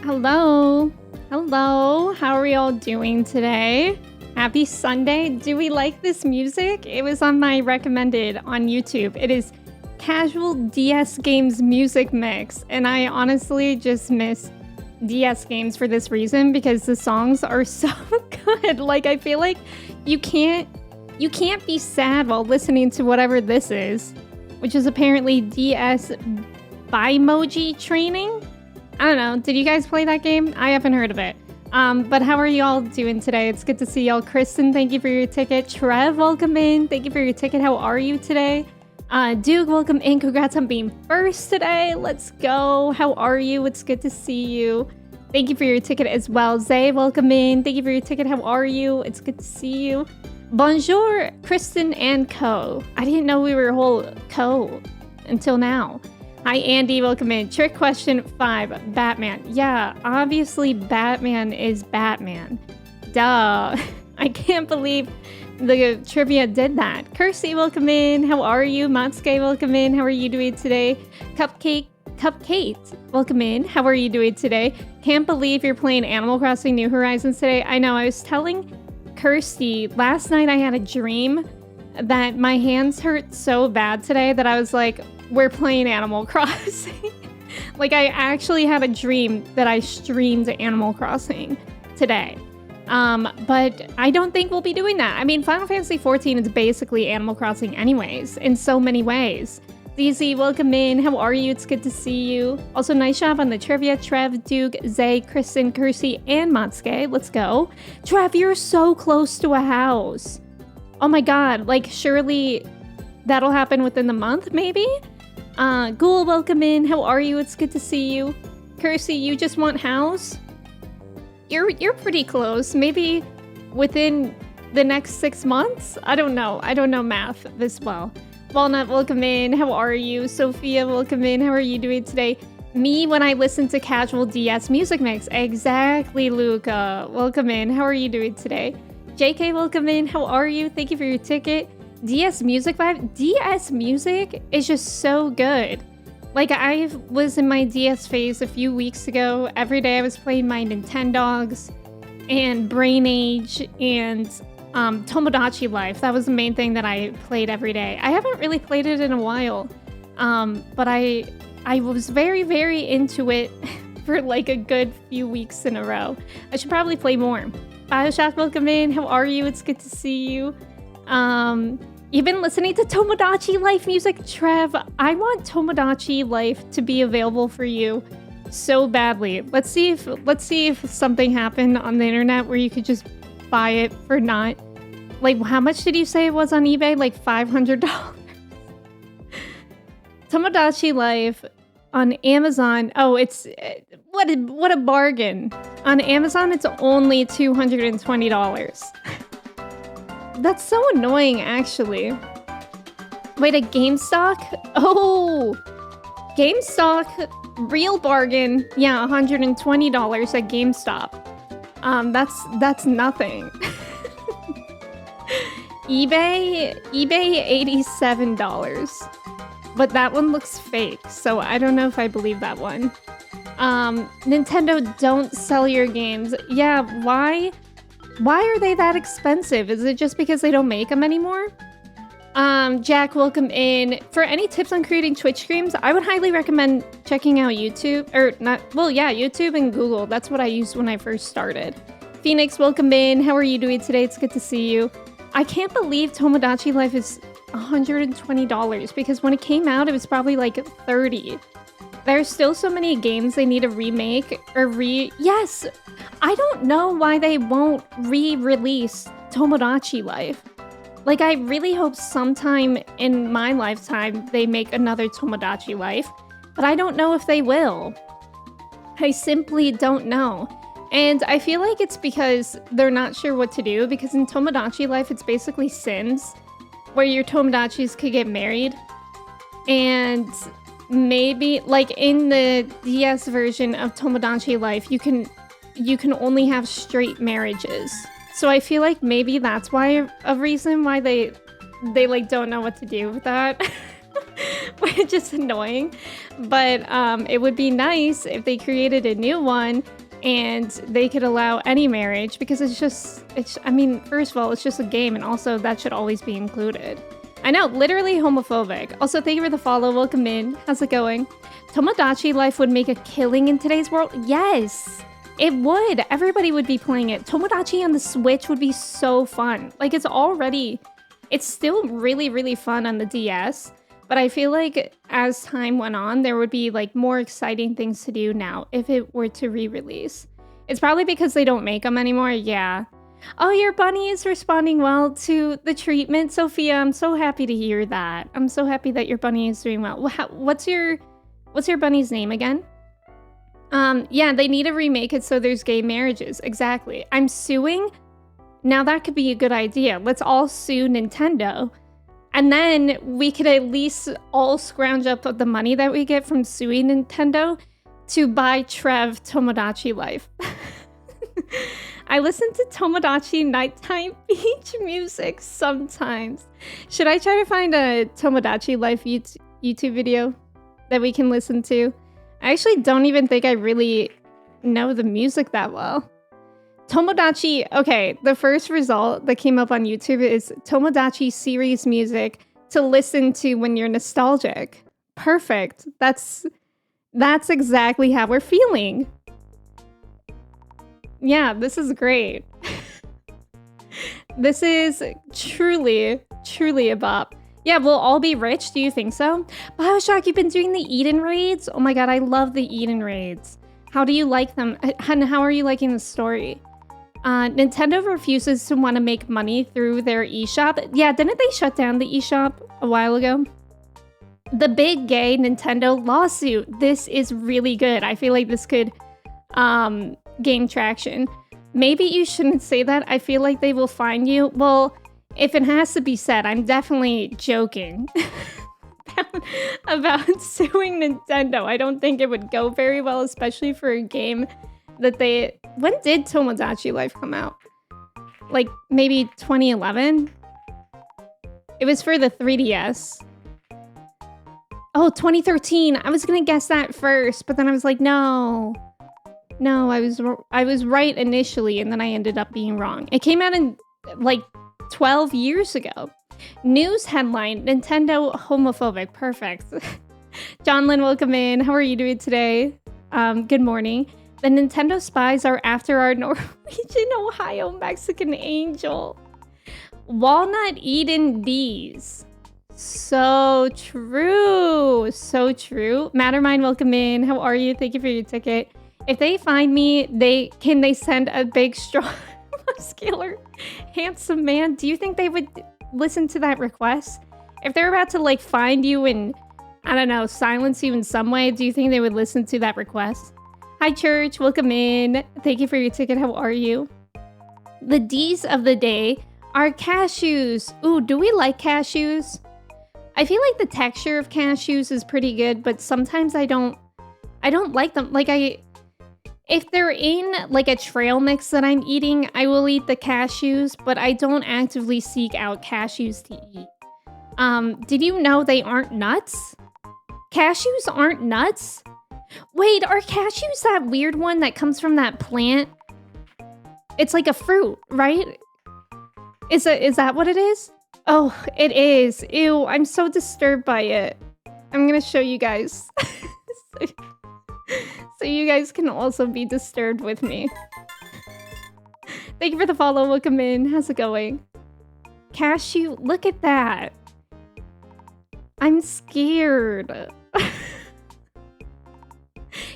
Hello. Hello. How are y'all doing today? Happy Sunday. Do we like this music? It was on my recommended on YouTube. It is Casual DS Games Music Mix. And I honestly just miss DS games for this reason because the songs are so good. Like, I feel like you can't be sad while listening to whatever this is, which is apparently DS Bimoji Training. I don't know. Did you guys play that game? I haven't heard of it. But how are y'all doing today? It's good to see y'all. Kristen, thank you for your ticket. Trev, welcome in. Thank you for your ticket. How are you today? Duke, welcome in. Congrats on being first today. Let's go. How are you? It's good to see you. Thank you for your ticket as well. Zay, welcome in. Thank you for your ticket. How are you? It's good to see you. Bonjour, Kristen and Co. I didn't know we were a whole Co until now. Hi, Andy. Welcome in. Trick question 5. Batman. Yeah, obviously Batman is Batman. Duh. I can't believe the trivia did that. Kirsty, welcome in. How are you? Matsuke, welcome in. How are you doing today? Cupcake, welcome in. How are you doing today? Can't believe you're playing Animal Crossing New Horizons today. I know. I was telling Kirsty last night I had a dream that my hands hurt so bad today that I was like, we're playing Animal Crossing. Like, I actually had a dream that I streamed Animal Crossing today. But I don't think we'll be doing that. I mean, Final Fantasy XIV is basically Animal Crossing anyways, in so many ways. ZZ, welcome in. How are you? It's good to see you. Also, nice job on the trivia. Trev, Duke, Zay, Kristen, Kirsty, and Matsuke. Let's go. Trev, you're so close to a house. Oh my god, like, surely that'll happen within the month, maybe? Ghoul, welcome in. How are you? It's good to see you. Kersey, you just want house? You're pretty close. Maybe within the next 6 months? I don't know. I don't know math this well. Walnut, welcome in. How are you? Sophia, welcome in. How are you doing today? Me when I listen to Casual DS Music Mix. Exactly, Luca. Welcome in. How are you doing today? JK, welcome in. How are you? Thank you for your ticket. DS Music Vibe. DS Music is just so good. Like, I was in my DS phase a few weeks ago. Every day I was playing my Nintendogs and Brain Age and Tomodachi Life. That was the main thing that I played every day. I haven't really played it in a while, but I was very, very into it for like a good few weeks in a row. I should probably play more. Bioshock, welcome in. How are you? It's good to see you. You've been listening to Tomodachi Life music? Trev, I want Tomodachi Life to be available for you so badly. Let's see if something happened on the internet where you could just buy it for not... Like, how much did you say it was on eBay? Like $500? Tomodachi Life on Amazon. Oh, it's... What a bargain. On Amazon, it's only $220. That's so annoying, actually. Wait, a GameStop? Oh! GameStop, real bargain. Yeah, $120 at GameStop. That's nothing. eBay $87. But that one looks fake, so I don't know if I believe that one. Nintendo, don't sell your games. Yeah, why? Why are they that expensive? Is it just because they don't make them anymore? Jack, welcome in. For any tips on creating Twitch streams, I would highly recommend checking out YouTube. Or not, well, yeah, YouTube and Google. That's what I used when I first started. Phoenix, welcome in. How are you doing today? It's good to see you. I can't believe Tomodachi Life is $120 because when it came out, it was probably like $30. There's still so many games they need to remake or Yes! I don't know why they won't re-release Tomodachi Life. Like, I really hope sometime in my lifetime they make another Tomodachi Life, but I don't know if they will. I simply don't know. And I feel like it's because they're not sure what to do, because in Tomodachi Life, it's basically Sims, where your Tomodachis could get married. And maybe, like, in the DS version of Tomodachi Life, you can only have straight marriages. So I feel like maybe that's why a reason why they like don't know what to do with that. Which is annoying. But it would be nice if they created a new one and they could allow any marriage, because I mean, first of all, it's just a game, and also that should always be included. I know, literally homophobic. Also, thank you for the follow. Welcome in. How's it going? Tomodachi Life would make a killing in today's world. Yes, it would. Everybody would be playing it. Tomodachi on the Switch would be so fun. Like, it's still really, really fun on the DS. But I feel like as time went on, there would be like more exciting things to do now if it were to re-release. It's probably because they don't make them anymore. Yeah. Oh, your bunny is responding well to the treatment, Sophia. I'm so happy to hear that. I'm so happy that your bunny is doing well. What's your bunny's name again? Yeah, they need to remake it so there's gay marriages. Exactly. I'm suing. Now that could be a good idea. Let's all sue Nintendo. And then we could at least all scrounge up the money that we get from suing Nintendo to buy Trev Tomodachi Life. I listen to Tomodachi nighttime beach music sometimes. Should I try to find a Tomodachi Life YouTube video that we can listen to? I actually don't even think I really know the music that well. Tomodachi, okay, the first result that came up on YouTube is Tomodachi series music to listen to when you're nostalgic. Perfect. That's exactly how we're feeling. Yeah, this is great. This is truly, truly a bop. Yeah, we'll all be rich. Do you think so? Bioshock, you've been doing the Eden raids? Oh my god, I love the Eden raids. How do you like them? And how are you liking the story? Nintendo refuses to want to make money through their eShop. Yeah, didn't they shut down the eShop a while ago? The big gay Nintendo lawsuit. This is really good. I feel like this could gain traction. Maybe you shouldn't say that. I feel like they will fine you. Well, if it has to be said, I'm definitely joking about suing Nintendo. I don't think it would go very well, especially for a game that they... When did Tomodachi Life come out? Like, maybe 2011? It was for the 3DS. Oh, 2013. I was gonna guess that first, but then I was like, no. No, I was right initially, and then I ended up being wrong. It came out in, like, 12 years ago. News headline, Nintendo homophobic. Perfect. John Lynn, welcome in. How are you doing today? Good morning. The Nintendo spies are after our Norwegian, Ohio, Mexican angel. Walnut Eden D's. So true. So true. Mattermind, welcome in. How are you? Thank you for your ticket. If they find me, can they send a big, strong, muscular, handsome man? Do you think they would listen to that request? If they're about to, like, find you and, I don't know, silence you in some way, do you think they would listen to that request? Hi, Church. Welcome in. Thank you for your ticket. How are you? The D's of the day are cashews. Ooh, do we like cashews? I feel like the texture of cashews is pretty good, but sometimes I don't like them. Like, if they're in, like, a trail mix that I'm eating, I will eat the cashews, but I don't actively seek out cashews to eat. Did you know they aren't nuts? Cashews aren't nuts? Wait, are cashews that weird one that comes from that plant? It's like a fruit, right? Is that what it is? Oh, it is. Ew, I'm so disturbed by it. I'm gonna show you guys. So you guys can also be disturbed with me. Thank you for the follow. Welcome in. How's it going? Cashew, look at that. I'm scared.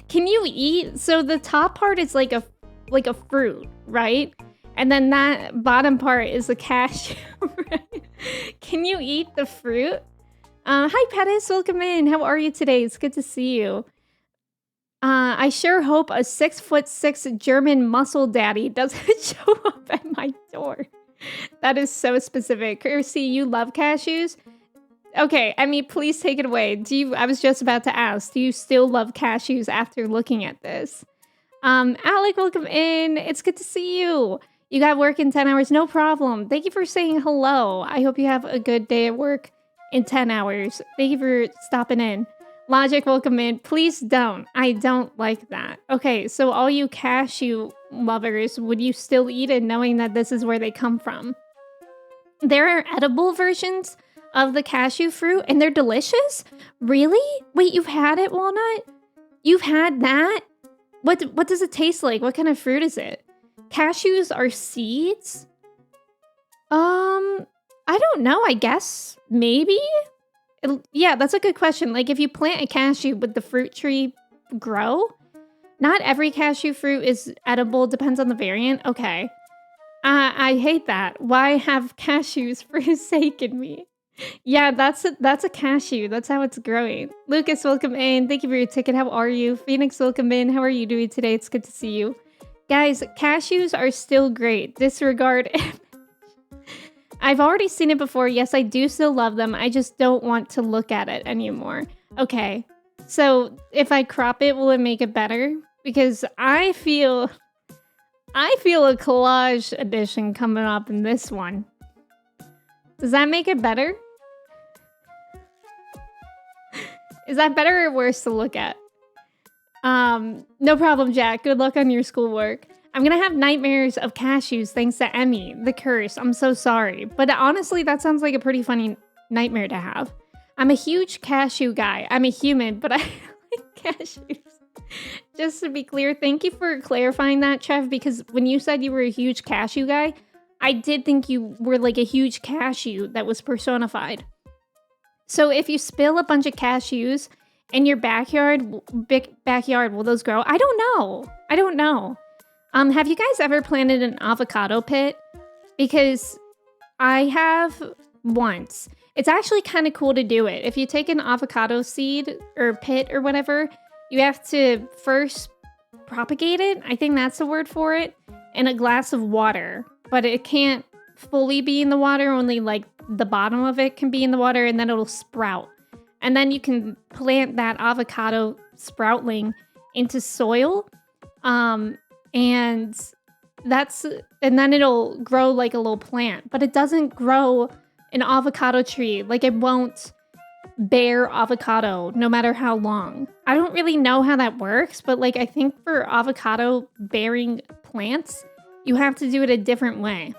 Can you eat? So the top part is like a fruit, right? And then that bottom part is a cashew, right? Can you eat the fruit? Hi, Pettis. Welcome in. How are you today? It's good to see you. I sure hope a 6'6" German muscle daddy doesn't show up at my door. That is so specific. Kirsty, you love cashews? Okay, I mean, please take it away. I was just about to ask, do you still love cashews after looking at this? Alec, welcome in. It's good to see you. You got work in 10 hours, no problem. Thank you for saying hello. I hope you have a good day at work in 10 hours. Thank you for stopping in. Logic, welcome in. Please don't. I don't like that. Okay, so all you cashew lovers, would you still eat it knowing that this is where they come from? There are edible versions of the cashew fruit, and they're delicious? Really? Wait, you've had it, Walnut? You've had that? What does it taste like? What kind of fruit is it? Cashews are seeds? I don't know, I guess. Maybe? Yeah, that's a good question. Like, if you plant a cashew, would the fruit tree grow? Not every cashew fruit is edible. Depends on the variant. Okay. I hate that. Why have cashews forsaken me? Yeah, that's a cashew. That's how it's growing. Lucas, welcome in. Thank you for your ticket. How are you? Phoenix, welcome in. How are you doing today? It's good to see you. Guys, cashews are still great. Disregard. I've already seen it before. Yes, I do still love them. I just don't want to look at it anymore. Okay, so if I crop it, will it make it better? Because I feel a collage edition coming up in this one. Does that make it better? Is that better or worse to look at? No problem, Jack. Good luck on your schoolwork. I'm gonna have nightmares of cashews thanks to Emmy, the curse. I'm so sorry. But honestly, that sounds like a pretty funny nightmare to have. I'm a huge cashew guy. I'm a human, but I like cashews. Just to be clear, thank you for clarifying that, Trev, because when you said you were a huge cashew guy, I did think you were like a huge cashew that was personified. So if you spill a bunch of cashews in your big backyard, will those grow? I don't know. Have you guys ever planted an avocado pit? Because I have once. It's actually kind of cool to do it. If you take an avocado seed or pit or whatever, you have to first propagate it. I think that's the word for it. In a glass of water. But it can't fully be in the water. Only like the bottom of it can be in the water, and then it'll sprout. And then you can plant that avocado sproutling into soil. And then it'll grow like a little plant. But it doesn't grow an avocado tree. Like, it won't bear avocado no matter how long. I don't really know how that works, but like, I think for avocado bearing plants, you have to do it a different way.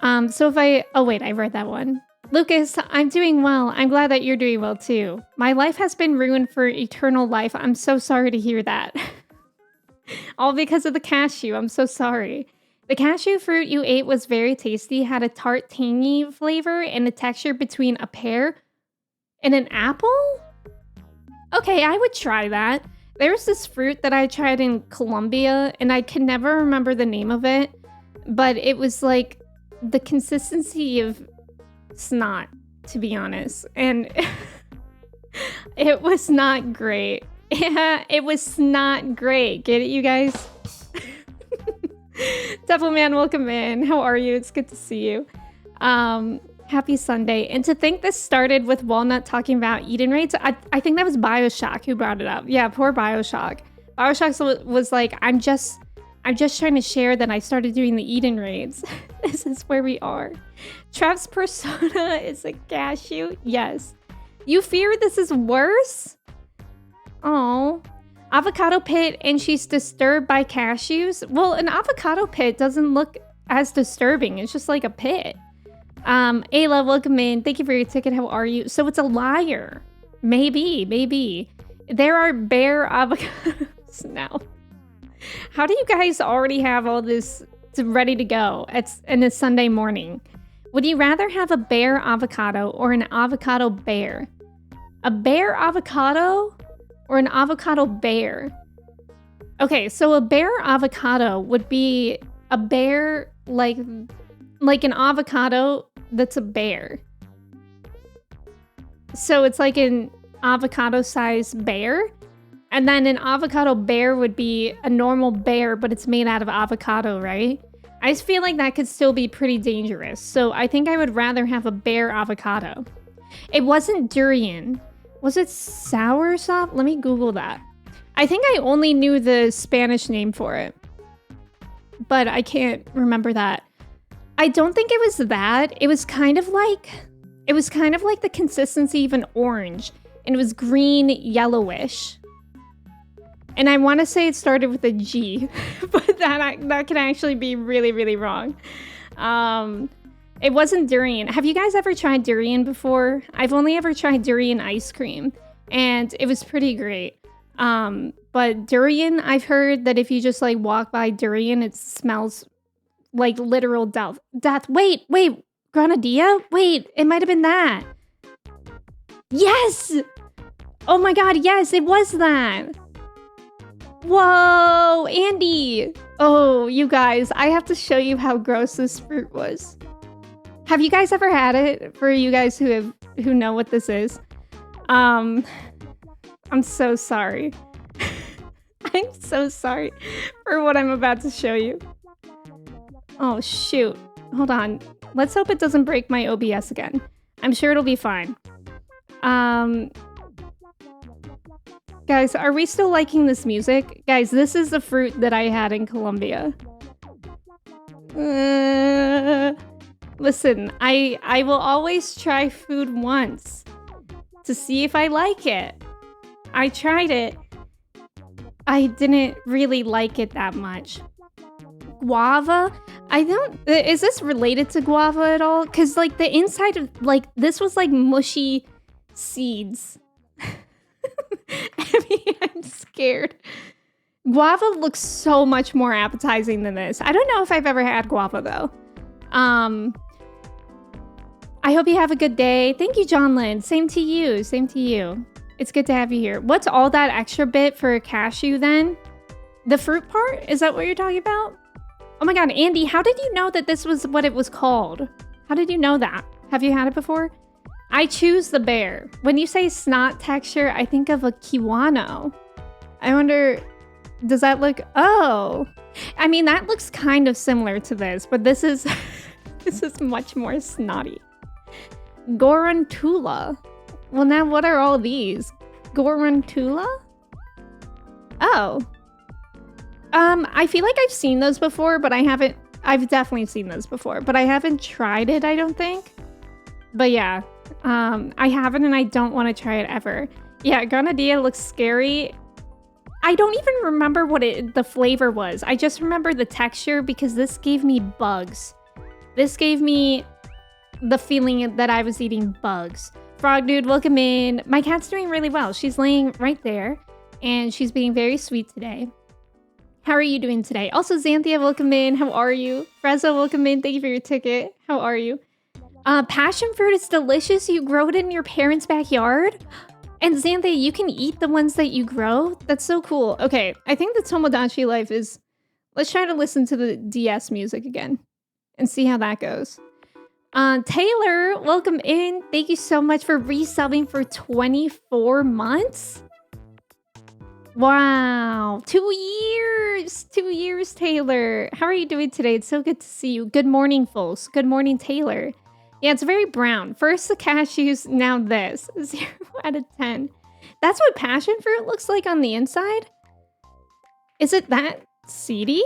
So if oh wait, I read that one. Lucas, I'm doing well. I'm glad that you're doing well too. My life has been ruined for eternal life. I'm so sorry to hear that. All because of the cashew. I'm so sorry. The cashew fruit you ate was very tasty, had a tart, tangy flavor, and a texture between a pear and an apple? Okay, I would try that. There's this fruit that I tried in Colombia, and I can never remember the name of it, but it was like the consistency of snot, to be honest, and it was not great. Yeah, it was not great. Get it, you guys? Devil Man, welcome in. How are you? It's good to see you. Happy Sunday. And to think this started with Walnut talking about Eden raids, I think that was Bioshock who brought it up. Yeah, poor Bioshock. Bioshock was like, I'm just trying to share that I started doing the Eden raids. This is where we are. Trev's persona is a cashew. Yes. You fear this is worse? Oh. Avocado pit and she's disturbed by cashews? Well, an avocado pit doesn't look as disturbing. It's just like a pit. Ayla, welcome in. Thank you for your ticket. How are you? So it's a liar. Maybe. There are bare avocados now. How do you guys already have all this ready to go? It's in a Sunday morning. Would you rather have a bare avocado or an avocado bear? A bare avocado or an avocado bear? Okay, so a bare avocado would be a bear like an avocado that's a bear. So it's like an avocado-sized bear. And then an avocado bear would be a normal bear, but it's made out of avocado, right? I just feel like that could still be pretty dangerous. So I think I would rather have a bear avocado. It wasn't durian. Was it soursop? Let me Google that. I think I only knew the Spanish name for it, but I can't remember that. I don't think it was that. It was kind of like the consistency of an orange, and it was green yellowish. And I want to say it started with a G, but that can actually be really, really wrong. It wasn't durian. Have you guys ever tried durian before? I've only ever tried durian ice cream, and it was pretty great. But durian, I've heard that if you just like walk by durian, it smells like literal death. Wait, Granadilla? Wait, it might have been that. Yes! Oh my god, yes, it was that. Whoa, Andy. Oh, you guys, I have to show you how gross this fruit was. Have you guys ever had it? For you guys who know what this is. I'm so sorry. I'm so sorry for what I'm about to show you. Oh, shoot. Hold on. Let's hope it doesn't break my OBS again. I'm sure it'll be fine. Guys, are we still liking this music? Guys, this is the fruit that I had in Colombia. Listen, I will always try food once to see if I like it. I tried it. I didn't really like it that much. Guava? Is this related to guava at all? Because like the inside of, like, this was like mushy seeds. I mean, I'm scared. Guava looks so much more appetizing than this. I don't know if I've ever had guava though. I hope you have a good day. Thank you, John Lynn. Same to you. Same to you. It's good to have you here. What's all that extra bit for a cashew then? The fruit part? Is that what you're talking about? Oh my god, Andy, how did you know that this was what it was called? How did you know that? Have you had it before? I choose the bear. When you say snot texture, I think of a kiwano. I wonder, does that look... Oh. I mean, that looks kind of similar to this, but this is... this is much more snotty. Gorantula. Well, now what are all these? Gorantula? Oh. I feel like I've seen those before, but I haven't... I've definitely seen those before, but I haven't tried it, I don't think. But yeah, I haven't and I don't want to try it ever. Yeah, Granadilla looks scary. I don't even remember what the flavor was. I just remember the texture because this gave me bugs. This gave me the feeling that I was eating bugs. Frog Dude, welcome in. My cat's doing really well. She's laying right there and she's being very sweet today. How are you doing today? Also, Xanthia, welcome in. How are you? Frezzo, welcome in. Thank you for your ticket. How are you? Passion fruit is delicious. You grow it in your parents' backyard? And Xanthia, you can eat the ones that you grow? That's so cool. Okay, I think the Tomodachi life is... Let's try to listen to the DS music again and see how that goes. Taylor, welcome in. Thank you so much for resubbing for 24 months. Wow, 2 years! 2 years, Taylor. How are you doing today? It's so good to see you. Good morning, folks. Good morning, Taylor. Yeah, it's very brown. First the cashews, now this. 0 out of 10. That's what passion fruit looks like on the inside? Is it that seedy?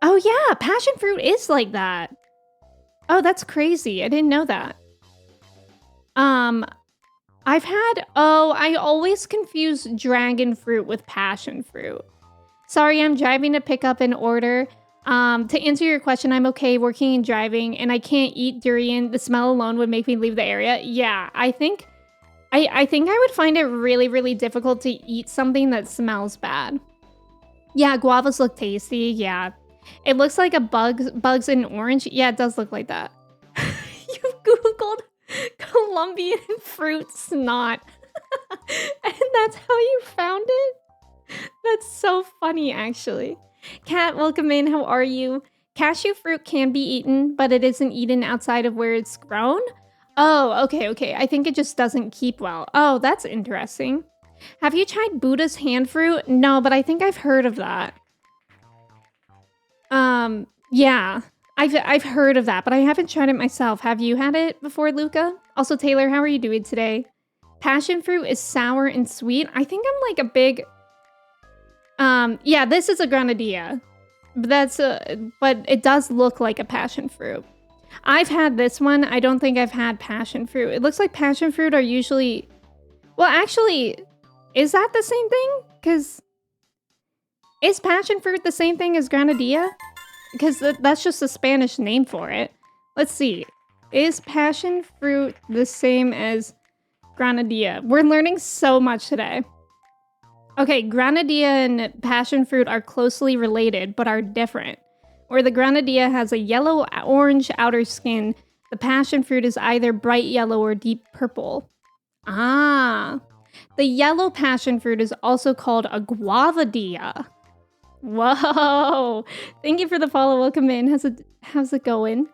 Oh yeah, passion fruit is like that. Oh, that's crazy. I didn't know that. I've had... Oh, I always confuse dragon fruit with passion fruit. Sorry, I'm driving to pick up an order. To answer your question, I'm okay working and driving, and I can't eat durian. The smell alone would make me leave the area. Yeah, I think I would find it really, really difficult to eat something that smells bad. Yeah, guavas look tasty. Yeah, it looks like a bugs in orange. Yeah, it does look like that. You've Googled Colombian fruit snot, and that's how you found it? That's so funny, actually. Kat, welcome in. How are you? Cashew fruit can be eaten, but it isn't eaten outside of where it's grown. Oh, okay. I think it just doesn't keep well. Oh, that's interesting. Have you tried Buddha's hand fruit? No, but I think I've heard of that. Yeah, I've heard of that, but I haven't tried it myself. Have you had it before, Luca? Also, Taylor, how are you doing today? Passion fruit is sour and sweet. I think I'm like a big... yeah, this is a granadilla. But it does look like a passion fruit. I've had this one. I don't think I've had passion fruit. It looks like passion fruit are usually... Well, actually, is that the same thing? Because... Is passion fruit the same thing as granadilla? Because that's just a Spanish name for it. Let's see. Is passion fruit the same as granadilla? We're learning so much today. Okay, granadilla and passion fruit are closely related, but are different. Where the granadilla has a yellow-orange outer skin, the passion fruit is either bright yellow or deep purple. Ah, the yellow passion fruit is also called a guavadilla. Whoa, thank you for the follow. Welcome in. How's it going?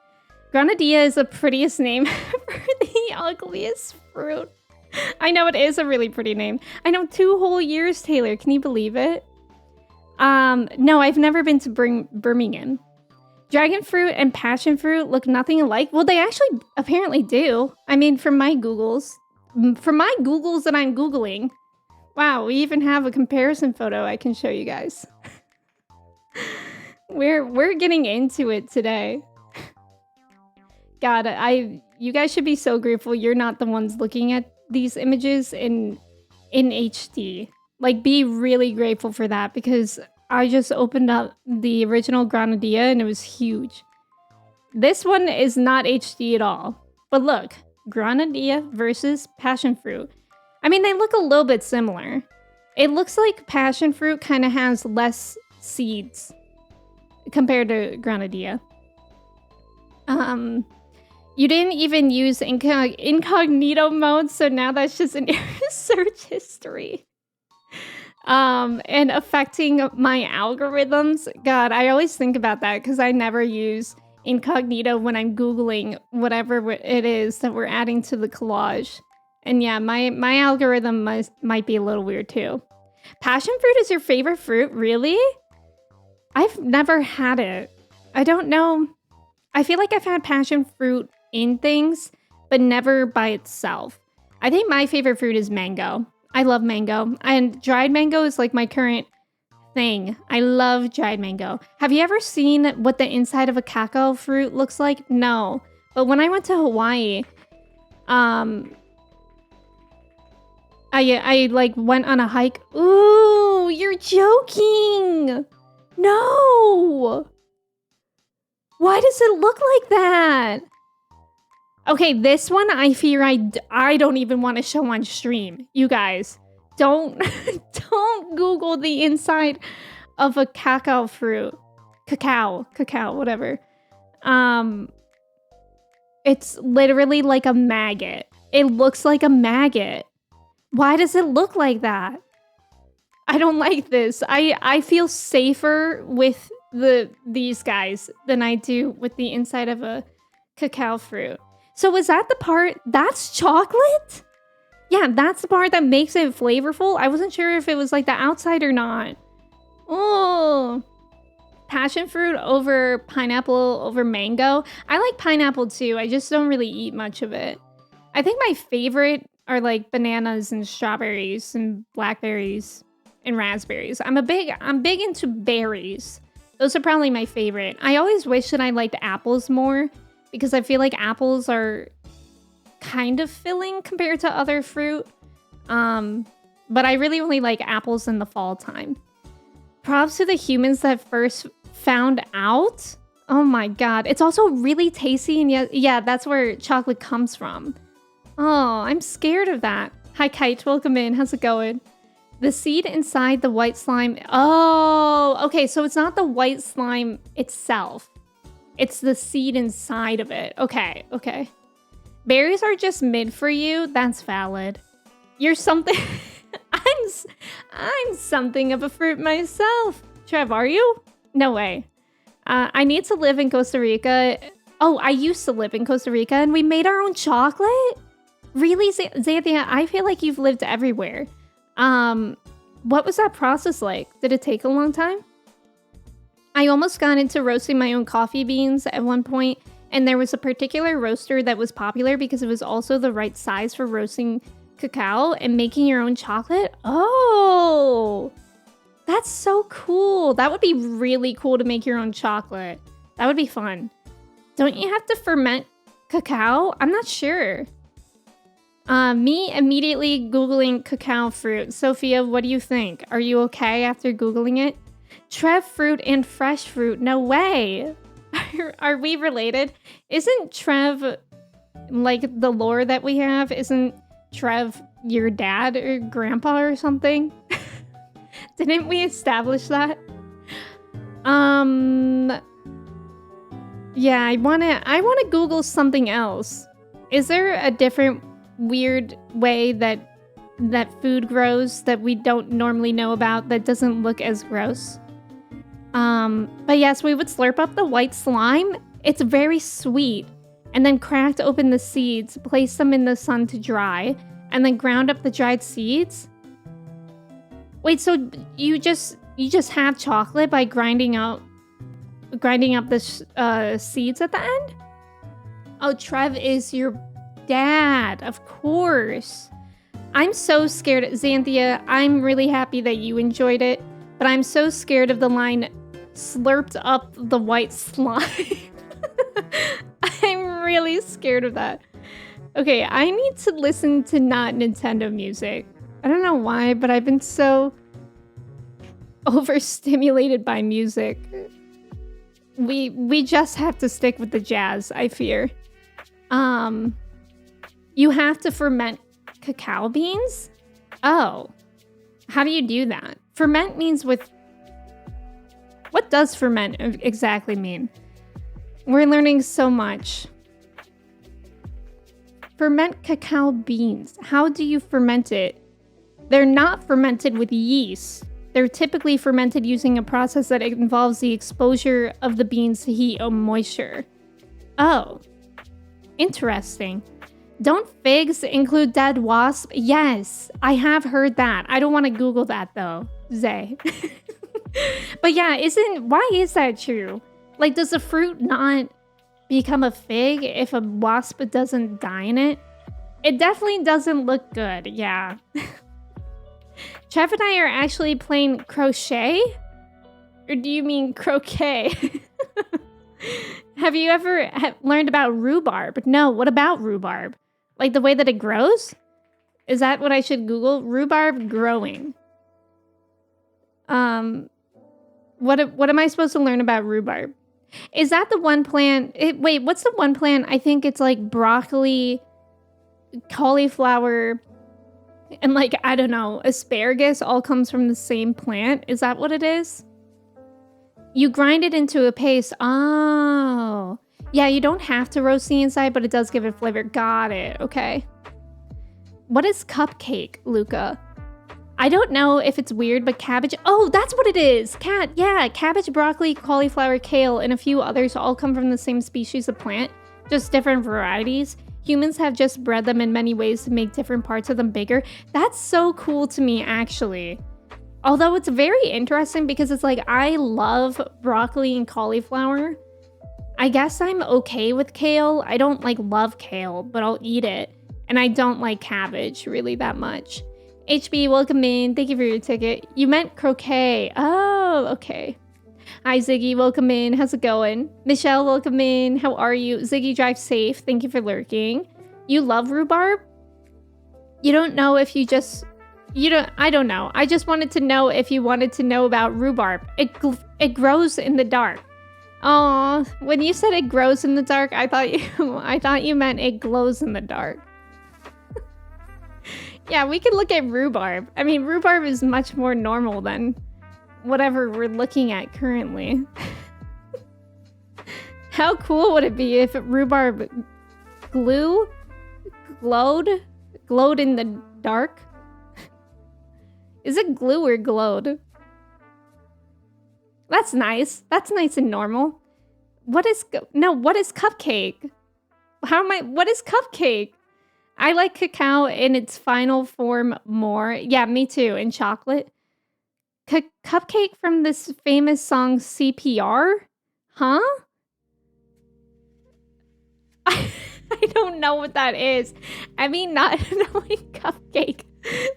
Granadilla is the prettiest name for the ugliest fruit. I know it is a really pretty name. I know 2 whole years, Taylor. Can you believe it? No, I've never been to Birmingham. Dragon fruit and passion fruit look nothing alike. Well, they actually apparently do. I mean, from my Googles that I'm Googling. Wow, we even have a comparison photo I can show you guys. We're getting into it today. God, you guys should be so grateful you're not the ones looking at these images in HD. Like, be really grateful for that, because I just opened up the original granadilla and it was huge. This one is not HD at all. But look, granadilla versus passion fruit. I mean, they look a little bit similar. It looks like passion fruit kind of has less seeds compared to granadilla. You didn't even use incognito mode, so now that's just in your search history. And affecting my algorithms. God, I always think about that because I never use incognito when I'm Googling whatever it is that we're adding to the collage. And yeah, my algorithm might be a little weird too. Passion fruit is your favorite fruit? Really? I've never had it. I don't know. I feel like I've had passion fruit in things, but never by itself. I think my favorite fruit is mango. I love mango. And dried mango is like my current thing. I love dried mango. Have you ever seen what the inside of a cacao fruit looks like? No. But when I went to Hawaii, I like went on a hike. Ooh, you're joking. No. Why does it look like that? Okay, this one I fear I don't even want to show on stream. You guys, don't Google the inside of a cacao fruit. Cacao, whatever. It's literally like a maggot. It looks like a maggot. Why does it look like that? I don't like this. I feel safer with these guys than I do with the inside of a cacao fruit. So is that the part that's chocolate? Yeah, that's the part that makes it flavorful. I wasn't sure if it was like the outside or not. Oh, passion fruit over pineapple over mango. I like pineapple too. I just don't really eat much of it. I think my favorite are like bananas and strawberries and blackberries and raspberries. I'm big into berries. Those are probably my favorite. I always wish that I liked apples more because I feel like apples are kind of filling compared to other fruit. But I really only like apples in the fall time. Props to the humans that first found out. Oh my god. It's also really tasty, and yeah, that's where chocolate comes from. Oh, I'm scared of that. Hi Kite, welcome in. How's it going? The seed inside the white slime. Oh, okay, so it's not the white slime itself. It's the seed inside of it. Okay. Berries are just mid for you. That's valid. You're something... I'm something of a fruit myself. Trev, are you? No way. I need to live in Costa Rica. Oh, I used to live in Costa Rica and we made our own chocolate? Really, Xanthia? I feel like you've lived everywhere. What was that process like? Did it take a long time? I almost got into roasting my own coffee beans at one point, and there was a particular roaster that was popular because it was also the right size for roasting cacao and making your own chocolate. Oh, that's so cool. That would be really cool to make your own chocolate. That would be fun. Don't you have to ferment cacao? I'm not sure. Me immediately Googling cacao fruit. Sophia, what do you think? Are you okay after Googling it? Trev fruit and fresh fruit. No way. Are we related? Isn't Trev like the lore that we have? Isn't Trev your dad or grandpa or something? Didn't we establish that? Yeah, I wanna Google something else. Is there a different weird way that food grows that we don't normally know about that doesn't look as gross? But yes, we would slurp up the white slime. It's very sweet. And then cracked open the seeds, place them in the sun to dry, and then ground up the dried seeds. Wait, so you just have chocolate by grinding up the seeds at the end? Oh, Trev is your dad, of course. I'm so scared, Xanthia. I'm really happy that you enjoyed it, but I'm so scared of the line, slurped up the white slime. I'm really scared of that. Okay, I need to listen to not Nintendo music. I don't know why, but I've been so overstimulated by music. We just have to stick with the jazz, I fear. You have to ferment cacao beans? Oh. How do you do that? Ferment means with... What does ferment exactly mean? We're learning so much. Ferment cacao beans. How do you ferment it? They're not fermented with yeast. They're typically fermented using a process that involves the exposure of the beans to heat or moisture. Oh, interesting. Don't figs include dead wasp? Yes, I have heard that. I don't want to Google that though, Zay. But yeah, why is that true? Like, does the fruit not become a fig if a wasp doesn't die in it? It definitely doesn't look good, yeah. Trev and I are actually playing crochet? Or do you mean croquet? Have you ever learned about rhubarb? No, what about rhubarb? Like the way that it grows? Is that what I should Google? Rhubarb growing. What am I supposed to learn about rhubarb? Is that the one plant? Wait, what's the one plant? I think it's like broccoli, cauliflower, and like, I don't know, asparagus all comes from the same plant. Is that what it is? You grind it into a paste. Oh. Yeah, you don't have to roast the inside, but it does give it flavor. Got it. Okay. What is cupcake, Luca? I don't know if it's weird, but cabbage... Oh, that's what it is! Yeah, cabbage, broccoli, cauliflower, kale, and a few others all come from the same species of plant, just different varieties. Humans have just bred them in many ways to make different parts of them bigger. That's so cool to me, actually. Although it's very interesting because it's like, I love broccoli and cauliflower. I guess I'm okay with kale. I don't like love kale, but I'll eat it. And I don't like cabbage really that much. HB, welcome in. Thank you for your ticket. You meant croquet. Oh, okay. Hi, Ziggy. Welcome in. How's it going? Michelle, welcome in. How are you? Ziggy, drive safe. Thank you for lurking. You love rhubarb? You don't know if you just... I don't know. I just wanted to know if you wanted to know about rhubarb. It grows in the dark. Oh, when you said it grows in the dark, I thought you meant it glows in the dark. Yeah, we could look at rhubarb. I mean, rhubarb is much more normal than whatever we're looking at currently. How cool would it be if rhubarb glowed in the dark? Is it glue or glowed? That's nice. That's nice and normal. What is cupcake? What is cupcake? I like cacao in its final form more. Yeah, me too. And chocolate. Cupcake from this famous song CPR? Huh? I don't know what that is. I mean, not like cupcake.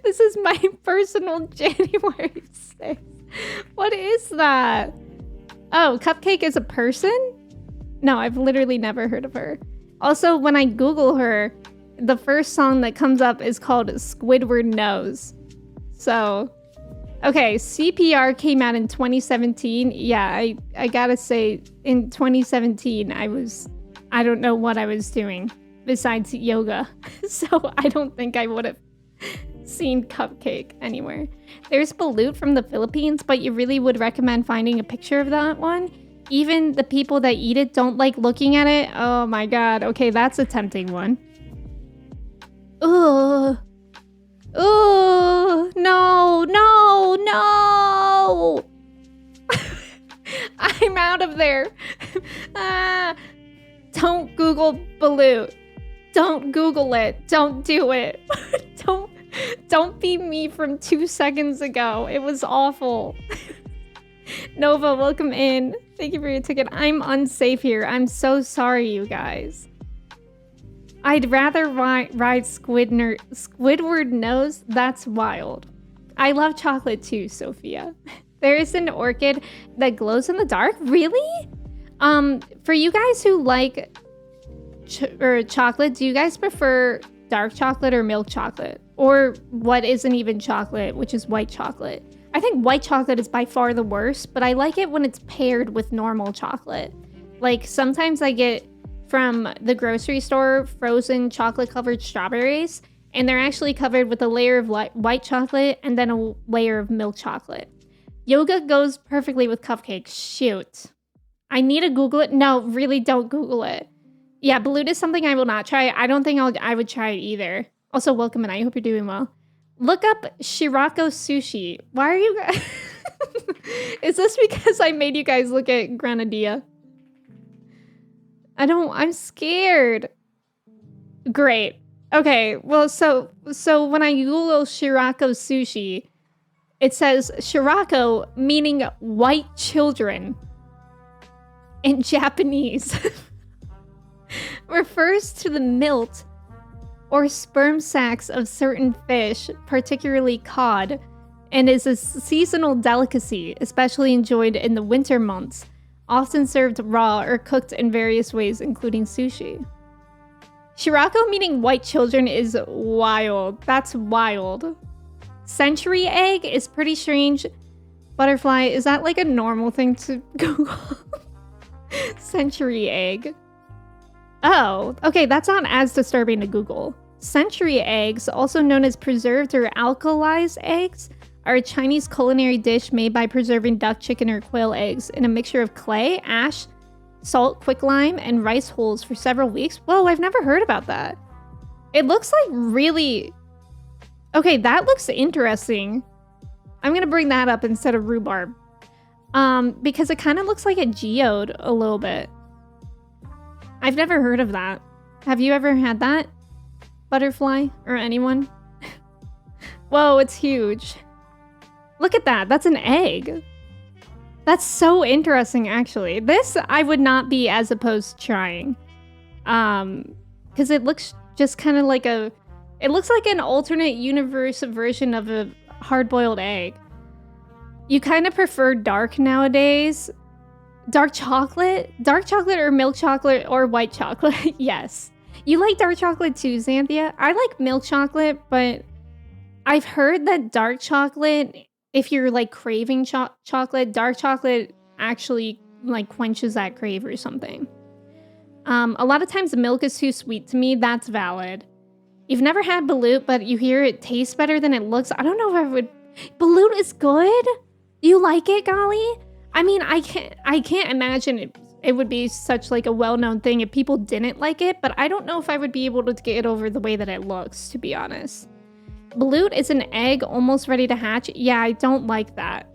This is my personal January 6th. What is that? Oh, Cupcake is a person? No, I've literally never heard of her. Also, when I Google her, the first song that comes up is called Squidward Knows. So, okay, CPR came out in 2017. Yeah, I gotta say, in 2017, I don't know what I was doing besides yoga. So I don't think I would have seen Cupcake anywhere. There's balut from the Philippines, but you really would recommend finding a picture of that one. Even the people that eat it don't like looking at it. Oh my god. Okay, that's a tempting one. Ugh. Ugh. No, no, no. I'm out of there. Don't Google balut. Don't Google it. Don't do it. Don't be me from 2 seconds ago. It was awful. Nova, welcome in. Thank you for your ticket. I'm unsafe here. I'm so sorry, you guys. I'd rather ride Squidward Knows. That's wild. I love chocolate too, Sophia. There is an orchid that glows in the dark. Really? For you guys who like chocolate, do you guys prefer dark chocolate or milk chocolate? Or what isn't even chocolate, which is white chocolate? I think white chocolate is by far the worst, but I like it when it's paired with normal chocolate. Like, sometimes I get from the grocery store frozen chocolate covered strawberries, and they're actually covered with a layer of white chocolate and then a layer of milk chocolate. Yoga goes perfectly with cupcakes. Shoot. I need to Google it. No, really don't Google it. Yeah, balut is something I will not try. I don't think I would try it either. Also, welcome and I hope you're doing well. Look up Shirako Sushi. Why are you guys... Is this because I made you guys look at Grenadilla? I'm scared. Great. Okay, well, so when I Google Shirako Sushi, it says Shirako, meaning white children in Japanese, refers to the milt or sperm sacs of certain fish, particularly cod, and is a seasonal delicacy, especially enjoyed in the winter months, often served raw or cooked in various ways, including sushi. Shirako meaning white children is wild. That's wild. Century egg is pretty strange. Butterfly, is that like a normal thing to Google? Century egg. Oh, okay, that's not as disturbing to Google. Century eggs, also known as preserved or alkalized eggs, are a Chinese culinary dish made by preserving duck, chicken, or quail eggs in a mixture of clay, ash, salt, quicklime, and rice hulls for several weeks. Whoa, I've never heard about that. It looks like really... Okay, that looks interesting. I'm gonna bring that up instead of rhubarb. Because it kind of looks like a geode a little bit. I've never heard of that. Have you ever had that? Butterfly? Or anyone? Whoa, it's huge. Look at that. That's an egg. That's so interesting, actually. This, I would not be as opposed to trying. Because it looks just kind of like a... It looks like an alternate universe version of a hard-boiled egg. You kind of prefer dark nowadays. Dark chocolate? Dark chocolate or milk chocolate or white chocolate? Yes. You like dark chocolate too, Xanthia? I like milk chocolate, but I've heard that dark chocolate, if you're like craving chocolate, dark chocolate actually like quenches that crave or something. A lot of times milk is too sweet to me. That's valid. You've never had balut, but you hear it tastes better than it looks. I don't know if I would... Balut is good? You like it, Golly? I mean, I can't imagine it would be such like a well-known thing if people didn't like it, but I don't know if I would be able to get over the way that it looks, to be honest. Balut is an egg almost ready to hatch. Yeah, I don't like that.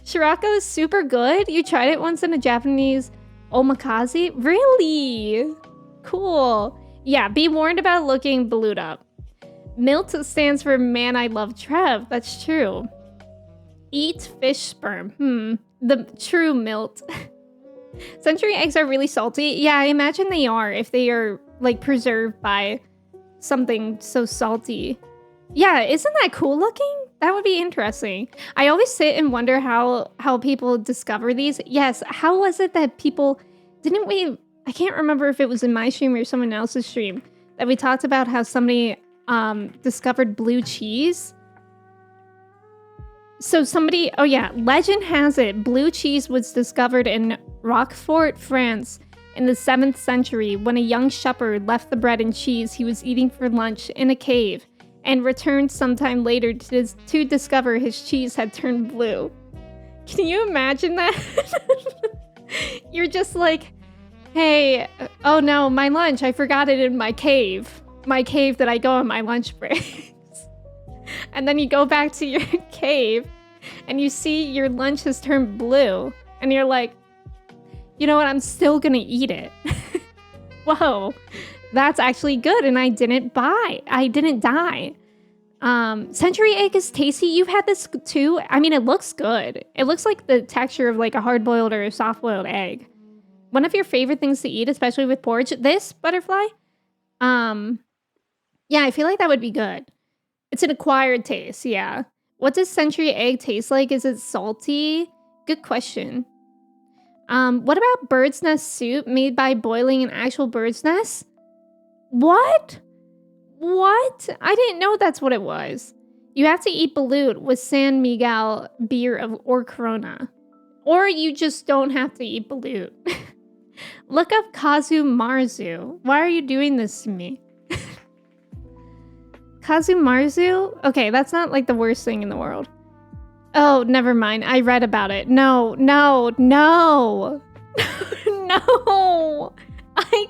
Shirako is super good. You tried it once in a Japanese omakase? Really? Cool. Yeah, be warned about looking balut up. Milt stands for man I love Trev. That's true. Eat fish sperm. The true milt. Century eggs are really salty. Yeah, I imagine they are if they are like preserved by something so salty. Yeah, isn't that cool looking? That would be interesting. I always sit and wonder how people discover these. Yes, how was it that people... Didn't we... I can't remember if it was in my stream or someone else's stream that we talked about how somebody discovered blue cheese. So somebody, oh yeah, legend has it blue cheese was discovered in Roquefort, France in the 7th century when a young shepherd left the bread and cheese he was eating for lunch in a cave and returned sometime later to discover his cheese had turned blue. Can you imagine that? You're just like, hey, oh no, my lunch, I forgot it in my cave. My cave that I go on my lunch breaks. And then you go back to your cave and you see your lunch has turned blue. And you're like, you know what, I'm still gonna eat it. Whoa, that's actually good. And I didn't die. Century egg is tasty. You've had this too? I mean, it looks good. It looks like the texture of like a hard-boiled or a soft-boiled egg. One of your favorite things to eat, especially with porridge. This, Butterfly? Yeah, I feel like that would be good. It's an acquired taste, yeah. What does century egg taste like? Is it salty? Good question. What about bird's nest soup made by boiling an actual bird's nest? What? What? I didn't know that's what it was. You have to eat balut with San Miguel beer or Corona. Or you just don't have to eat balut. Look up Kazu Marzu. Why are you doing this to me? Kazu Marzu? Okay, that's not like the worst thing in the world. Oh, never mind. I read about it. No. No! I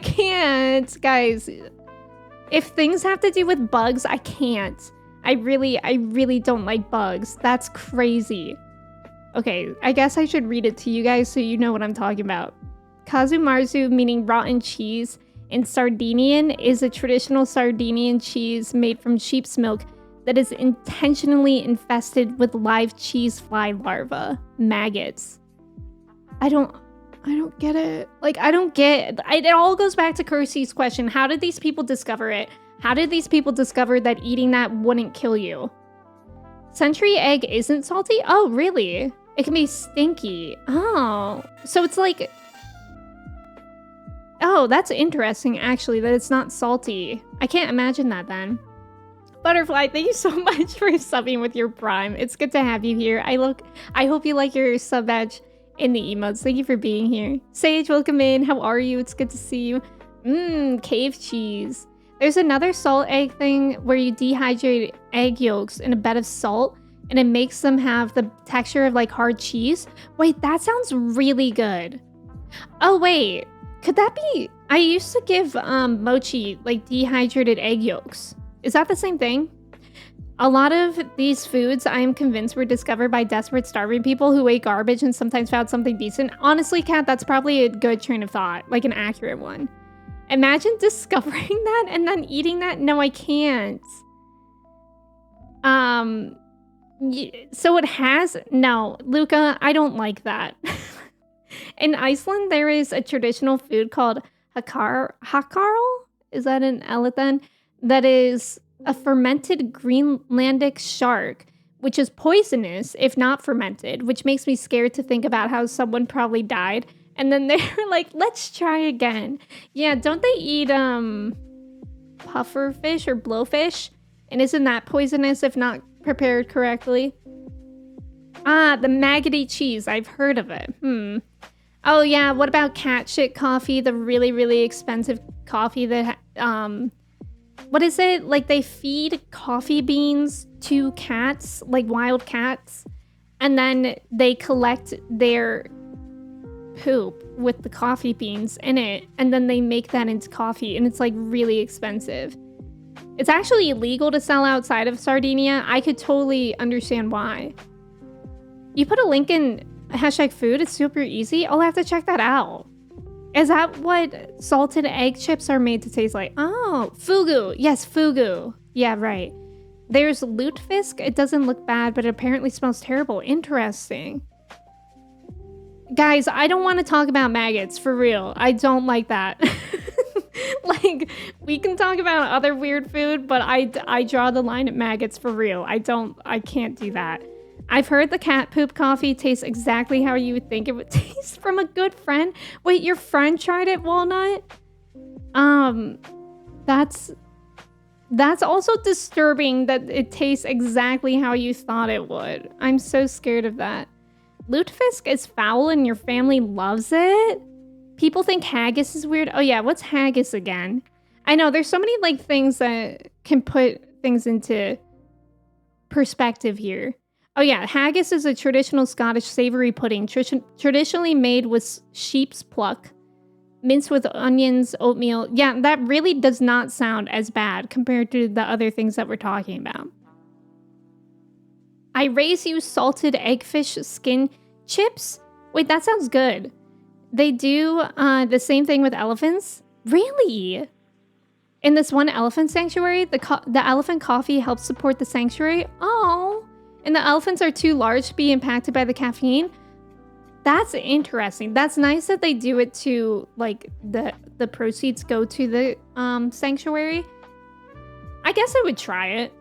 can't. Guys. If things have to do with bugs, I can't. I really don't like bugs. That's crazy. Okay, I guess I should read it to you guys so you know what I'm talking about. Kazumarzu, meaning rotten cheese, in Sardinian is a traditional Sardinian cheese made from sheep's milk that is intentionally infested with live cheese fly larvae, maggots. I don't get it. Like, I don't get... It all goes back to Kirsty's question. How did these people discover it? How did these people discover that eating that wouldn't kill you? Century egg isn't salty? Oh, really? It can be stinky. Oh. So it's like... Oh, that's interesting, actually, that it's not salty. I can't imagine that, then. Butterfly, thank you so much for subbing with your Prime. It's good to have you here. I hope you like your sub badge in the emotes. Thank you for being here. Sage, welcome in. How are you? It's good to see you. Cave cheese. There's another salt egg thing where you dehydrate egg yolks in a bed of salt and it makes them have the texture of like hard cheese. Wait, that sounds really good. Oh, wait. Could that be... I used to give mochi like dehydrated egg yolks. Is that the same thing? A lot of these foods, I am convinced, were discovered by desperate, starving people who ate garbage and sometimes found something decent. Honestly, Kat, that's probably a good train of thought, like an accurate one. Imagine discovering that and then eating that. No, I can't. So it has... No, Luca, I don't like that. In Iceland, there is a traditional food called hakarl. Is that an elephant? That is a fermented Greenlandic shark, which is poisonous if not fermented, which makes me scared to think about how someone probably died. And then they're like, let's try again. Yeah, don't they eat puffer fish or blowfish? And isn't that poisonous if not prepared correctly? Ah, the maggoty cheese. I've heard of it. Oh yeah, what about cat shit coffee? The really, really expensive coffee that... what is it? Like they feed coffee beans to cats, like wild cats, and then they collect their poop with the coffee beans in it, and then they make that into coffee, and it's like really expensive. It's actually illegal to sell outside of Sardinia. I could totally understand why. You put a link in #food, it's super easy. I'll have to check that out. Is that what salted egg chips are made to taste like? Oh, fugu. Yes, fugu. Yeah, right. There's lutefisk. It doesn't look bad, but it apparently smells terrible. Interesting. Guys, I don't want to talk about maggots, for real. I don't like that. Like, we can talk about other weird food, but I draw the line at maggots, for real. I can't do that. I've heard the cat poop coffee tastes exactly how you would think it would taste from a good friend. Wait, your friend tried it, Walnut? That's also disturbing that it tastes exactly how you thought it would. I'm so scared of that. Lutefisk is foul and your family loves it? People think haggis is weird. Oh yeah, what's haggis again? I know, there's so many like things that can put things into perspective here. Oh yeah, haggis is a traditional Scottish savory pudding, traditionally made with sheep's pluck, minced with onions, oatmeal. Yeah, that really does not sound as bad compared to the other things that we're talking about. I raise you salted eggfish skin chips? Wait, that sounds good. They do the same thing with elephants? Really? In this one elephant sanctuary, the elephant coffee helps support the sanctuary? Oh. And the elephants are too large to be impacted by the caffeine? That's interesting. That's nice that they do it to, like, the proceeds go to the sanctuary. I guess I would try it.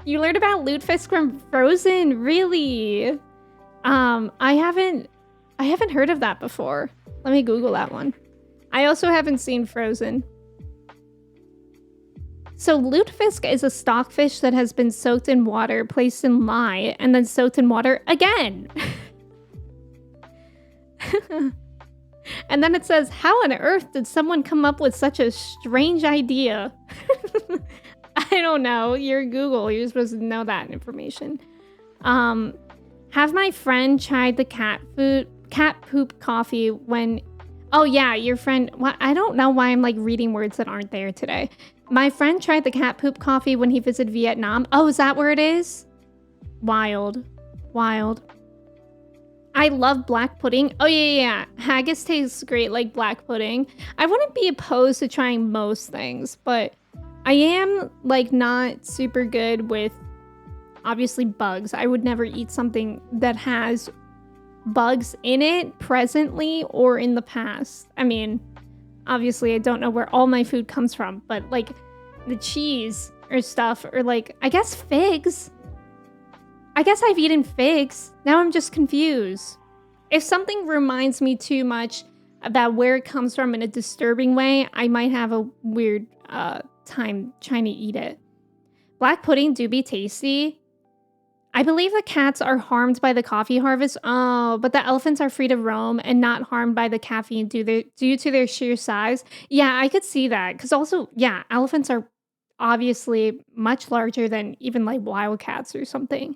You learned about lutefisk from Frozen? Really? I haven't heard of that before. Let me Google that one. I also haven't seen Frozen. So lutefisk is a stockfish that has been soaked in water, placed in lye, and then soaked in water again. And then it says, how on earth did someone come up with such a strange idea? I don't know. You're Google. You're supposed to know that information. Have my friend tried the cat poop coffee when... Oh yeah, your friend... Well, I don't know why I'm like reading words that aren't there today. My friend tried the cat poop coffee when he visited Vietnam. Oh, is that where it is? Wild. Wild. I love black pudding. Oh, yeah. Haggis tastes great like black pudding. I wouldn't be opposed to trying most things, but I am, like, not super good with, obviously, bugs. I would never eat something that has bugs in it presently or in the past. I mean, obviously, I don't know where all my food comes from, but, like, the cheese or stuff, or, like, I guess figs. I guess I've eaten figs. Now I'm just confused. If something reminds me too much about where it comes from in a disturbing way, I might have a weird time trying to eat it. Black pudding do be tasty. I believe the cats are harmed by the coffee harvest. Oh, but the elephants are free to roam and not harmed by the caffeine due to their sheer size. Yeah, I could see that. Because also, yeah, elephants are obviously much larger than even like wild cats or something.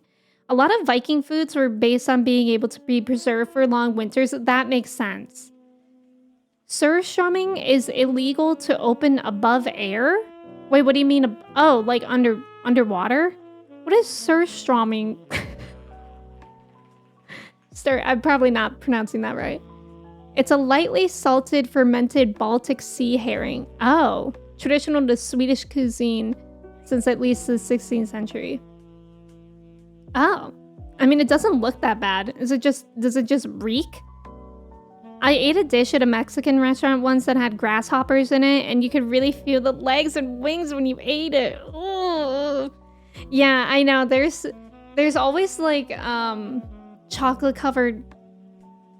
A lot of Viking foods were based on being able to be preserved for long winters. That makes sense. Surströmming is illegal to open above air? Wait, what do you mean? Oh, like underwater? What is surströmming? I'm probably not pronouncing that right. It's a lightly salted fermented Baltic Sea herring. Oh, traditional to Swedish cuisine since at least the 16th century. Oh, I mean, it doesn't look that bad. Does it just reek? I ate a dish at a Mexican restaurant once that had grasshoppers in it, and you could really feel the legs and wings when you ate it. Ooh. Yeah, I know. There's always like chocolate covered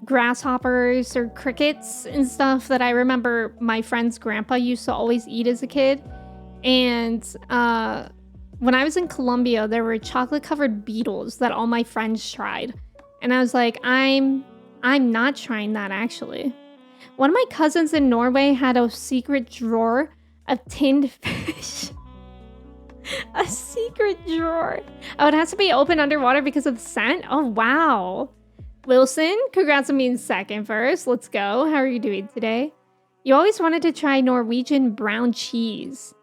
grasshoppers or crickets and stuff that I remember my friend's grandpa used to always eat as a kid. And when I was in Colombia, there were chocolate covered beetles that all my friends tried. And I was like, I'm not trying that actually. One of my cousins in Norway had a secret drawer of tinned fish. A secret drawer. Oh, it has to be open underwater because of the scent? Oh, wow. Wilson, congrats on being second first. Let's go. How are you doing today? You always wanted to try Norwegian brown cheese.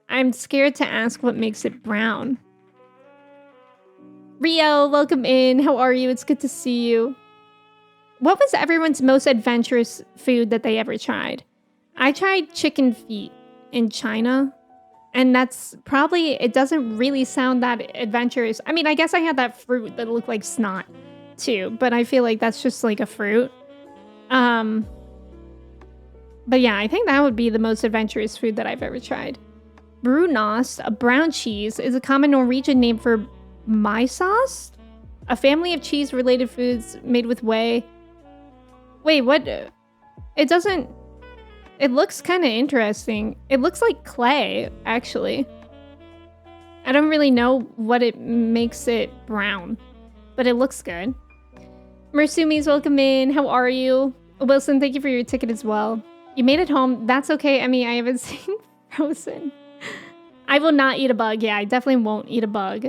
I'm scared to ask what makes it brown. Rio, welcome in. How are you? It's good to see you. What was everyone's most adventurous food that they ever tried? I tried chicken feet in China. And that's probably, it doesn't really sound that adventurous. I mean, I guess I had that fruit that looked like snot too, but I feel like that's just like a fruit. But yeah, I think that would be the most adventurous food that I've ever tried. Brunost, a brown cheese, is a common Norwegian name for mysost, a family of cheese-related foods made with whey. Wait, what? It looks kind of interesting. It looks like clay, actually. I don't really know what it makes it brown, but it looks good. Mersumi's welcome in. How are you? Wilson, thank you for your ticket as well. You made it home. That's okay. I mean, I haven't seen Frozen. I will not eat a bug. Yeah, I definitely won't eat a bug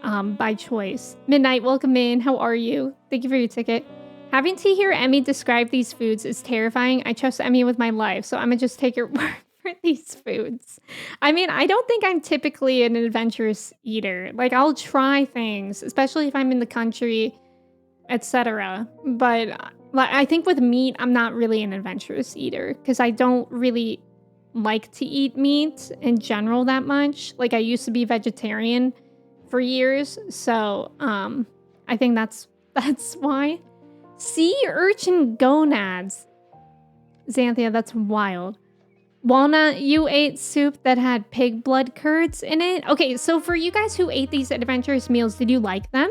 by choice. Midnight, welcome in. How are you? Thank you for your ticket. Having to hear Emmy describe these foods is terrifying. I trust Emmy with my life, so I'm gonna just take your word for these foods. I mean, I don't think I'm typically an adventurous eater. Like, I'll try things, especially if I'm in the country, etc. But I think with meat, I'm not really an adventurous eater because I don't really like to eat meat in general that much. Like, I used to be vegetarian for years, so I think that's why. Sea urchin gonads. Xanthia, that's wild. Walnut, you ate soup that had pig blood curds in it? Okay, so for you guys who ate these adventurous meals, did you like them?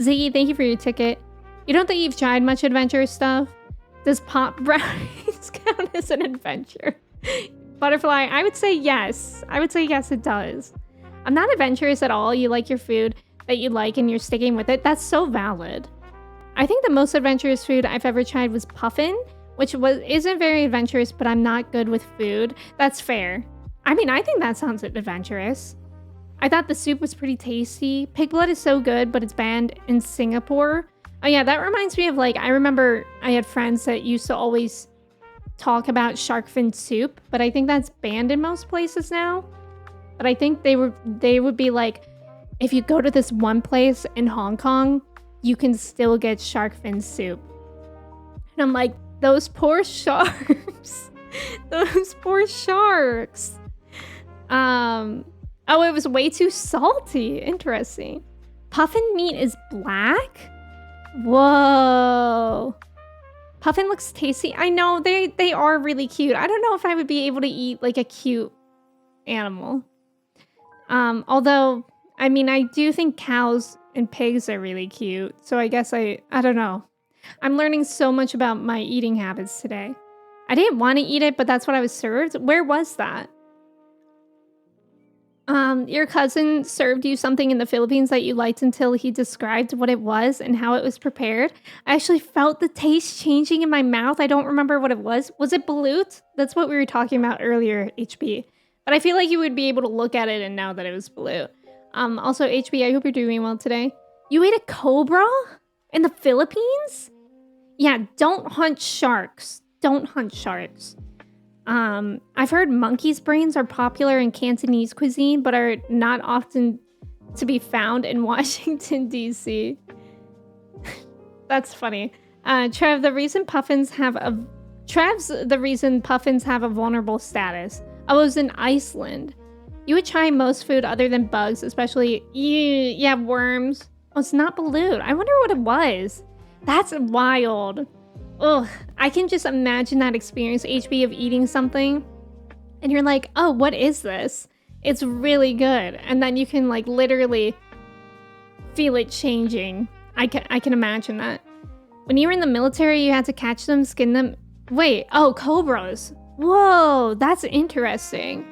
Ziggy, thank you for your ticket. You don't think you've tried much adventurous stuff? Does pop brownies count as an adventure? Butterfly, I would say yes. I would say yes, it does. I'm not adventurous at all. You like your food that you like and you're sticking with it. That's so valid. I think the most adventurous food I've ever tried was puffin, which isn't very adventurous, but I'm not good with food. That's fair. I mean, I think that sounds adventurous. I thought the soup was pretty tasty. Pig blood is so good, but it's banned in Singapore. Oh yeah, that reminds me of, like, I remember I had friends that used to always talk about shark fin soup, but I think that's banned in most places now. But I think they would be like, if you go to this one place in Hong Kong, you can still get shark fin soup. And I'm like, those poor sharks. Those poor sharks. Oh, it was way too salty. Interesting. Puffin meat is black? Whoa. Puffin looks tasty. I know, they are really cute. I don't know if I would be able to eat like a cute animal. Although, I mean, I do think cows and pigs are really cute. So I guess I don't know. I'm learning so much about my eating habits today. I didn't want to eat it, but that's what I was served. Where was that? Your cousin served you something in the Philippines that you liked until he described what it was and how it was prepared. I actually felt the taste changing in my mouth. I don't remember what it was. Was it balut? That's what we were talking about earlier, HB. But I feel like you would be able to look at it and know that it was balut. Also, HB, I hope you're doing well today. You ate a cobra in the Philippines? Yeah, don't hunt sharks. Don't hunt sharks. I've heard monkey's brains are popular in Cantonese cuisine, but are not often to be found in Washington, D.C. That's funny. Trev, the reason puffins have a vulnerable status. I was in Iceland. You would try most food other than bugs, especially, yeah, worms. Oh, it's not balut. I wonder what it was. That's wild. Ugh, I can just imagine that experience, HB, of eating something and you're like, oh, what is this? It's really good. And then you can like literally feel it changing. I can imagine that. When you were in the military, you had to catch them, skin them. Wait, oh, cobras. Whoa, that's interesting.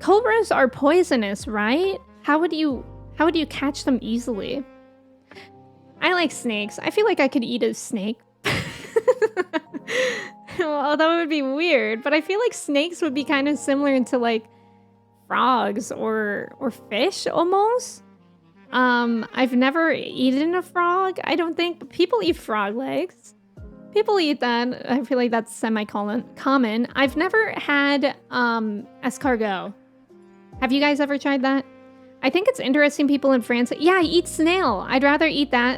Cobras are poisonous, right? How would you catch them easily? I like snakes. I feel like I could eat a snake. Although it would be weird, but I feel like snakes would be kind of similar to like frogs or fish almost. I've never eaten a frog, I don't think, but people eat frog legs. People eat that. I feel like that's semi-common. I've never had escargot. Have you guys ever tried that? I think it's interesting people in France. Yeah, I eat snail. I'd rather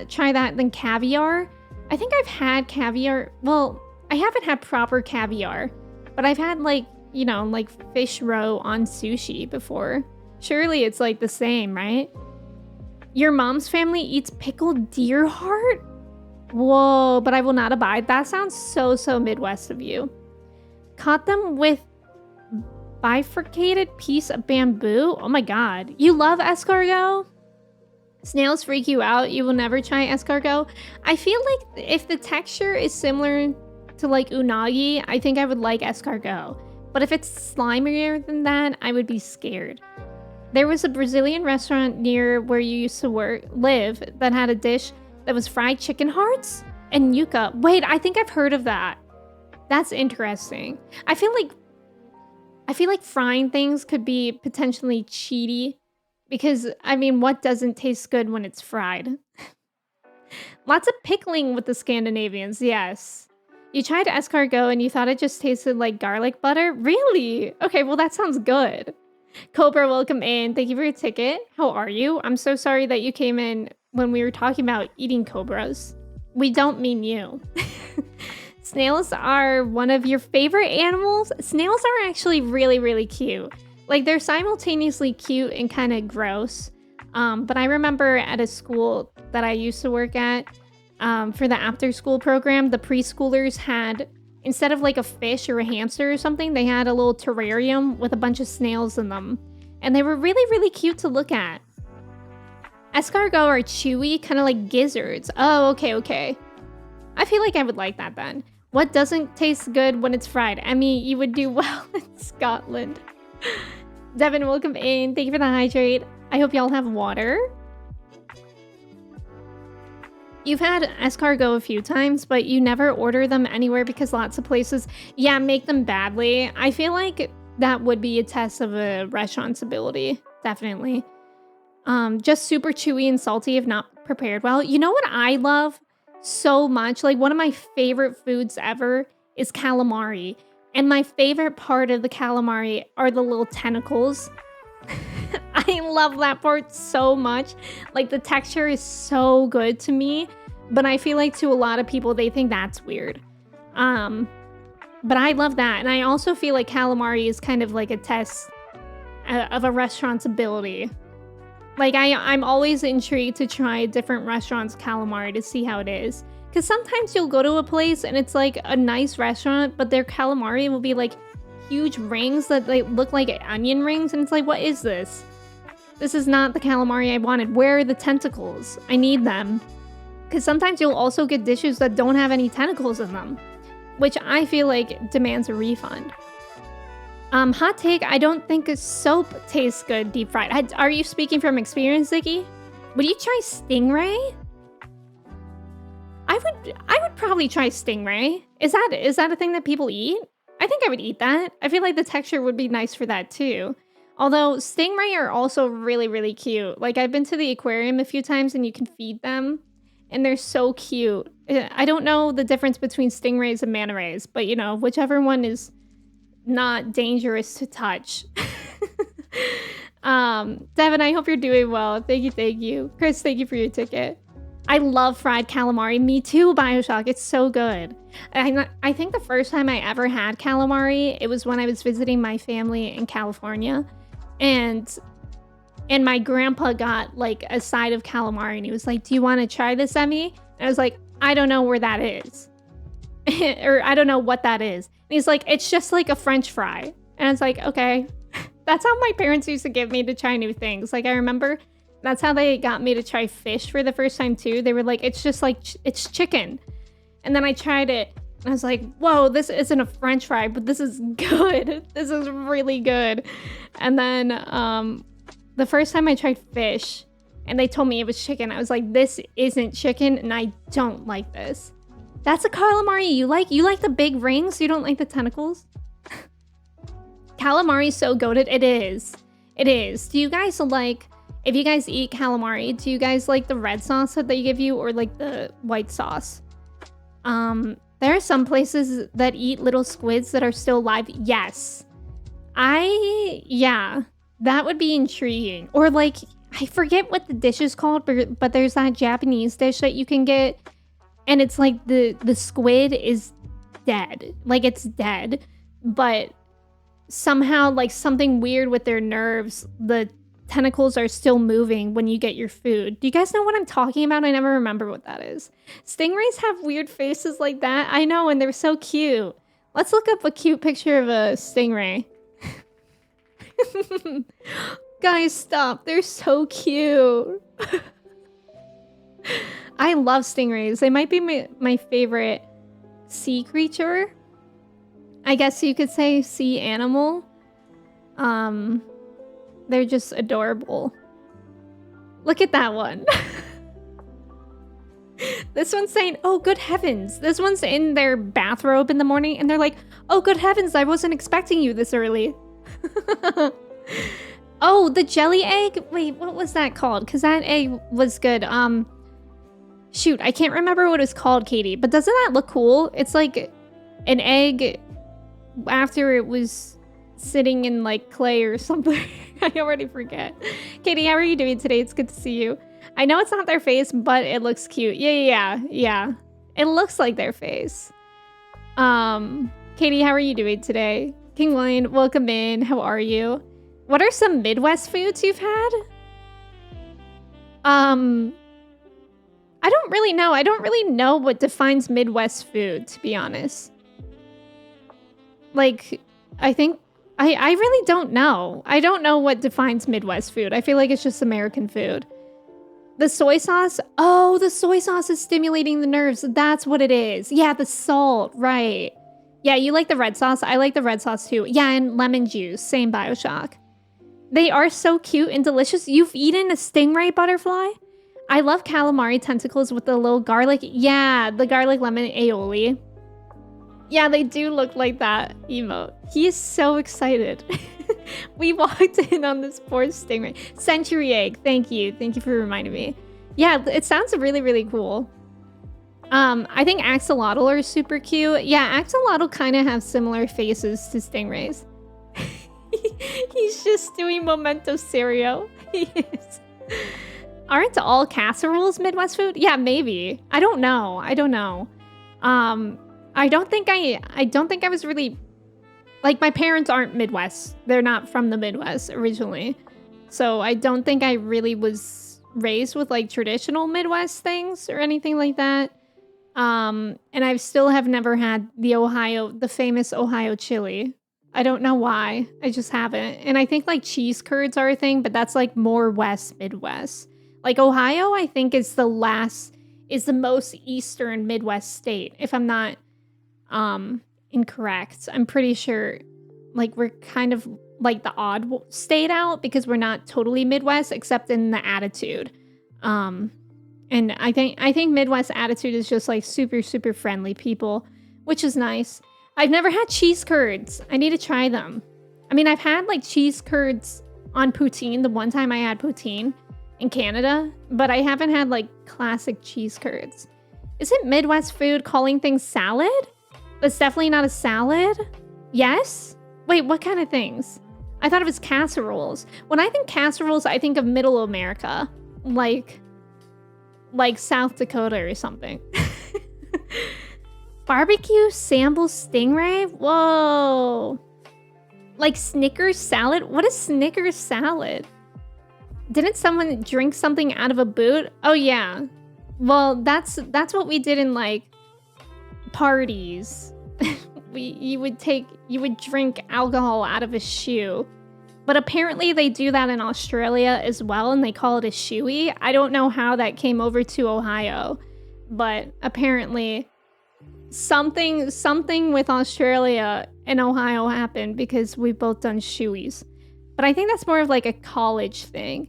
try that than caviar. I think I've had caviar. Well, I haven't had proper caviar, but I've had like, you know, like fish roe on sushi before. Surely it's like the same, right? Your mom's family eats pickled deer heart? Whoa, but I will not abide. That sounds so Midwest of you. Caught them with bifurcated piece of bamboo? Oh my god. You love escargot? Snails freak you out? You will never try escargot? I feel like if the texture is similar to like unagi, I think I would like escargot. But if it's slimier than that, I would be scared. There was a Brazilian restaurant near where you used to live that had a dish that was fried chicken hearts and yuca. Wait, I think I've heard of that. That's interesting. I feel like frying things could be potentially cheaty because, I mean, what doesn't taste good when it's fried? Lots of pickling with the Scandinavians, yes. You tried escargot and you thought it just tasted like garlic butter? Really? Okay, well, that sounds good. Cobra, welcome in. Thank you for your ticket. How are you? I'm so sorry that you came in when we were talking about eating cobras. We don't mean you. Snails are one of your favorite animals? Snails are actually really cute. Like, they're simultaneously cute and kind of gross. But I remember at a school that I used to work at, for the after-school program, the preschoolers had, instead of like a fish or a hamster or something, they had a little terrarium with a bunch of snails in them. And they were really cute to look at. Escargot are chewy, kind of like gizzards. Oh, okay. I feel like I would like that then. What doesn't taste good when it's fried? Emmy, you would do well in Scotland. Devin, welcome in. Thank you for the hydrate. I hope y'all have water. You've had escargot a few times, but you never order them anywhere because lots of places, yeah, make them badly. I feel like that would be a test of a restaurant's ability. Definitely. Just super chewy and salty if not prepared well. You know what I love so much? Like, one of my favorite foods ever is calamari. And my favorite part of the calamari are the little tentacles. I love that part so much. Like, the texture is so good to me, but I feel like to a lot of people, they think that's weird. But I love that. And I also feel like calamari is kind of like a test of a restaurant's ability. Like, I'm always intrigued to try a different restaurant's calamari to see how it is. Because sometimes you'll go to a place and it's like a nice restaurant, but their calamari will be like huge rings that like look like onion rings. And it's like, what is this? This is not the calamari I wanted. Where are the tentacles? I need them. Because sometimes you'll also get dishes that don't have any tentacles in them, which I feel like demands a refund. Hot take, I don't think a soap tastes good deep fried. Are you speaking from experience, Ziggy? Would you try stingray? I would probably try stingray. Is that a thing that people eat? I think I would eat that. I feel like the texture would be nice for that too. Although stingray are also really, really cute. Like, I've been to the aquarium a few times and you can feed them and they're so cute. I don't know the difference between stingrays and manta rays, but you know, whichever one is not dangerous to touch. Devin, I hope you're doing well. Thank you. Chris, thank you for your ticket. I love fried calamari. Me too, Bioshock. It's so good. I think the first time I ever had calamari, it was when I was visiting my family in California. And my grandpa got like a side of calamari and he was like, do you want to try this, Emmy? And I was like, I don't know where that is. Or I don't know what that is. And he's like, it's just like a French fry. And I was like, okay. That's how my parents used to give me to try new things. Like, I remember that's how they got me to try fish for the first time too. They were like, it's just like, it's chicken. And then I tried it and I was like, whoa, this isn't a French fry, but this is good. This is really good. And then the first time I tried fish and they told me it was chicken, I was like, this isn't chicken and I don't like this. That's a calamari you like? You like the big rings? You don't like the tentacles? Calamari is so goated. It is. It is. Do you guys like, if you guys eat calamari, do you guys like the red sauce that they give you or like the white sauce? There are some places that eat little squids that are still alive. Yes. Yeah, that would be intriguing. Or like, I forget what the dish is called, but there's that Japanese dish that you can get. And it's like the squid is dead. Like, it's dead. But somehow, like, something weird with their nerves, the tentacles are still moving when you get your food. Do you guys know what I'm talking about? I never remember what that is. Stingrays have weird faces like that. I know, and they're so cute. Let's look up a cute picture of a stingray. Guys, stop. They're so cute. I love stingrays. They might be my favorite sea creature. I guess you could say sea animal. They're just adorable. Look at that one. This one's saying, oh, good heavens. This one's in their bathrobe in the morning and they're like, oh, good heavens, I wasn't expecting you this early. Oh, the jelly egg? Wait, what was that called? Because that egg was good. Shoot, I can't remember what it's called, Katie. But doesn't that look cool? It's like an egg after it was sitting in like clay or something. I already forget. Katie, how are you doing today? It's good to see you. I know it's not their face, but it looks cute. Yeah. It looks like their face. Katie, how are you doing today? King Lion, welcome in. How are you? What are some Midwest foods you've had? I don't really know. I don't really know what defines Midwest food, to be honest. Like, I think... I really don't know. I don't know what defines Midwest food. I feel like it's just American food. The soy sauce? Oh, the soy sauce is stimulating the nerves. That's what it is. Yeah, the salt, right. Yeah, you like the red sauce? I like the red sauce too. Yeah, and lemon juice. Same Bioshock. They are so cute and delicious. You've eaten a stingray butterfly? I love calamari tentacles with the little garlic. Yeah, the garlic lemon aioli. Yeah, they do look like that emote. He is so excited. We walked in on this poor stingray. Century egg. Thank you. Thank you for reminding me. Yeah, it sounds really, really cool. I think axolotl are super cute. Yeah, axolotl kind of have similar faces to stingrays. He's just doing memento serio. He is. Aren't all casseroles Midwest food? Yeah, maybe. I don't know. I don't think I was really, like, my parents aren't Midwest. They're not from the Midwest originally. So I don't think I really was raised with like traditional Midwest things or anything like that. And I still have never had the famous Ohio chili. I don't know why. I just haven't. And I think like cheese curds are a thing, but that's like more West Midwest. Like Ohio, I think is the most eastern Midwest state, if I'm not incorrect. I'm pretty sure like we're kind of like the odd state out because we're not totally Midwest except in the attitude. And I think Midwest attitude is just like super, super friendly people, which is nice. I've never had cheese curds. I need to try them. I mean, I've had like cheese curds on poutine the one time I had poutine in Canada, but I haven't had like classic cheese curds. Is it Midwest food calling things salad? That's definitely not a salad. Yes? Wait, what kind of things? I thought it was casseroles. When I think casseroles, I think of Middle America, like South Dakota or something. Barbecue sample stingray? Whoa. Like Snickers salad? What is Snickers salad? Didn't someone drink something out of a boot? Oh yeah. Well, that's what we did in like parties. You would drink alcohol out of a shoe. But apparently they do that in Australia as well, and they call it a shoey. I don't know how that came over to Ohio, but apparently something with Australia and Ohio happened because we've both done shoeys. But I think that's more of like a college thing.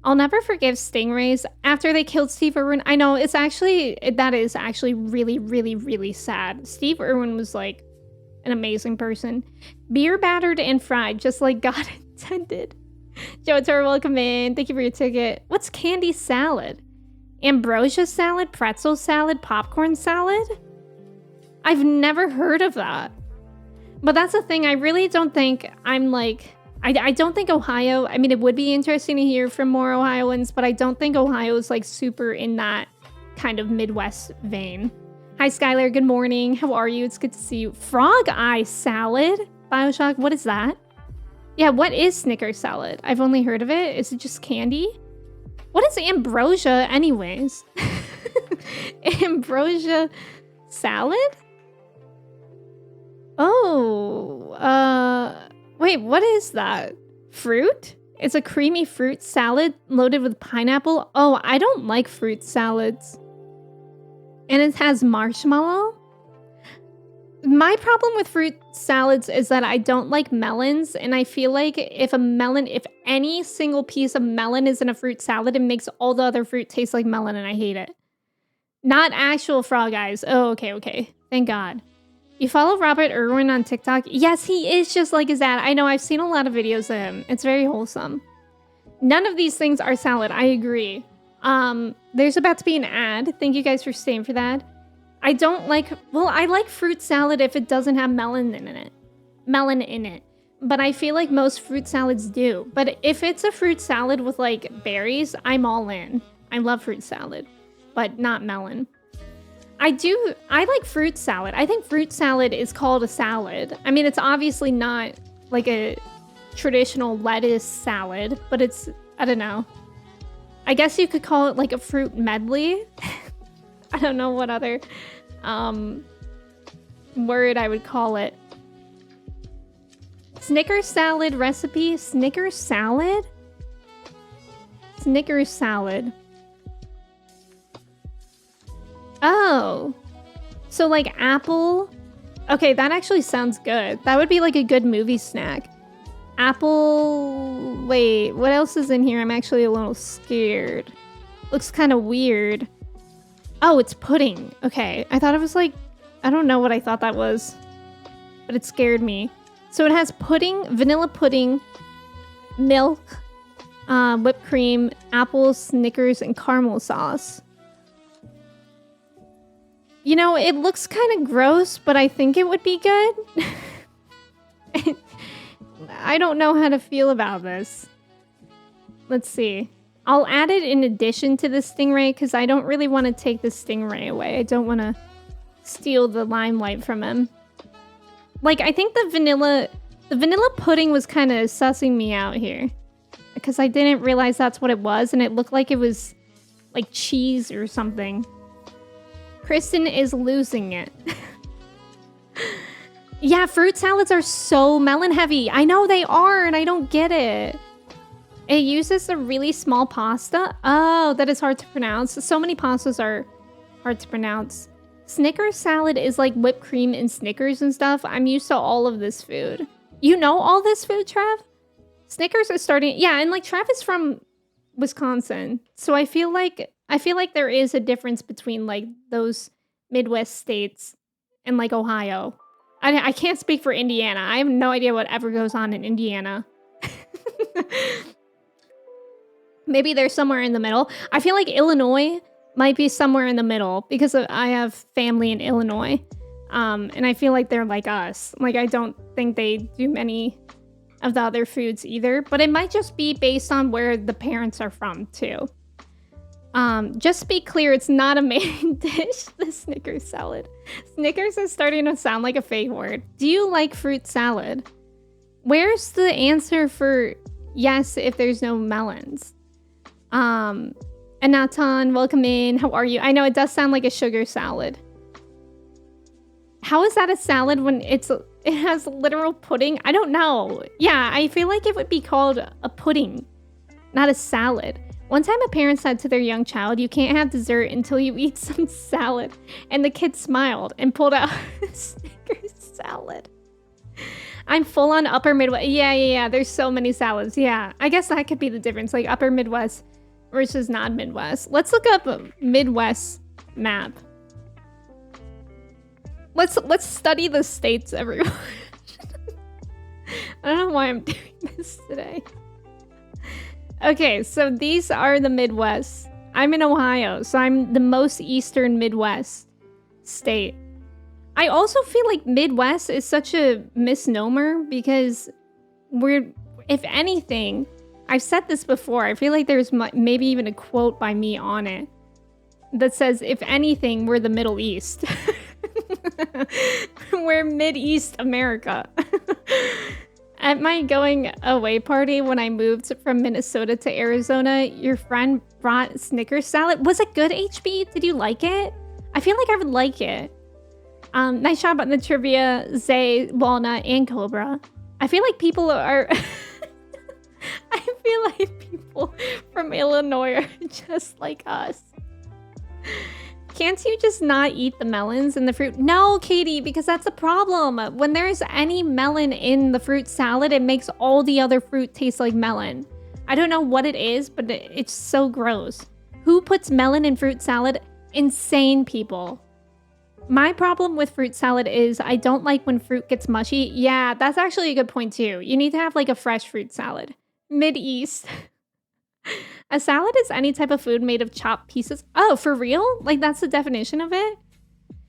I'll never forgive stingrays after they killed Steve Irwin. I know that is actually really, really, really sad. Steve Irwin was like an amazing person. Beer battered and fried, just like God intended. Joe Tor, welcome in. Thank you for your ticket. What's candy salad? Ambrosia salad, pretzel salad, popcorn salad? I've never heard of that. But that's the thing. I really don't think I'm like... I don't think Ohio... I mean, it would be interesting to hear from more Ohioans, but I don't think Ohio is like super in that kind of Midwest vein. Hi, Skylar. Good morning. How are you? It's good to see you. Frog eye salad? Bioshock, what is that? Yeah, what is Snickers salad? I've only heard of it. Is it just candy? What is ambrosia anyways? Ambrosia salad? Oh, wait, what is that? Fruit? It's a creamy fruit salad loaded with pineapple. Oh, I don't like fruit salads. And it has marshmallow? My problem with fruit salads is that I don't like melons, and I feel like if any single piece of melon is in a fruit salad, it makes all the other fruit taste like melon, and I hate it. Not actual frog eyes. Oh, okay. Thank God. You follow Robert Irwin on TikTok? Yes, he is just like his dad. I know, I've seen a lot of videos of him. It's very wholesome. None of these things are salad. I agree. There's about to be an ad. Thank you guys for staying for that. I like fruit salad if it doesn't have melon in it. But I feel like most fruit salads do. But if it's a fruit salad with like berries, I'm all in. I love fruit salad, but not melon. I like fruit salad. I think fruit salad is called a salad. I mean, it's obviously not like a traditional lettuce salad, but it's, I don't know. I guess you could call it like a fruit medley. I don't know what other word I would call it. Snickers salad recipe? Snickers salad? Snickers salad. Oh. So like apple? Okay, that actually sounds good. That would be like a good movie snack. Apple... Wait, what else is in here? I'm actually a little scared. Looks kind of weird. Oh, it's pudding. Okay, I thought it was like... I don't know what I thought that was. But it scared me. So it has pudding, vanilla pudding, milk, whipped cream, apples, Snickers, and caramel sauce. You know, it looks kind of gross, but I think it would be good. I don't know how to feel about this. Let's see. I'll add it in addition to the stingray because I don't really want to take the stingray away. I don't want to steal the limelight from him. Like, I think the vanilla pudding was kind of sussing me out here because I didn't realize that's what it was, and it looked like it was like cheese or something. Kristen is losing it. Yeah, fruit salads are so melon heavy. I know they are, and I don't get it. It uses a really small pasta. Oh, that is hard to pronounce. So many pastas are hard to pronounce. Snickers salad is like whipped cream and Snickers and stuff. I'm used to all of this food. You know all this food, Trev? Snickers is starting... Yeah, and like Trev is from Wisconsin. So I feel like there is a difference between like those Midwest states and like Ohio. I can't speak for Indiana. I have no idea what ever goes on in Indiana. Maybe they're somewhere in the middle. I feel like Illinois might be somewhere in the middle because I have family in Illinois. And I feel like they're like us. Like, I don't think they do many of the other foods either. But it might just be based on where the parents are from, too. Just to be clear, it's not a main dish, the Snickers salad. Snickers is starting to sound like a fake word. Do you like fruit salad? Where's the answer for yes if there's no melons? Anatan, welcome in. How are you? I know it does sound like a sugar salad. How is that a salad when it has literal pudding? I don't know. Yeah, I feel like it would be called a pudding, not a salad. One time a parent said to their young child, "You can't have dessert until you eat some salad." And the kid smiled and pulled out a Snickers salad. I'm full on upper Midwest. Yeah. There's so many salads. Yeah, I guess that could be the difference. Like upper Midwest versus non-Midwest. Let's look up a Midwest map. Let's study the states, everyone. I don't know why I'm doing this today. Okay, so these are the Midwest. I'm in Ohio, so I'm the most eastern Midwest state. I also feel like Midwest is such a misnomer because if anything, I've said this before, I feel like there's maybe even a quote by me on it that says, if anything, we're the Middle East. We're Mid-East America. At my going away party when I moved from Minnesota to Arizona, your friend brought Snickers salad. Was it good, HB? Did you like it? I feel like I would like it. Nice job on the trivia, Zay, Walnut, and Cobra. I feel like people are... I feel like people from Illinois are just like us. Can't you just not eat the melons and the fruit? No, Katie, because that's a problem. When there's any melon in the fruit salad, it makes all the other fruit taste like melon. I don't know what it is, but it's so gross. Who puts melon in fruit salad? Insane people. My problem with fruit salad is I don't like when fruit gets mushy. Yeah, that's actually a good point too. You need to have like a fresh fruit salad. Mid-East. A salad is any type of food made of chopped pieces. Oh, for real? Like that's the definition of it?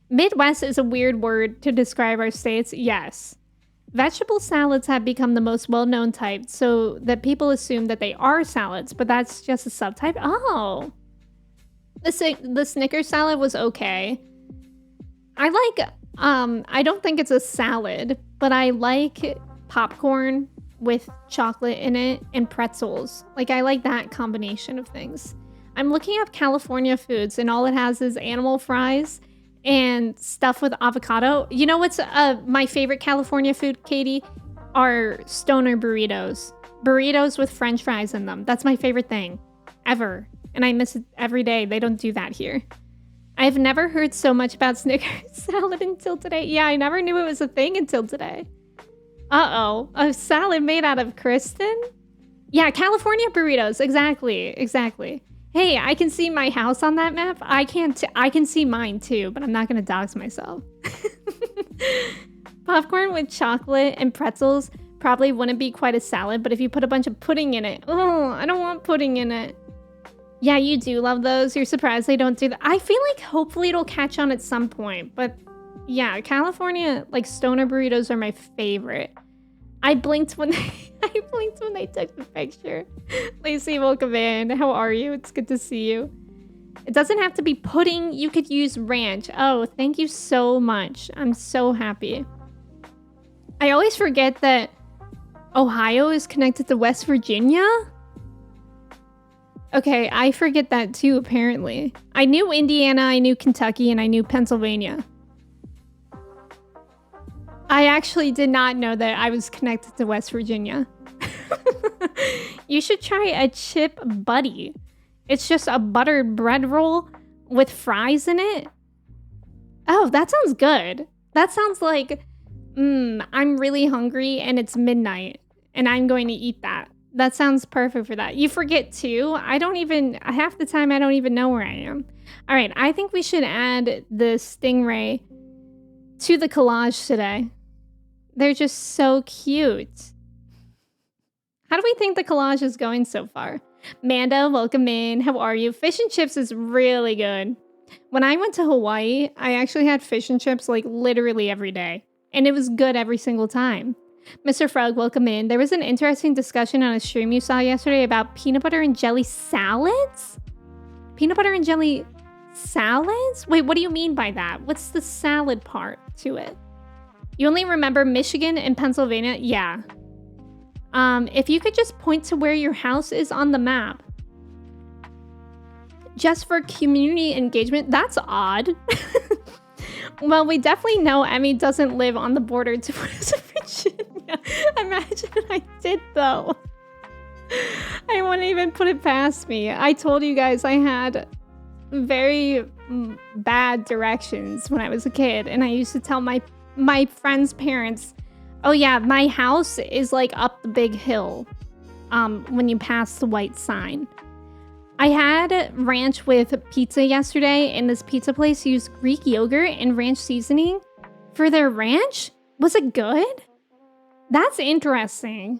Midwest is a weird word to describe our states. Yes. Vegetable salads have become the most well-known type so that people assume that they are salads, but that's just a subtype. Oh. The Snickers salad was okay. I don't think it's a salad, but I like popcorn with chocolate in it and pretzels. Like, I like that combination of things. I'm looking up California foods and all it has is animal fries and stuff with avocado. You know what's my favorite California food, Katie? Are stoner burritos. Burritos with french fries in them. That's my favorite thing ever. And I miss it every day. They don't do that here. I've never heard so much about Snickers salad until today. Yeah, I never knew it was a thing until today. Uh-oh. A salad made out of Kristen? Yeah, California burritos. Exactly. Hey, I can see my house on that map. I can see mine too, but I'm not going to dox myself. Popcorn with chocolate and pretzels probably wouldn't be quite a salad, but if you put a bunch of pudding in it... Oh, I don't want pudding in it. Yeah, you do love those. You're surprised they don't do that. I feel like hopefully it'll catch on at some point. But yeah, California, like stoner burritos are my favorite. I blinked when I blinked when they took the picture. Lacey, welcome in. How are you? It's good to see you. It doesn't have to be pudding. You could use ranch. Oh, thank you so much. I'm so happy. I always forget that Ohio is connected to West Virginia. Okay, I forget that too, apparently. I knew Indiana, I knew Kentucky, and I knew Pennsylvania. I actually did not know that I was connected to West Virginia. You should try a chip buddy. It's just a buttered bread roll with fries in it. Oh, that sounds good. That sounds like, I'm really hungry and it's midnight and I'm going to eat that. That sounds perfect for that. You forget too. Half the time I don't even know where I am. All right, I think we should add the stingray to the collage today. They're just so cute. How do we think the collage is going so far? Manda, welcome in. How are you? Fish and chips is really good. When I went to Hawaii, I actually had fish and chips like literally every day. And it was good every single time. Mr. Frog, welcome in. There was an interesting discussion on a stream you saw yesterday about peanut butter and jelly salads? Peanut butter and jelly salads? Wait, what do you mean by that? What's the salad part to it? You only remember Michigan and Pennsylvania? Yeah. If you could just point to where your house is on the map. Just for community engagement? That's odd. Well, we definitely know Emmy doesn't live on the border to West Virginia. Imagine I did, though. I wouldn't even put it past me. I told you guys I had very bad directions when I was a kid, and I used to tell my friends' parents, oh yeah, my house is like up the big hill when you pass the white sign. I had ranch with pizza yesterday, and this pizza place used Greek yogurt and ranch seasoning for their ranch. Was it good? That's interesting.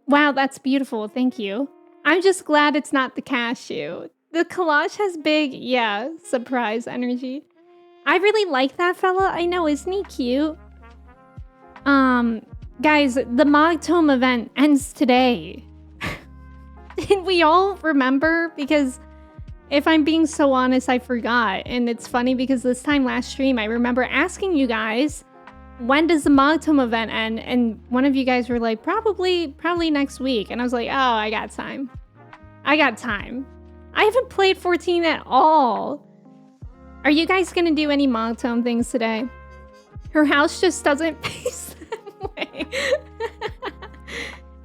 Wow, that's beautiful. Thank you. I'm just glad it's not the cashew. The collage has big, surprise energy. I really like that fella. I know, isn't he cute? Guys, the Mogtome event ends today. Did we all remember? Because if I'm being so honest, I forgot. And it's funny because this time last stream, I remember asking you guys, when does the Mogtome event end? And one of you guys were like, probably next week. And I was like, oh, I got time. I haven't played 14 at all. Are you guys going to do any Mogtome things today? Her house just doesn't face that way.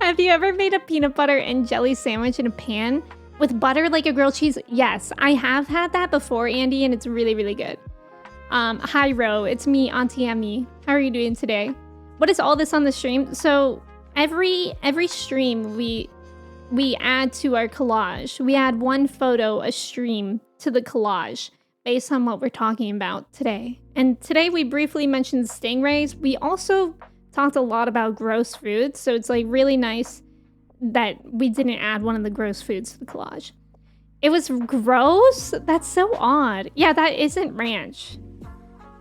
Have you ever made a peanut butter and jelly sandwich in a pan with butter like a grilled cheese? Yes, I have had that before, Andy, and it's really, really good. Hi, Ro. It's me, Auntie Emmy. How are you doing today? What is all this on the stream? So every stream, we add to our collage. We add one photo a stream to the collage based on what we're talking about today. And today we briefly mentioned stingrays. We also talked a lot about gross foods, so it's like really nice that we didn't add one of the gross foods to the collage. It was gross? That's so odd. Yeah, that isn't ranch.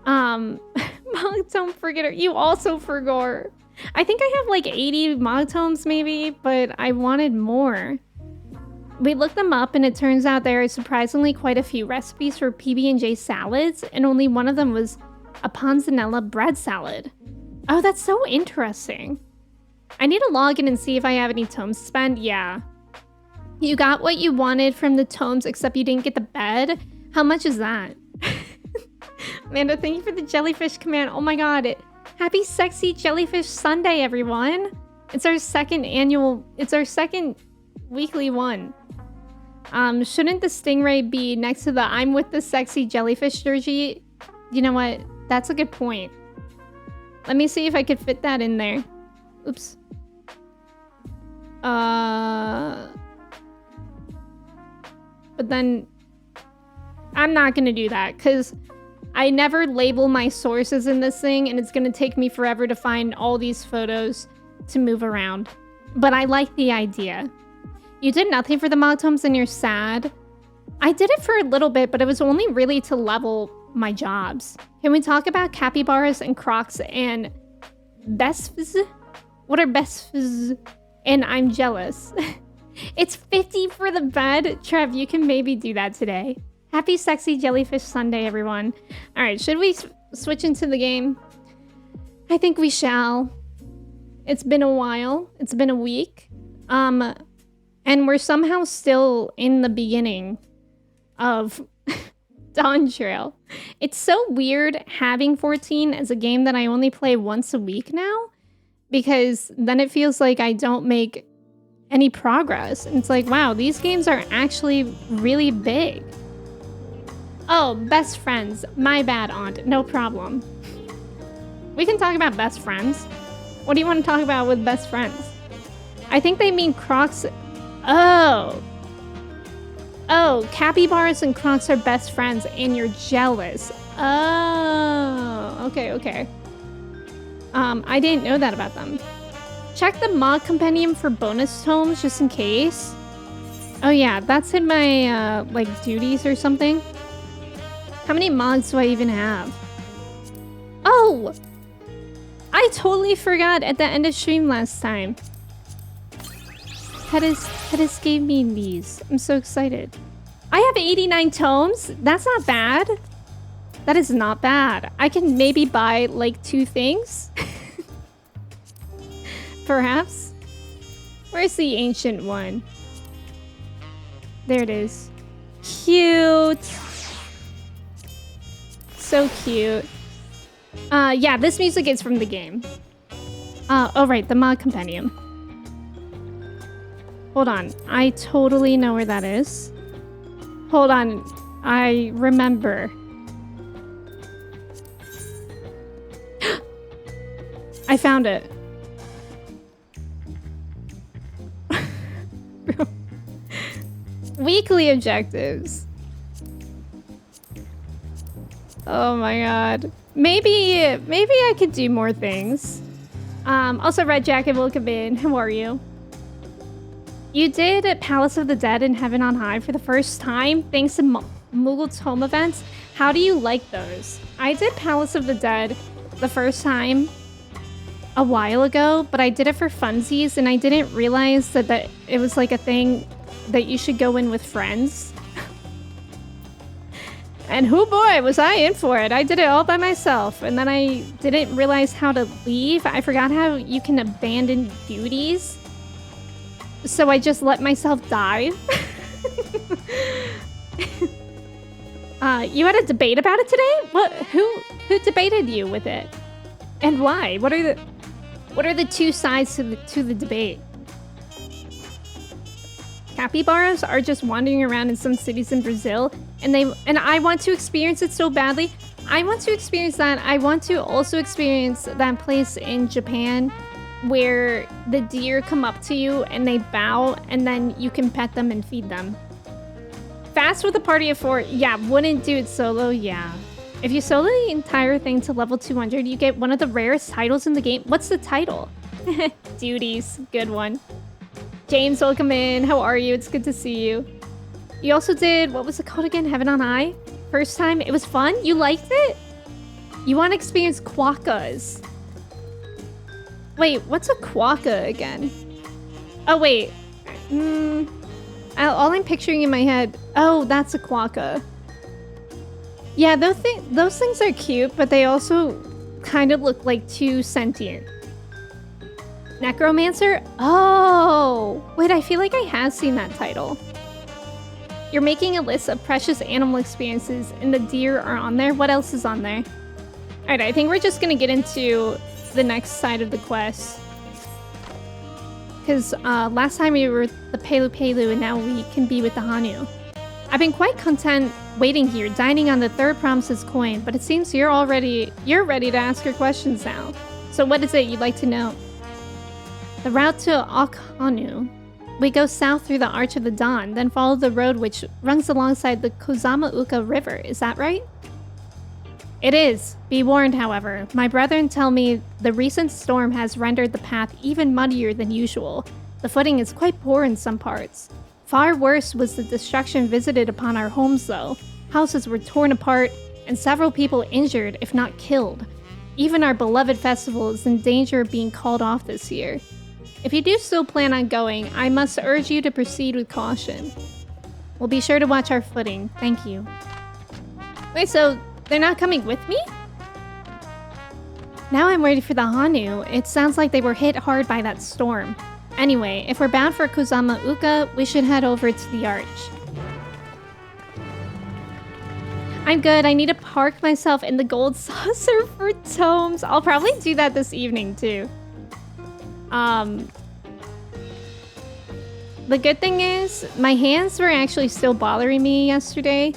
Mogtome forgetter. You also forgot. I think I have like 80 Mogtomes maybe, but I wanted more. We looked them up and it turns out there are surprisingly quite a few recipes for PB&J salads, and only one of them was a panzanella bread salad. Oh, that's so interesting. I need to log in and see if I have any tomes to spend. Yeah. You got what you wanted from the tomes, except you didn't get the bed? How much is that? Amanda, thank you for the jellyfish command. Oh my god. Happy Sexy Jellyfish Sunday, everyone. It's our second weekly one. Shouldn't the stingray be next to the I'm with the sexy jellyfish jersey? You know what? That's a good point. Let me see if I could fit that in there. Oops. But then I'm not gonna do that because I never label my sources in this thing, and it's gonna take me forever to find all these photos to move around. But I like the idea. You did nothing for the Mogtomes and you're sad. I did it for a little bit, but it was only really to level my jobs. Can we talk about capybaras and crocs and besfs? What are besfs? And I'm jealous. It's 50 for the bed. Trev, you can maybe do that today. Happy Sexy Jellyfish Sunday, everyone. All right, should we switch into the game? I think we shall. It's been a while. It's been a week. And we're somehow still in the beginning of Dawntrail. It's so weird having 14 as a game that I only play once a week now, because then it feels like I don't make any progress. And it's like, wow, these games are actually really big. Oh, best friends. My bad, Aunt. No problem. We can talk about best friends. What do you want to talk about with best friends? I think they mean crocs. Oh. Oh, capybaras and crocs are best friends and you're jealous. Oh, okay. I didn't know that about them. Check the mod compendium for bonus tomes just in case. Oh yeah, that's in my like duties or something. How many mods do I even have? Oh! I totally forgot at the end of stream last time. Pettis gave me these. I'm so excited. I have 89 tomes. That's not bad. That is not bad. I can maybe buy like 2 things. Perhaps. Where's the ancient one? There it is. Cute. So cute. Yeah, this music is from the game. Oh right, the mod compendium. Hold on, I totally know where that is. Hold on, I remember. I found it. Weekly objectives. Oh my god. Maybe I could do more things. Also, Red Jacket, welcome in. How are you? You did Palace of the Dead and Heaven on High for the first time thanks to Moogle's home events. How do you like those? I did Palace of the Dead the first time a while ago, but I did it for funsies and I didn't realize that it was like a thing that you should go in with friends. And hoo boy, was I in for it. I did it all by myself. And then I didn't realize how to leave. I forgot how you can abandon duties. So I just let myself die. You had a debate about it today? What? Who debated you with it? And why? What are the 2 sides to the debate? Capybaras are just wandering around in some cities in Brazil, and I want to experience it so badly. I want to experience that. I want to also experience that place in Japan where the deer come up to you and they bow, and then you can pet them and feed them. Fast with a party of 4. Yeah, wouldn't do it solo. Yeah. If you solo the entire thing to level 200, you get one of the rarest titles in the game. What's the title? Duties. Good one. James, welcome in. How are you? It's good to see you. You also did, what was it called again? Heaven on High? First time? It was fun? You liked it? You want to experience quokkas. Wait, what's a quokka again? Oh, wait. All I'm picturing in my head... Oh, that's a quokka. Yeah, those things are cute, but they also kind of look like too sentient. Necromancer? Oh! Wait, I feel like I have seen that title. You're making a list of precious animal experiences, and the deer are on there. What else is on there? Alright, I think we're just gonna get into the next side of the quest. Because last time we were with the Pelu, and now we can be with the Hanu. I've been quite content waiting here, dining on the 3rd Promises coin, but it seems you're ready to ask your questions now. So what is it you'd like to know? The route to Okhanu. We go south through the Arch of the Dawn, then follow the road which runs alongside the Kozama-uka River. Is that right? It is. Be warned, however. My brethren tell me the recent storm has rendered the path even muddier than usual. The footing is quite poor in some parts. Far worse was the destruction visited upon our homes, though. Houses were torn apart, and several people injured, if not killed. Even our beloved festival is in danger of being called off this year. If you do still plan on going, I must urge you to proceed with caution. We'll be sure to watch our footing. Thank you. Wait, so they're not coming with me? Now I'm ready for the Hanu. It sounds like they were hit hard by that storm. Anyway, if we're bound for Kozama Uka, we should head over to the arch. I'm good. I need to park myself in the gold saucer for tomes. I'll probably do that this evening too. The good thing is, my hands were actually still bothering me yesterday,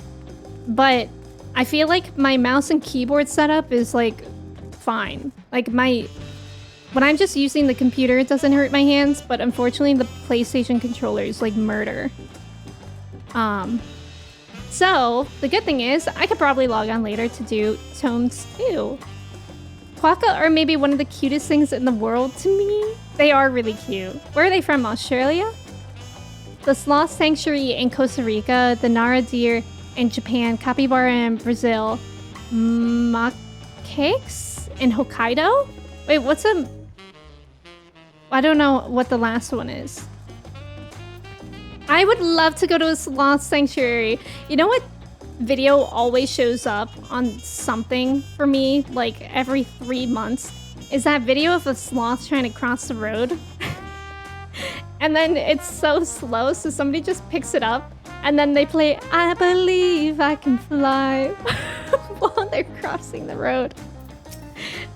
but I feel like my mouse and keyboard setup is like fine. Like when I'm just using the computer, it doesn't hurt my hands, but unfortunately the PlayStation controller is like murder. So the good thing is I could probably log on later to do tomes too. Quokka are maybe one of the cutest things in the world to me. They are really cute. Where are they from? Australia? The sloth sanctuary in Costa Rica, the Nara deer in Japan, capybara in Brazil, macaques in Hokkaido? Wait, what's a... I don't know what the last one is. I would love to go to a sloth sanctuary. You know what video always shows up on something for me, like every 3 months? Is that video of a sloth trying to cross the road? And then it's so slow, so somebody just picks it up, and then they play I Believe I Can Fly while they're crossing the road.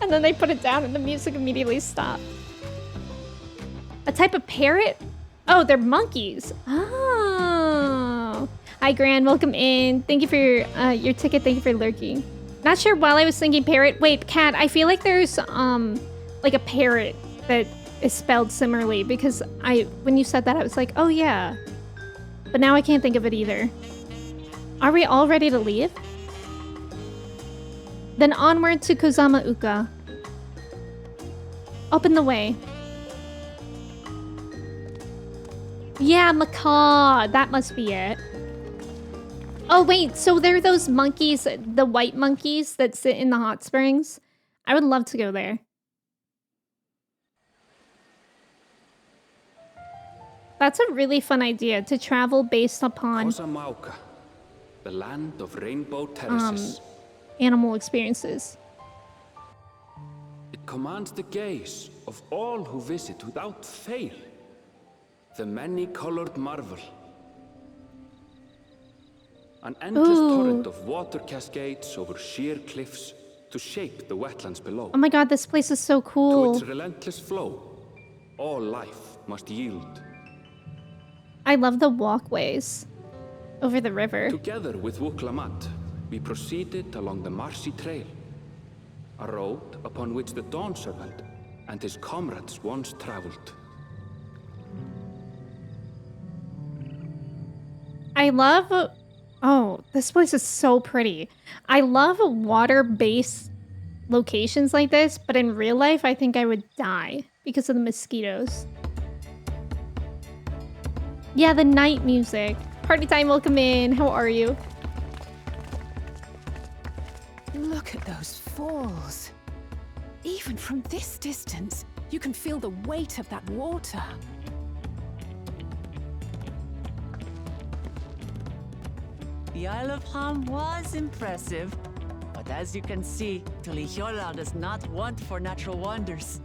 And then they put it down and the music immediately stops. A type of parrot? Oh, they're monkeys. Oh. Hi, Gran. Welcome in. Thank you for your ticket. Thank you for lurking. Not sure while I was thinking parrot. Wait, cat. I feel like there's like a parrot that is spelled similarly because when you said that, I was like, oh yeah. But now I can't think of it either. Are we all ready to leave? Then onward to Kozama Uka. Open the way. Yeah, macaw. That must be it. Oh, wait. So they're those monkeys, the white monkeys that sit in the hot springs? I would love to go there. That's a really fun idea, to travel based upon the land of rainbow terraces. Animal experiences. It commands the gaze of all who visit without fail. The many-colored marvel. An endless torrent of water cascades over sheer cliffs to shape the wetlands below. Oh my god, this place is so cool. To its relentless flow, all life must yield. I love the walkways over the river. Together with Wuklamat, we proceeded along the marshy trail, a road upon which the Dawn Servant and his comrades once traveled. I love... Oh, this place is so pretty. I love water-based locations like this, but in real life, I think I would die because of the mosquitoes. Yeah, the night music. Party time, welcome in. How are you? Look at those falls. Even from this distance, you can feel the weight of that water. The Isle of Ham was impressive, but as you can see, Tulihiola does not want for natural wonders.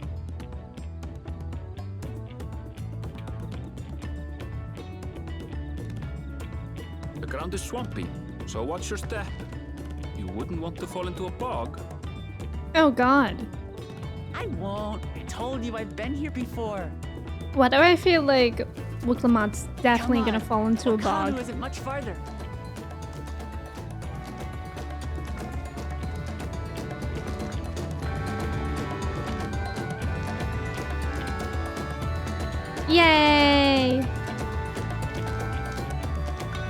The ground is swampy, so watch your step. You wouldn't want to fall into a bog. Oh god. I won't. I told you I've been here before. What do I feel like Wuklamat's definitely gonna fall into a bog? Okanu isn't much farther. Yay!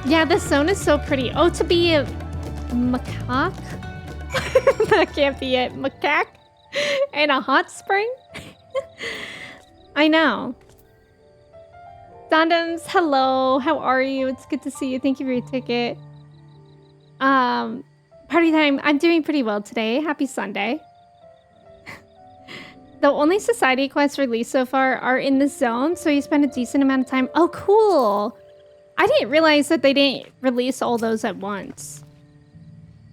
Yeah, this zone is so pretty. Oh, to be a macaque? That can't be it. Macaque? In a hot spring? I know. Dondoms, hello. How are you? It's good to see you. Thank you for your ticket. Party time. I'm doing pretty well today. Happy Sunday. The only society quests released so far are in the zone, so you spend a decent amount of time. Oh, cool. I didn't realize that they didn't release all those at once.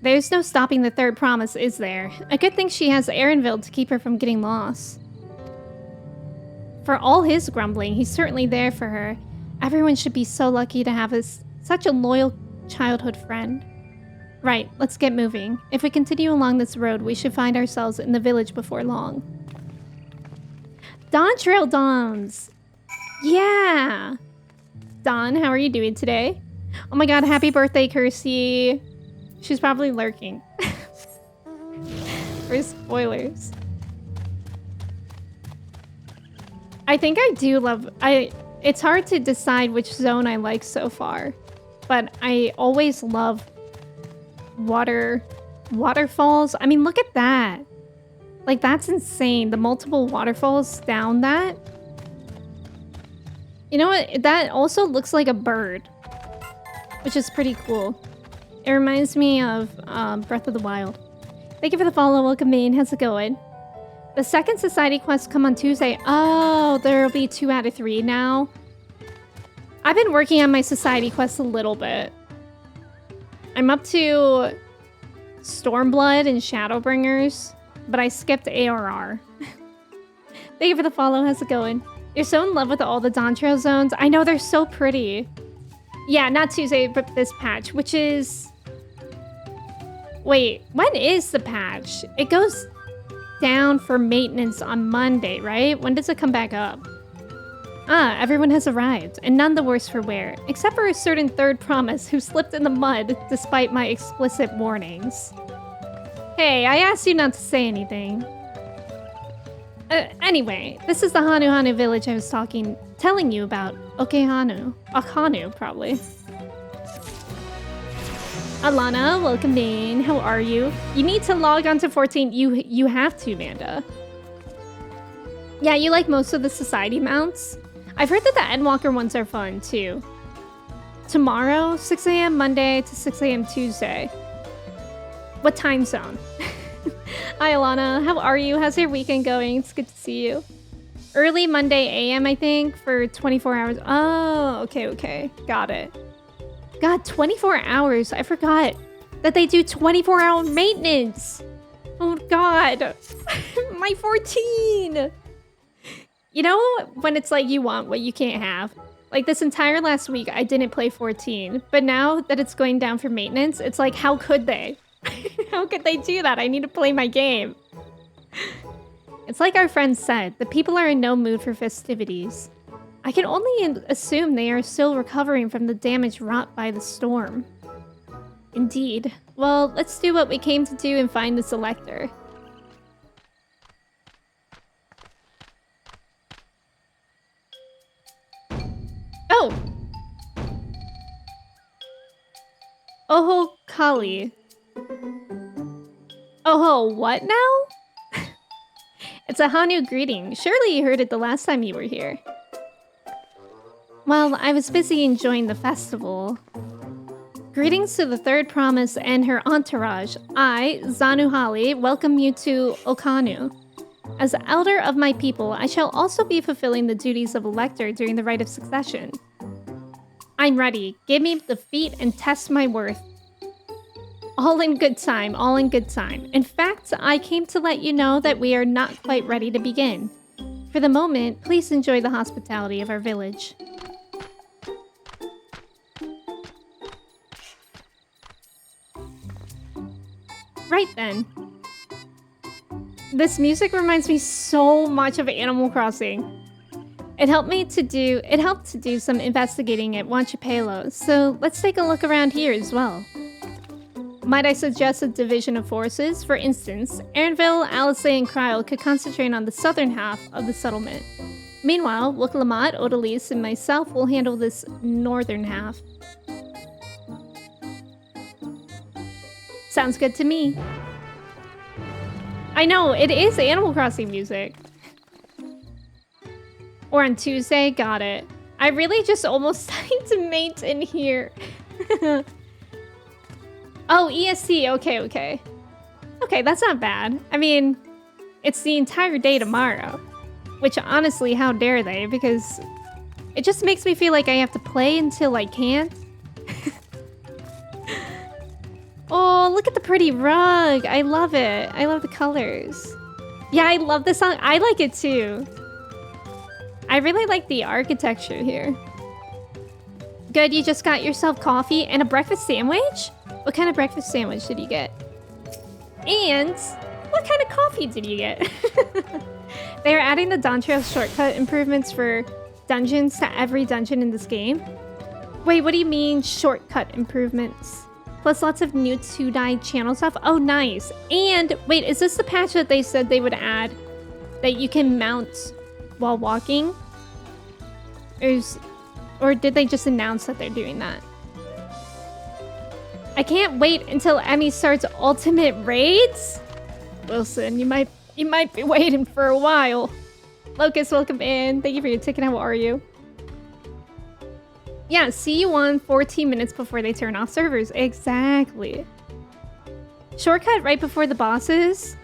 There's no stopping the third promise, is there? A good thing she has Erinville to keep her from getting lost. For all his grumbling, he's certainly there for her. Everyone should be so lucky to have such a loyal childhood friend. Right, let's get moving. If we continue along this road, we should find ourselves in the village before long. Dawntrail Dawns! Yeah! Dawn, how are you doing today? Oh my god, happy birthday, Kirsty! She's probably lurking. For spoilers. I think I do love... It's hard to decide which zone I like so far. But I always love waterfalls. I mean, look at that. Like, that's insane. The multiple waterfalls down that. You know what? That also looks like a bird. Which is pretty cool. It reminds me of Breath of the Wild. Thank you for the follow. Welcome in. How's it going? The second society quest come on Tuesday. Oh, there'll be 2 out of 3 now. I've been working on my society quest a little bit. I'm up to Stormblood and Shadowbringers, but I skipped ARR. Thank you for the follow. How's it going? You're so in love with all the Dawntrail zones. I know, they're so pretty. Yeah, not Tuesday, but this patch, which is... Wait, when is the patch? It goes down for maintenance on Monday, right? When does it come back up? Ah, everyone has arrived, and none the worse for wear, except for a certain third promise who slipped in the mud despite my explicit warnings. Hey, I asked you not to say anything. Anyway, this is the Hanu village I was telling you about. Akanu, probably. Alana, welcome in. How are you? You need to log on to 14. You have to, Manda. Yeah, you like most of the society mounts? I've heard that the Endwalker ones are fun, too. Tomorrow, 6 a.m. Monday to 6 a.m. Tuesday. What time zone? Hi, Alana. How are you? How's your weekend going? It's good to see you. Early Monday AM, I think, for 24 hours. Oh, okay. Got it. God, 24 hours. I forgot that they do 24-hour maintenance. Oh, God. My 14. You know when it's like you want what you can't have? Like this entire last week, I didn't play 14. But now that it's going down for maintenance, it's like, how could they? How could they do that? I need to play my game. It's like our friend said, the people are in no mood for festivities. I can only assume they are still recovering from the damage wrought by the storm. Indeed. Well, let's do what we came to do and find the selector. Oh! Oho Kali. Oh, what now? It's a Hanu greeting. Surely you heard it the last time you were here. Well, I was busy enjoying the festival. Greetings to the third promise and her entourage. I, Zanuhali, welcome you to Okanu. As elder of my people, I shall also be fulfilling the duties of elector during the rite of succession. I'm ready. Give me the feat and test my worth. All in good time, all in good time. In fact, I came to let you know that we are not quite ready to begin. For the moment, please enjoy the hospitality of our village. Right then. This music reminds me so much of Animal Crossing. It helped to do some investigating at Wanchipelo, so let's take a look around here as well. Might I suggest a division of forces? For instance, Erinville, Alice, and Kryl could concentrate on the southern half of the settlement. Meanwhile, Wukalamat, Odalise, and myself will handle this northern half. Sounds good to me. I know, it is Animal Crossing music. Or on Tuesday, got it. I really just almost tried to mate in here. Oh, EST. Okay, okay. Okay, that's not bad. I mean, it's the entire day tomorrow. Which, honestly, how dare they? Because it just makes me feel like I have to play until I can't. Oh, look at the pretty rug. I love it. I love the colors. Yeah, I love this song. I like it too. I really like the architecture here. Good, you just got yourself coffee and a breakfast sandwich? What kind of breakfast sandwich did you get? And what kind of coffee did you get? They're adding the Dawntrail shortcut improvements for dungeons to every dungeon in this game. Wait, what do you mean shortcut improvements? Plus lots of new 2-die channel stuff. Oh, nice. And wait, is this the patch that they said they would add that you can mount while walking? Or did they just announce that they're doing that? I can't wait until Emmy starts ultimate raids. Wilson, you might be waiting for a while. Locust, welcome in. Thank you for your ticket. How are you? Yeah, see you on 14 minutes before they turn off servers. Exactly. Shortcut right before the bosses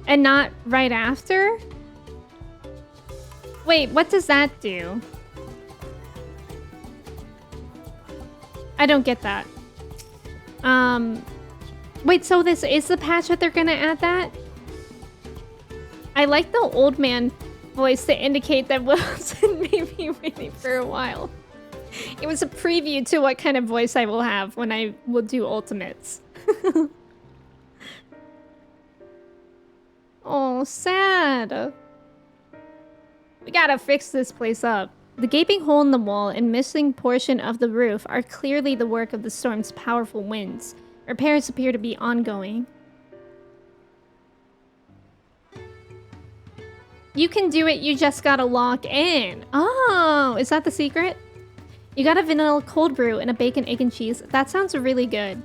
and not right after? Wait, what does that do? I don't get that. Wait, so this is the patch that they're gonna add that? I like the old man voice to indicate that Wilson may be waiting for a while. It was a preview to what kind of voice I will have when I will do ultimates. Oh, sad. We gotta fix this place up. The gaping hole in the wall and missing portion of the roof are clearly the work of the storm's powerful winds. Repairs appear to be ongoing. You can do it, you just gotta lock in. Oh, is that the secret? You got a vanilla cold brew and a bacon, egg, and cheese. That sounds really good.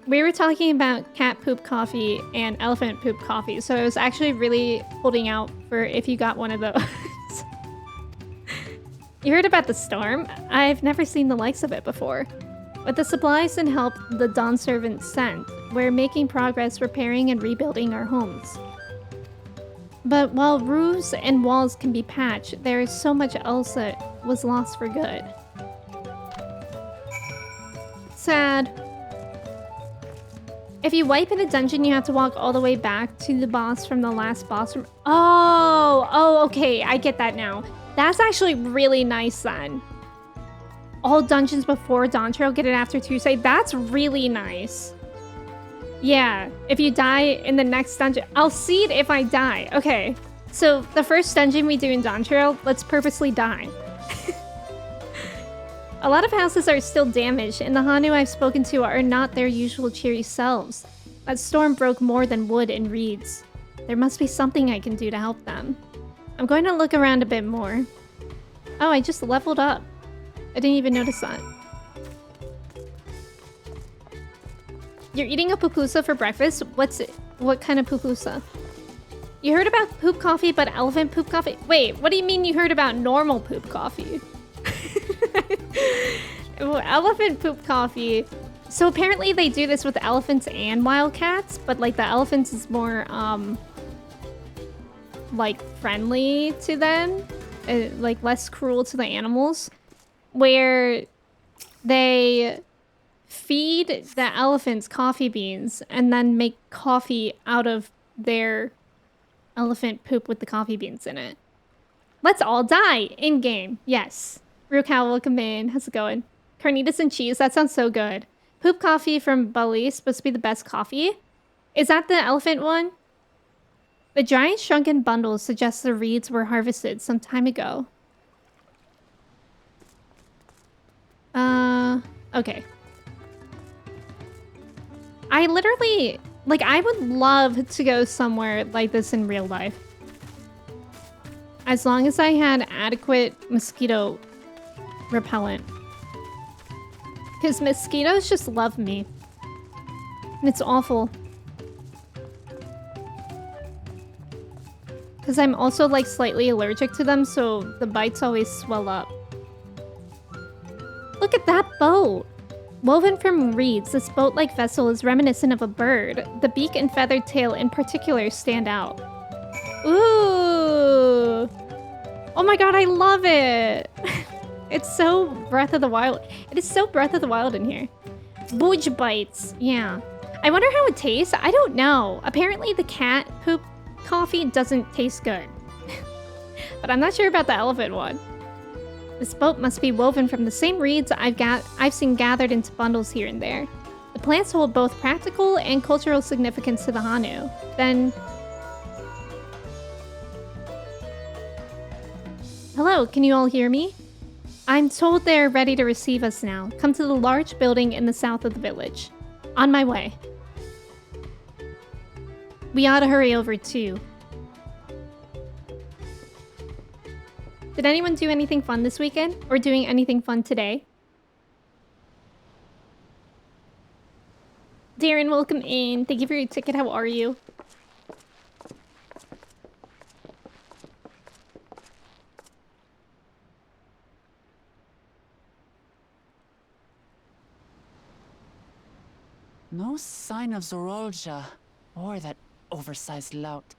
We were talking about cat poop coffee and elephant poop coffee, so I was actually really holding out for if you got one of those. You heard about the storm? I've never seen the likes of it before. With the supplies and help the Dawn Servant sent, we're making progress repairing and rebuilding our homes. But while roofs and walls can be patched, there is so much else that was lost for good. Sad. If you wipe in a dungeon, you have to walk all the way back to the boss from the last boss room. Oh, okay, I get that now. That's actually really nice then. All dungeons before Dawntrail get it after Tuesday. That's really nice. Yeah, if you die in the next dungeon, I'll see it if I die. Okay, so the first dungeon we do in Dawntrail, let's purposely die. A lot of houses are still damaged, and the Hanu I've spoken to are not their usual cheery selves. That storm broke more than wood and reeds. There must be something I can do to help them. I'm going to look around a bit more. Oh, I just leveled up. I didn't even notice that. You're eating a pupusa for breakfast? What's it? What kind of pupusa? You heard about poop coffee, but elephant poop coffee? Wait, what do you mean you heard about normal poop coffee? Elephant poop coffee. So apparently they do this with elephants and wildcats, but like the elephants is more like friendly to them, like less cruel to the animals, where they feed the elephants coffee beans and then make coffee out of their elephant poop with the coffee beans in it. Let's all die in game. Yes. Rukow, welcome in. How's it going? Carnitas and cheese. That sounds so good. Poop coffee from Bali, supposed to be the best coffee. Is that the elephant one? The giant shrunken bundle suggests the reeds were harvested some time ago. Okay. I literally, like, I would love to go somewhere like this in real life. As long as I had adequate mosquito repellent. Because mosquitoes just love me. And it's awful. Because I'm also like slightly allergic to them, so the bites always swell up. Look at that boat! Woven from reeds, this boat-like vessel is reminiscent of a bird. The beak and feathered tail in particular stand out. Ooh! Oh my god, I love it! It's so Breath of the Wild. It is so Breath of the Wild in here. Booge bites. Yeah. I wonder how it tastes. I don't know. Apparently the cat poop coffee doesn't taste good. But I'm not sure about the elephant one. This boat must be woven from the same reeds I've seen gathered into bundles here and there. The plants hold both practical and cultural significance to the Hanu. Then... Hello, can you all hear me? I'm told they're ready to receive us now. Come to the large building in the south of the village. On my way. We ought to hurry over too. Did anyone do anything fun this weekend? Or doing anything fun today? Darren, welcome in. Thank you for your ticket. How are you? No sign of Zorolja or that oversized lout.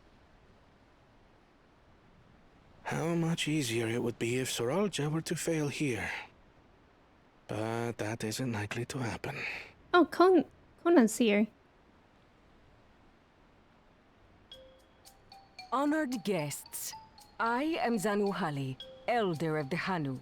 How much easier it would be if Soralja were to fail here. But that isn't likely to happen. Oh, Conan's here. Honored guests, I am Zanuhali, Elder of the Hanu.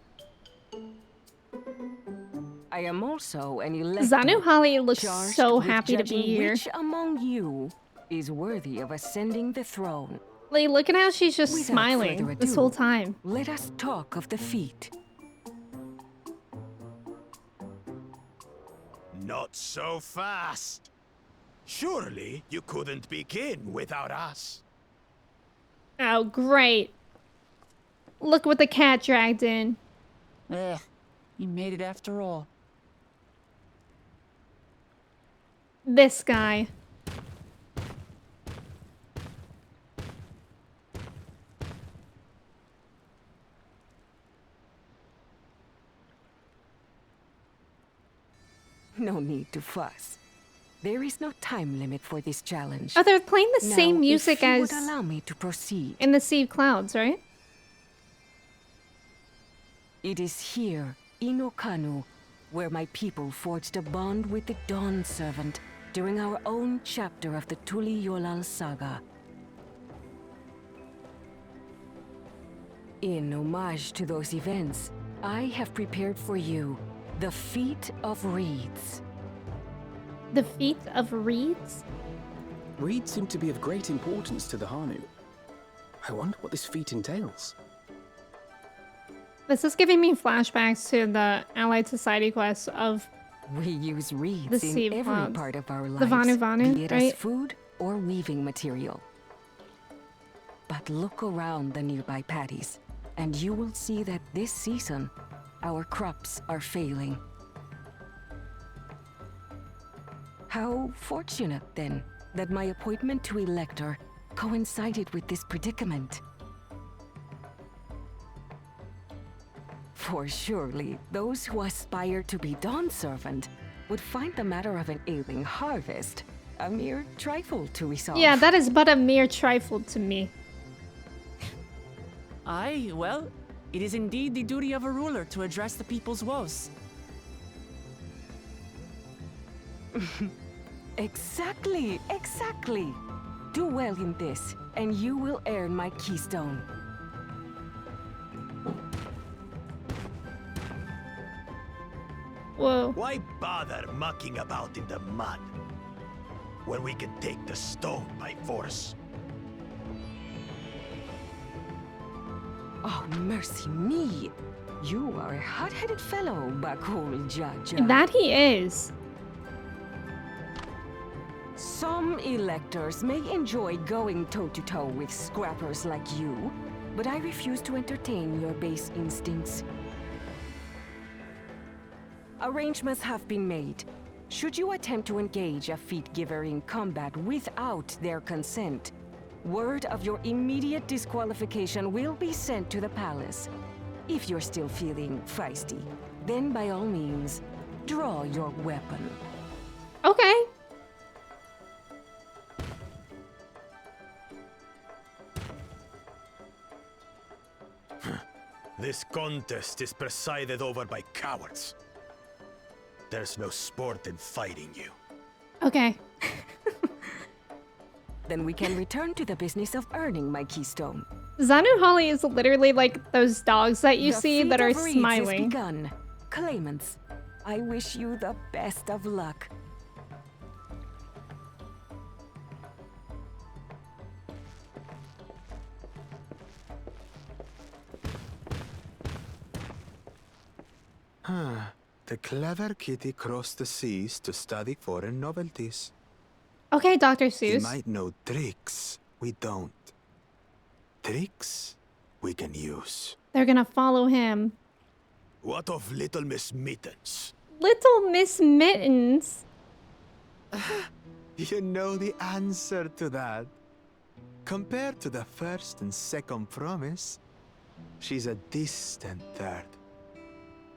I am also an elected Zanuhali looks charged so with happy to be judging here. Which among you is worthy of ascending the throne? Like, look at how she's just Without smiling further this ado, whole time. Let us talk of the feat. Not so fast. Surely you couldn't begin without us. Oh, great. Look what the cat dragged in. Ugh, he made it after all. This guy. No need to fuss. There is no time limit for this challenge. Oh, they're playing the Now, same music if you as would allow me to proceed. in the Sea of Clouds, right? It is here, in Okanu, where my people forged a bond with the Dawn Servant during our own chapter of the Tuli Yolal saga. In homage to those events, I have prepared for you the Feat of Reeds. The Feat of Reeds? Reeds seem to be of great importance to the Hanu. I wonder what this feat entails. This is giving me flashbacks to the Allied Society quest of We use The reeds Sea in of every Clouds. part of our lives, The Vanu Vanu, be it right? as food or weaving material. But look around the nearby paddies, and you will see that this season, our crops are failing. How fortunate, then, that my appointment to Elector coincided with this predicament. For surely, those who aspire to be Dawn Servant would find the matter of an ailing harvest a mere trifle to resolve. Yeah, that is but a mere trifle to me. Aye, well, it is indeed the duty of a ruler to address the people's woes. Exactly, exactly. Do well in this, and you will earn my keystone. Whoa. Why bother mucking about in the mud when we can take the stone by force? Oh, mercy me. You are a hot-headed fellow, Bakul Jaja. That he is. Some electors may enjoy going toe-to-toe with scrappers like you, but I refuse to entertain your base instincts. Arrangements have been made. Should you attempt to engage a feat giver in combat without their consent, Word of your immediate disqualification will be sent to the palace. If you're still feeling feisty, then by all means, draw your weapon. Okay. This contest is presided over by cowards. There's no sport in fighting you. Okay. Then we can return to the business of earning my keystone. Zanu Holly is literally like those dogs that you The see feat that are of reeds is smiling. begun. Claimants, I wish you the best of luck. The clever kitty crossed the seas to study foreign novelties. Okay, Dr. He Seuss. might know tricks we don't. Tricks we can use. They're gonna follow him. What of Little Miss Mittens? Little Miss Mittens. You know the answer to that. Compared to the first and second promise, she's a distant third.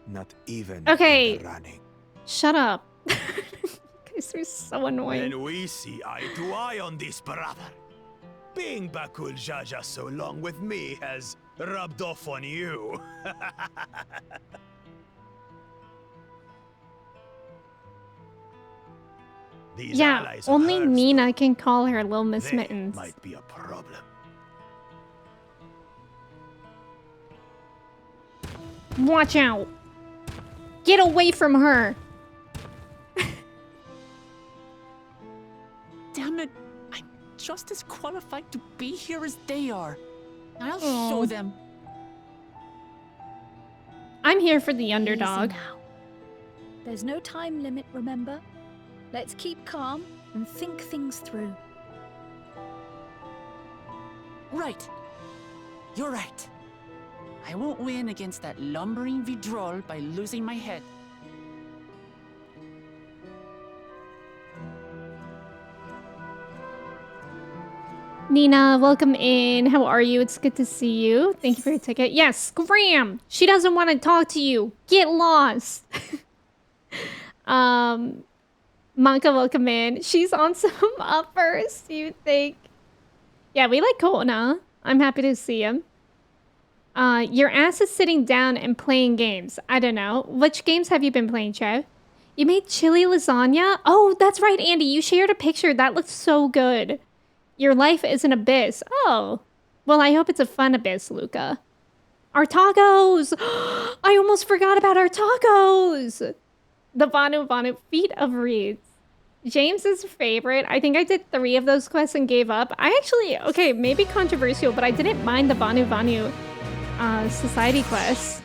Not even Okay. in the running. Shut up. Guys are so annoying. And we see eye to eye on this, brother. Being Bakul Jaja so long with me has rubbed off on you. These Yeah, allies of only hers, Nina can call her Little Miss they Mittens. might be a problem. Watch out. Get away from her. Damn it! I'm just as qualified to be here as they are. I'll Aw. show them. I'm here for the Easy underdog. now. There's no time limit, remember? Let's keep calm and think things through. Right. You're right. I won't win against that lumbering Vidrol by losing my head. Nina, welcome in. How are you? It's good to see you. Thank you for your ticket. Yes, scram! She doesn't want to talk to you. Get lost. Manka, welcome in. She's on some uppers, you think? Yeah, we like Kona. I'm happy to see him. Your ass is sitting down and playing games. I don't know. Which games have you been playing, Trev? You made chili lasagna? Oh, that's right, Andy. You shared a picture. That looks so good. Your life is an abyss. Oh. Well, I hope it's a fun abyss, Luca. Our tacos! I almost forgot about our tacos! The Vanu feet of reeds. James's favorite. I think I did 3 of those quests and gave up. I actually, okay, maybe controversial, but I didn't mind the Vanu society quests.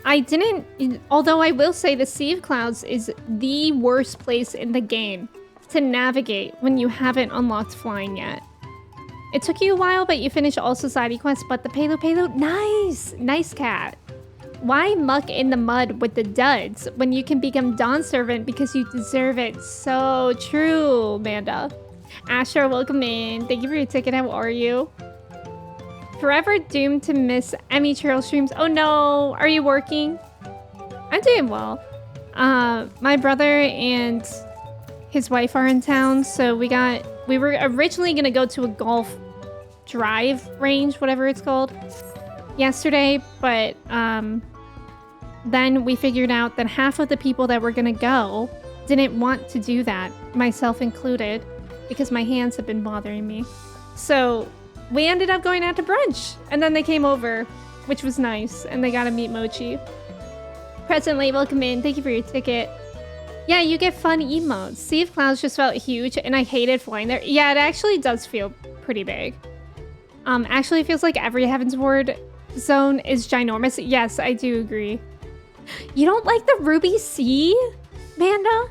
I didn't, although I will say the Sea of Clouds is the worst place in the game to navigate when you haven't unlocked flying yet. It took you a while, but you finished all society quests, but the payload, nice! Nice cat. Why muck in the mud with the duds when you can become Dawn Servant because you deserve it? So true, Amanda. Asher, welcome in. Thank you for your ticket. How are you? Forever doomed to miss Emmy Trail streams. Oh no, are you working? I'm doing well. My brother and his wife are in town, so we were originally gonna go to a golf drive range, whatever it's called, yesterday, but then we figured out that half of the people that were gonna go didn't want to do that, myself included, because my hands have been bothering me. So we ended up going out to brunch, and then they came over, which was nice, and they got to meet Mochi. Presently, welcome in. Thank you for your ticket. Yeah, you get fun emotes. Sea of Clouds just felt huge, and I hated flying there. Yeah, it actually does feel pretty big. Actually, it feels like every Heaven's Ward zone is ginormous. Yes, I do agree. You don't like the Ruby Sea, Manda?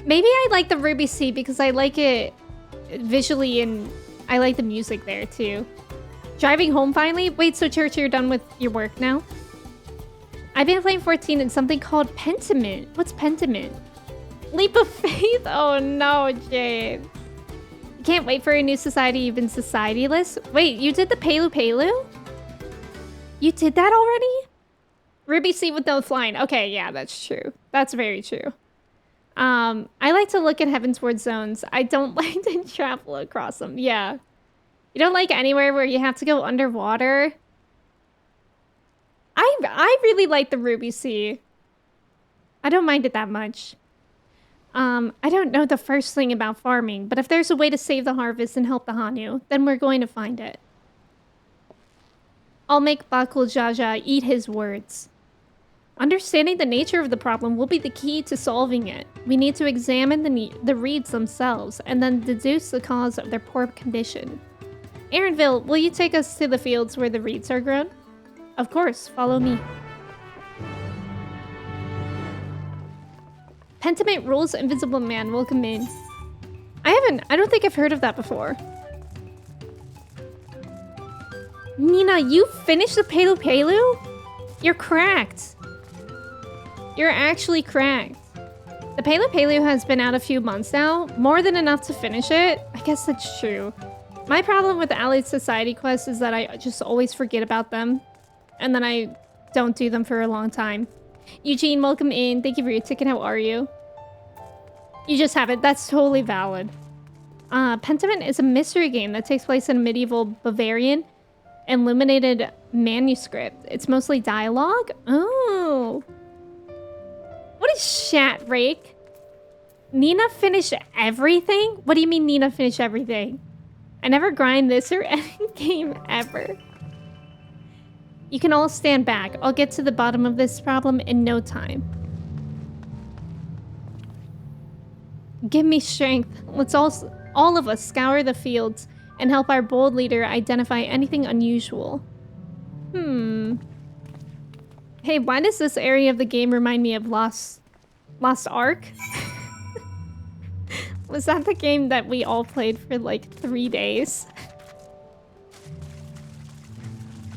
Maybe I like the Ruby Sea because I like it visually and I like the music there too. Driving home finally? Wait, so Church, you're done with your work now? I've been playing 14 and something called Pentiment. What's Pentiment? Leap of faith? Oh no, Jade. You can't wait for a new society. You've been society-less. Wait, you did the Pelu Pelu? You did that already? Ruby Sea with no flying. Okay, yeah, that's true. That's very true. I like to look at Heavensward zones. I don't like to travel across them. Yeah. You don't like anywhere where you have to go underwater? I really like the Ruby Sea. I don't mind it that much. I don't know the first thing about farming, but if there's a way to save the harvest and help the Hanu, then we're going to find it. I'll make Bakul Jaja eat his words. Understanding the nature of the problem will be the key to solving it. We need to examine the reeds themselves and then deduce the cause of their poor condition. Aaronville, will you take us to the fields where the reeds are grown? Of course, follow me. Pentiment rules Invisible Man, welcome in. I don't think I've heard of that before. Nina, you finished the Pelu Pelu? You're cracked. You're actually cracked. The Pelu Pelu has been out a few months now, more than enough to finish it. I guess that's true. My problem with the Allied Society quests is that I just always forget about them. And then I don't do them for a long time. Eugene, welcome in. Thank you for your ticket. How are you? You just have it. That's totally valid. Pentiment is a mystery game that takes place in a medieval Bavarian illuminated manuscript. It's mostly dialogue. Oh. What is Shat Rake? Nina finished everything? What do you mean Nina finished everything? I never grind this or any game ever. You can all stand back. I'll get to the bottom of this problem in no time. Give me strength. Let's all of us scour the fields and help our bold leader identify anything unusual. Hey, why does this area of the game remind me of Lost Ark? Was that the game that we all played for like 3 days?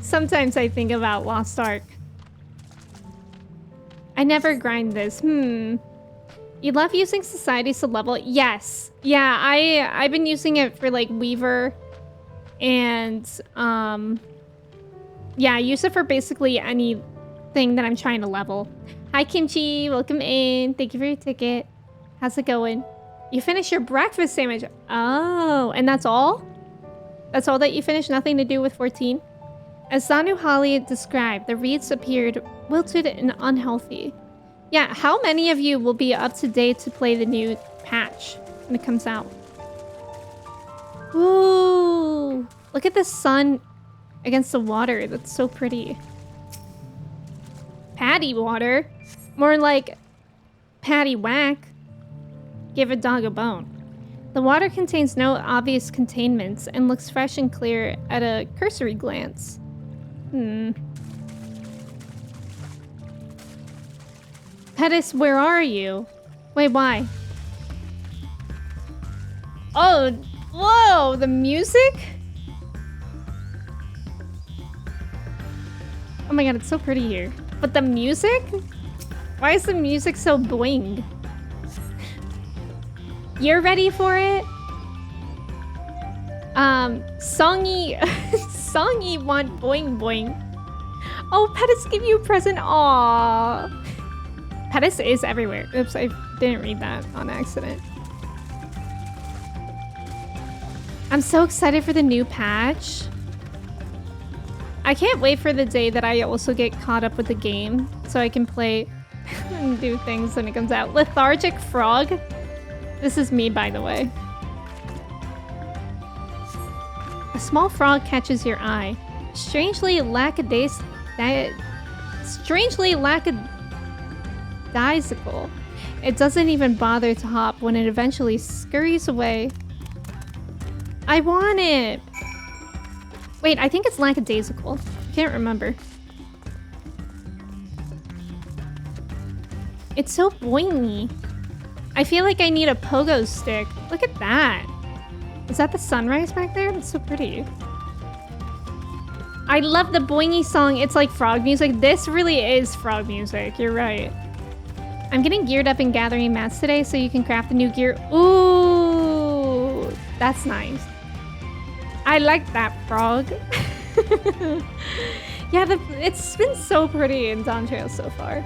Sometimes I think about Lost Ark. I never grind this. You love using societies to level? Yes. Yeah, I've been using it for like Weaver and yeah, I use it for basically anything that I'm trying to level. Hi Kimchi, welcome in. Thank you for your ticket. How's it going? You finished your breakfast sandwich. Oh, and that's all? That's all that you finished? Nothing to do with 14? As Zanu Hali described, the reeds appeared wilted and unhealthy. Yeah, how many of you will be up to date to play the new patch when it comes out? Ooh, look at the sun against the water. That's so pretty. Patty water? More like patty whack. Give a dog a bone. The water contains no obvious containments and looks fresh and clear at a cursory glance. Pettis, where are you? Wait, why? Oh, whoa, the music? Oh my god, it's so pretty here. But the music? Why is the music so boing? You're ready for it? Songy... Songy want boing boing. Oh, Pettis give you a present. Aww. Pettis is everywhere. Oops, I didn't read that on accident. I'm so excited for the new patch. I can't wait for the day that I also get caught up with the game so I can play and do things when it comes out. Lethargic Frog? This is me, by the way. A small frog catches your eye. Strangely lackadaisical. It doesn't even bother to hop when it eventually scurries away. I want it! Wait, I think it's lackadaisical. Can't remember. It's so boingy. I feel like I need a pogo stick. Look at that. Is that the sunrise back there? That's so pretty. I love the boingy song. It's like frog music. This really is frog music. You're right. I'm getting geared up in gathering mats today so you can craft the new gear. Ooh, that's nice. I like that frog. Yeah, it's been so pretty in Dawntrail so far.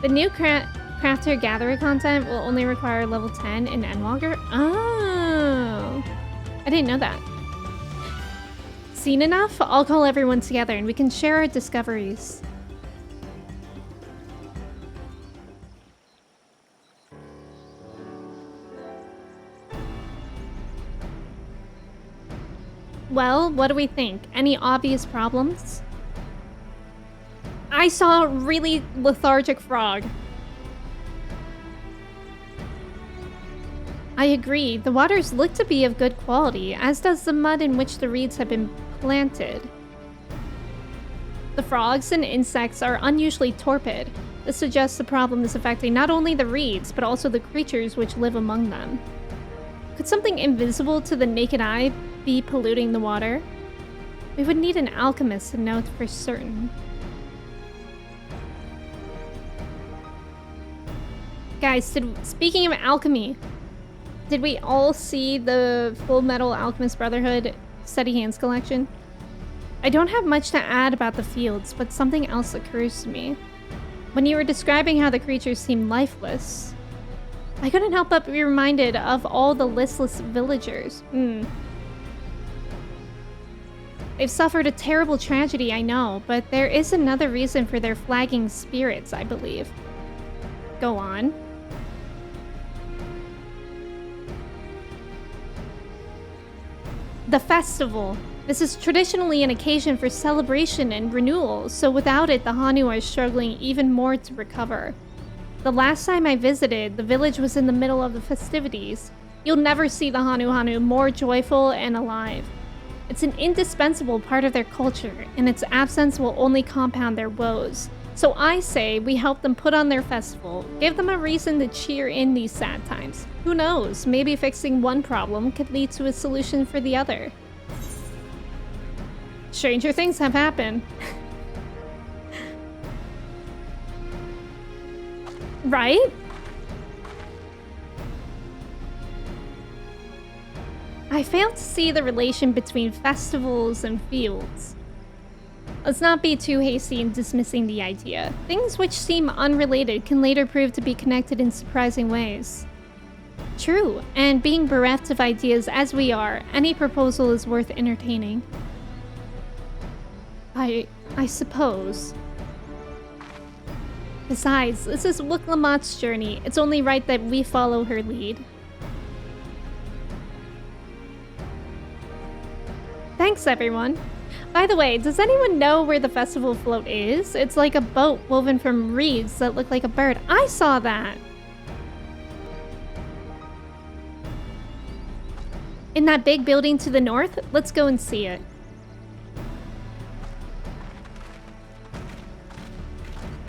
The new crafter gatherer content will only require level 10 in Endwalker. Oh, I didn't know that. Seen enough? I'll call everyone together and we can share our discoveries. Well, what do we think? Any obvious problems? I saw a really lethargic frog. I agree. The waters look to be of good quality, as does the mud in which the reeds have been planted. The frogs and insects are unusually torpid. This suggests the problem is affecting not only the reeds, but also the creatures which live among them. Could something invisible to the naked eye be polluting the water? We would need an alchemist to know for certain. Guys, speaking of alchemy, did we all see the Full Metal Alchemist Brotherhood Steady Hands collection? I don't have much to add about the fields, but something else occurs to me. When you were describing how the creatures seem lifeless, I couldn't help but be reminded of all the listless villagers. They've suffered a terrible tragedy, I know, but there is another reason for their flagging spirits, I believe. Go on. The festival. This is traditionally an occasion for celebration and renewal, so without it, the Hanu are struggling even more to recover. The last time I visited, the village was in the middle of the festivities. You'll never see the Hanu more joyful and alive. It's an indispensable part of their culture, and its absence will only compound their woes. So I say we help them put on their festival, give them a reason to cheer in these sad times. Who knows, maybe fixing one problem could lead to a solution for the other. Stranger things have happened. Right? I fail to see the relation between festivals and fields. Let's not be too hasty in dismissing the idea. Things which seem unrelated can later prove to be connected in surprising ways. True, and being bereft of ideas as we are, any proposal is worth entertaining. I suppose. Besides, this is Wuk-Lamott's journey. It's only right that we follow her lead. Thanks, everyone. By the way, does anyone know where the festival float is? It's like a boat woven from reeds that look like a bird. I saw that! In that big building to the north? Let's go and see it.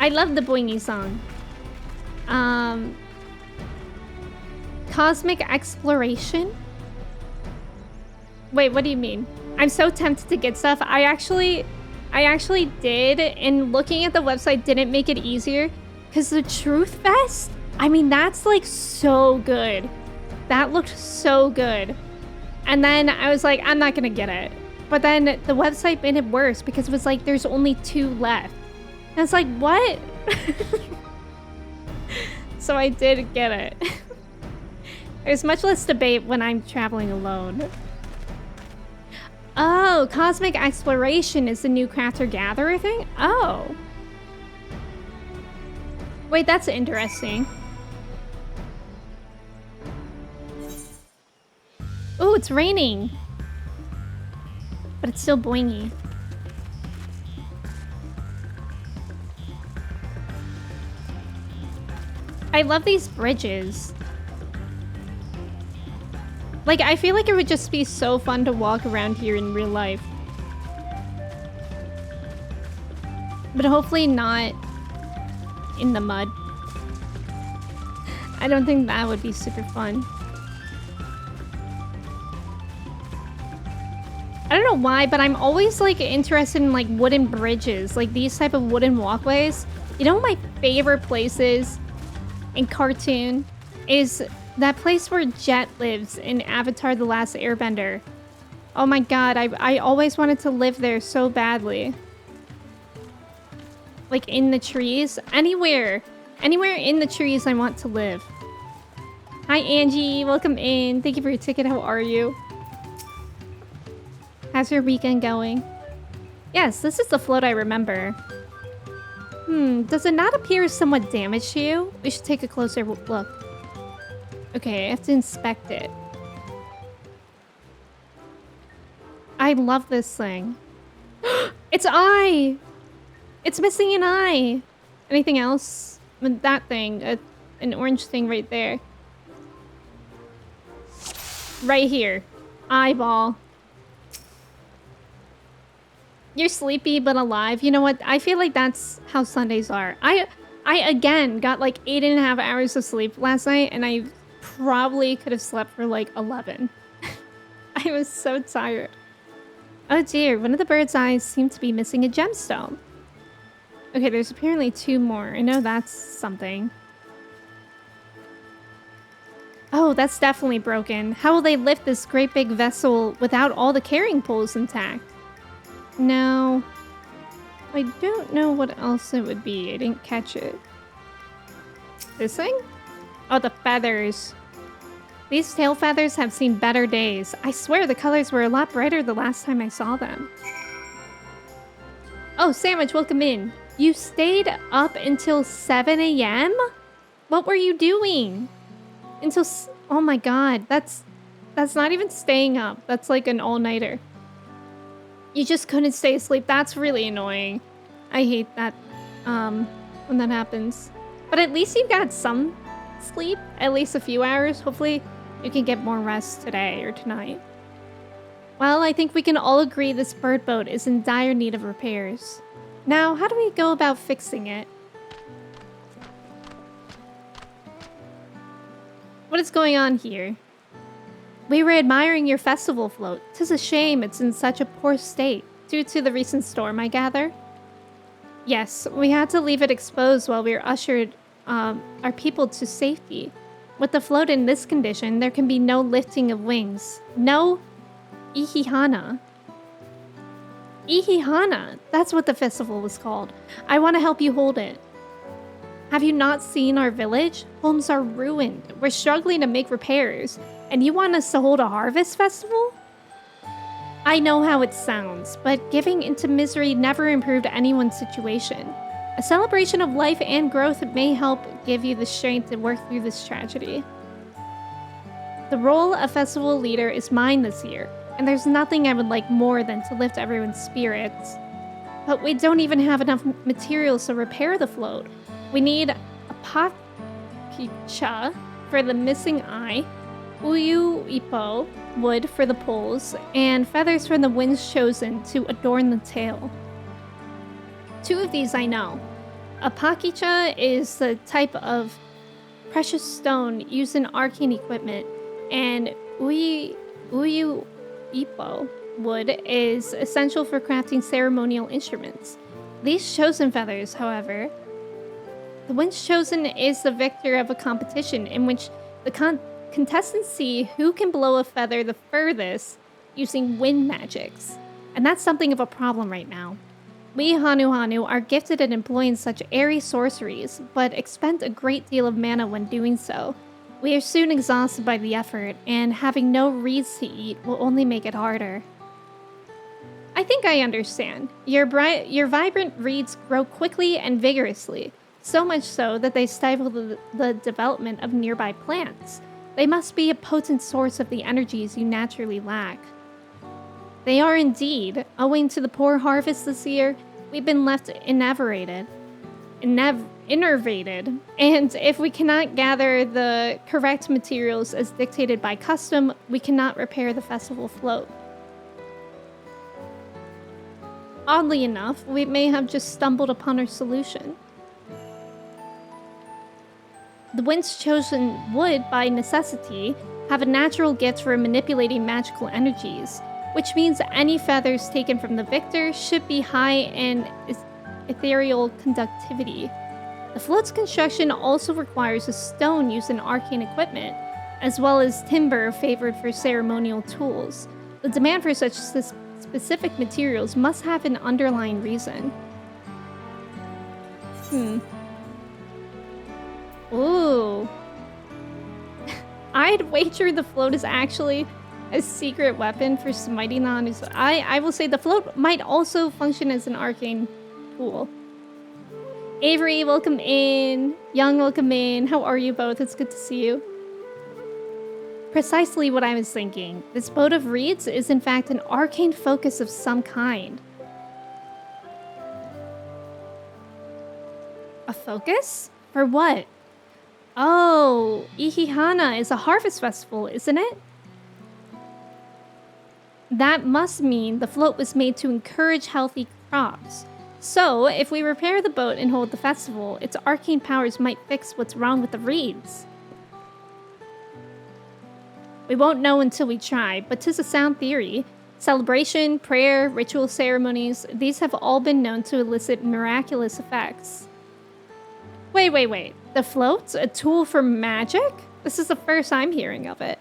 I love the Boingy song. Cosmic exploration? Wait, what do you mean? I'm so tempted to get stuff. I actually did, and looking at the website didn't make it easier because the Truth Fest, I mean, that's like so good. That looked so good. And then I was like, I'm not gonna get it. But then the website made it worse because it was like, there's only 2 left. And it's like, what? So I did get it. There's much less debate when I'm traveling alone. Oh, cosmic exploration is the new crafter-gatherer thing? Oh. Wait, that's interesting. Oh, it's raining. But it's still boingy. I love these bridges. Like, I feel like it would just be so fun to walk around here in real life. But hopefully not in the mud. I don't think that would be super fun. I don't know why, but I'm always like interested in like wooden bridges, like these type of wooden walkways. You know what my favorite place is? in cartoon is that place where Jet lives in Avatar: The Last Airbender. Oh my god, I always wanted to live there so badly. Like in the trees. Anywhere in the trees I want to live. Hi Angie, welcome in. Thank you for your ticket. How are you? How's your weekend going? Yes, this is the float I remember. Does it not appear somewhat damaged to you? We should take a closer look. Okay, I have to inspect it. I love this thing. It's eye! It's missing an eye! Anything else? That thing, an orange thing right there. Right here. Eyeball. You're sleepy but alive. You know what? I feel like that's how Sundays are. I again got like 8.5 hours of sleep last night, and I probably could have slept for like 11. I was so tired. Oh dear, one of the bird's eyes seemed to be missing a gemstone. Okay, there's apparently 2 more. I know that's something. Oh, that's definitely broken. How will they lift this great big vessel without all the carrying poles intact? No. I don't know what else it would be. I didn't catch it. This thing? Oh, the feathers. These tail feathers have seen better days. I swear the colors were a lot brighter the last time I saw them. Oh, Sandwich, welcome in. You stayed up until 7 a.m.? What were you doing? Oh my god, that's not even staying up. That's like an all-nighter. You just couldn't stay asleep. That's really annoying. I hate that when that happens. But at least you got some sleep, at least a few hours. Hopefully you can get more rest today or tonight. Well, I think we can all agree this bird boat is in dire need of repairs. Now, how do we go about fixing it? What is going on here? We were admiring your festival float. 'Tis a shame it's in such a poor state, due to the recent storm, I gather. Yes, we had to leave it exposed while we ushered our people to safety. With the float in this condition, there can be no lifting of wings. No Ihihana. Ihihana, that's what the festival was called. I want to help you hold it. Have you not seen our village? Homes are ruined. We're struggling to make repairs. And you want us to hold a harvest festival? I know how it sounds, but giving into misery never improved anyone's situation. A celebration of life and growth may help give you the strength to work through this tragedy. The role of festival leader is mine this year, and there's nothing I would like more than to lift everyone's spirits. But we don't even have enough materials to repair the float. We need a pakicha for the missing eye, uyu ipo, wood for the poles, and feathers from the winds chosen to adorn the tail. 2 of these I know. A pakicha is the type of precious stone used in arcane equipment, and uyu ipo wood is essential for crafting ceremonial instruments. These chosen feathers, however, the winds chosen is the victor of a competition in which the contestants see who can blow a feather the furthest using wind magics. And that's something of a problem right now. We Hanu are gifted at employing such airy sorceries, but expend a great deal of mana when doing so. We are soon exhausted by the effort, and having no reeds to eat will only make it harder. I think I understand. Your vibrant reeds grow quickly and vigorously, so much so that they stifle the development of nearby plants. They must be a potent source of the energies you naturally lack. They are indeed. Owing to the poor harvest this year, we've been left innervated. And if we cannot gather the correct materials as dictated by custom, we cannot repair the festival float. Oddly enough, we may have just stumbled upon our solution. The winds chosen would, by necessity, have a natural gift for manipulating magical energies, which means any feathers taken from the victor should be high in ethereal conductivity. The float's construction also requires a stone used in arcane equipment, as well as timber favored for ceremonial tools. The demand for such specific materials must have an underlying reason. Ooh. I'd wager the float is actually a secret weapon for smiting on his... I will say the float might also function as an arcane tool. Avery, welcome in. Young, welcome in. How are you both? It's good to see you. Precisely what I was thinking. This boat of reeds is in fact an arcane focus of some kind. A focus? For what? Oh, Ihihana is a harvest festival, isn't it? That must mean the float was made to encourage healthy crops. So, if we repair the boat and hold the festival, its arcane powers might fix what's wrong with the reeds. We won't know until we try, but 'tis a sound theory. Celebration, prayer, ritual ceremonies, these have all been known to elicit miraculous effects. Wait. The float's a tool for magic? This is the first I'm hearing of it.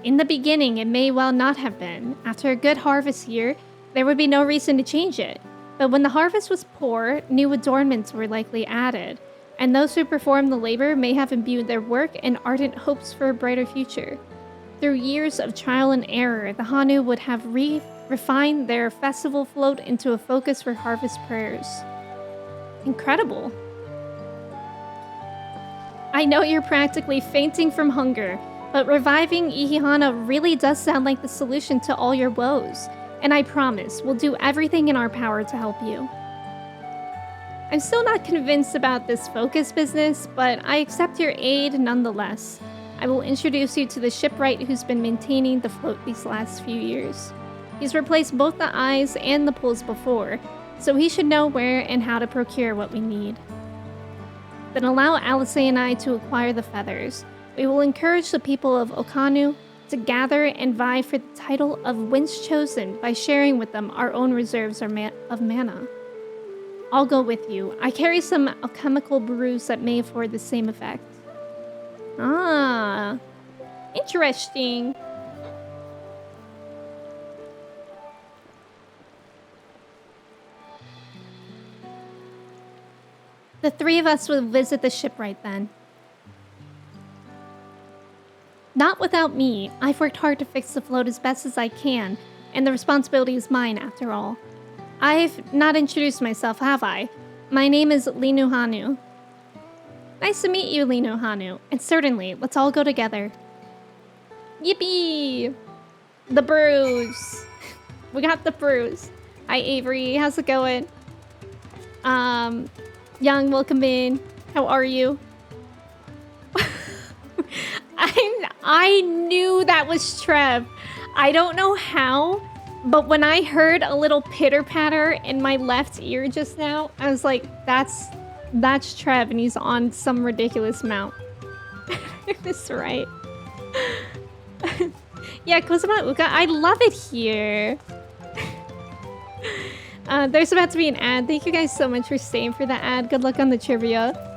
In the beginning, it may well not have been. After a good harvest year, there would be no reason to change it. But when the harvest was poor, new adornments were likely added, and those who performed the labor may have imbued their work in ardent hopes for a brighter future. Through years of trial and error, the Hanu would have refined their festival float into a focus for harvest prayers. Incredible. I know you're practically fainting from hunger, but reviving Ihihana really does sound like the solution to all your woes, and I promise we'll do everything in our power to help you. I'm still not convinced about this focus business, but I accept your aid nonetheless. I will introduce you to the shipwright who's been maintaining the float these last few years. He's replaced both the eyes and the poles before, so he should know where and how to procure what we need. Then allow Alice and I to acquire the feathers. We will encourage the people of Okanu to gather and vie for the title of Winds Chosen by sharing with them our own reserves of mana. I'll go with you. I carry some alchemical brews that may afford the same effect. Ah, interesting. The three of us will visit the shipwright then. Not without me. I've worked hard to fix the float as best as I can, and the responsibility is mine after all. I've not introduced myself, have I? My name is Linu Hanu. Nice to meet you, Linu Hanu, and certainly, let's all go together. Yippee! The brews! We got the brews. Hi, Avery. How's it going? Young, welcome in. How are you? I knew that was Trev. I don't know how, but when I heard a little pitter-patter in my left ear just now, I was like, that's Trev, and he's on some ridiculous mount. That's right. Yeah, Kozuma Uka, I love it here. There's about to be an ad. Thank you guys so much for staying for the ad. Good luck on the trivia.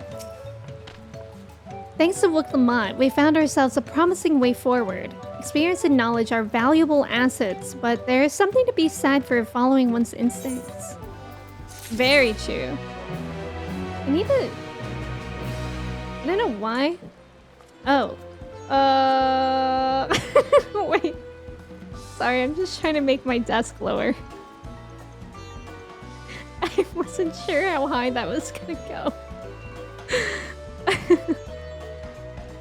Thanks to Wook Lamont, we found ourselves a promising way forward. Experience and knowledge are valuable assets, but there is something to be said for following one's instincts. Very true. I need to... I don't know why. Oh. Wait. Sorry, I'm just trying to make my desk lower. I wasn't sure how high that was gonna go.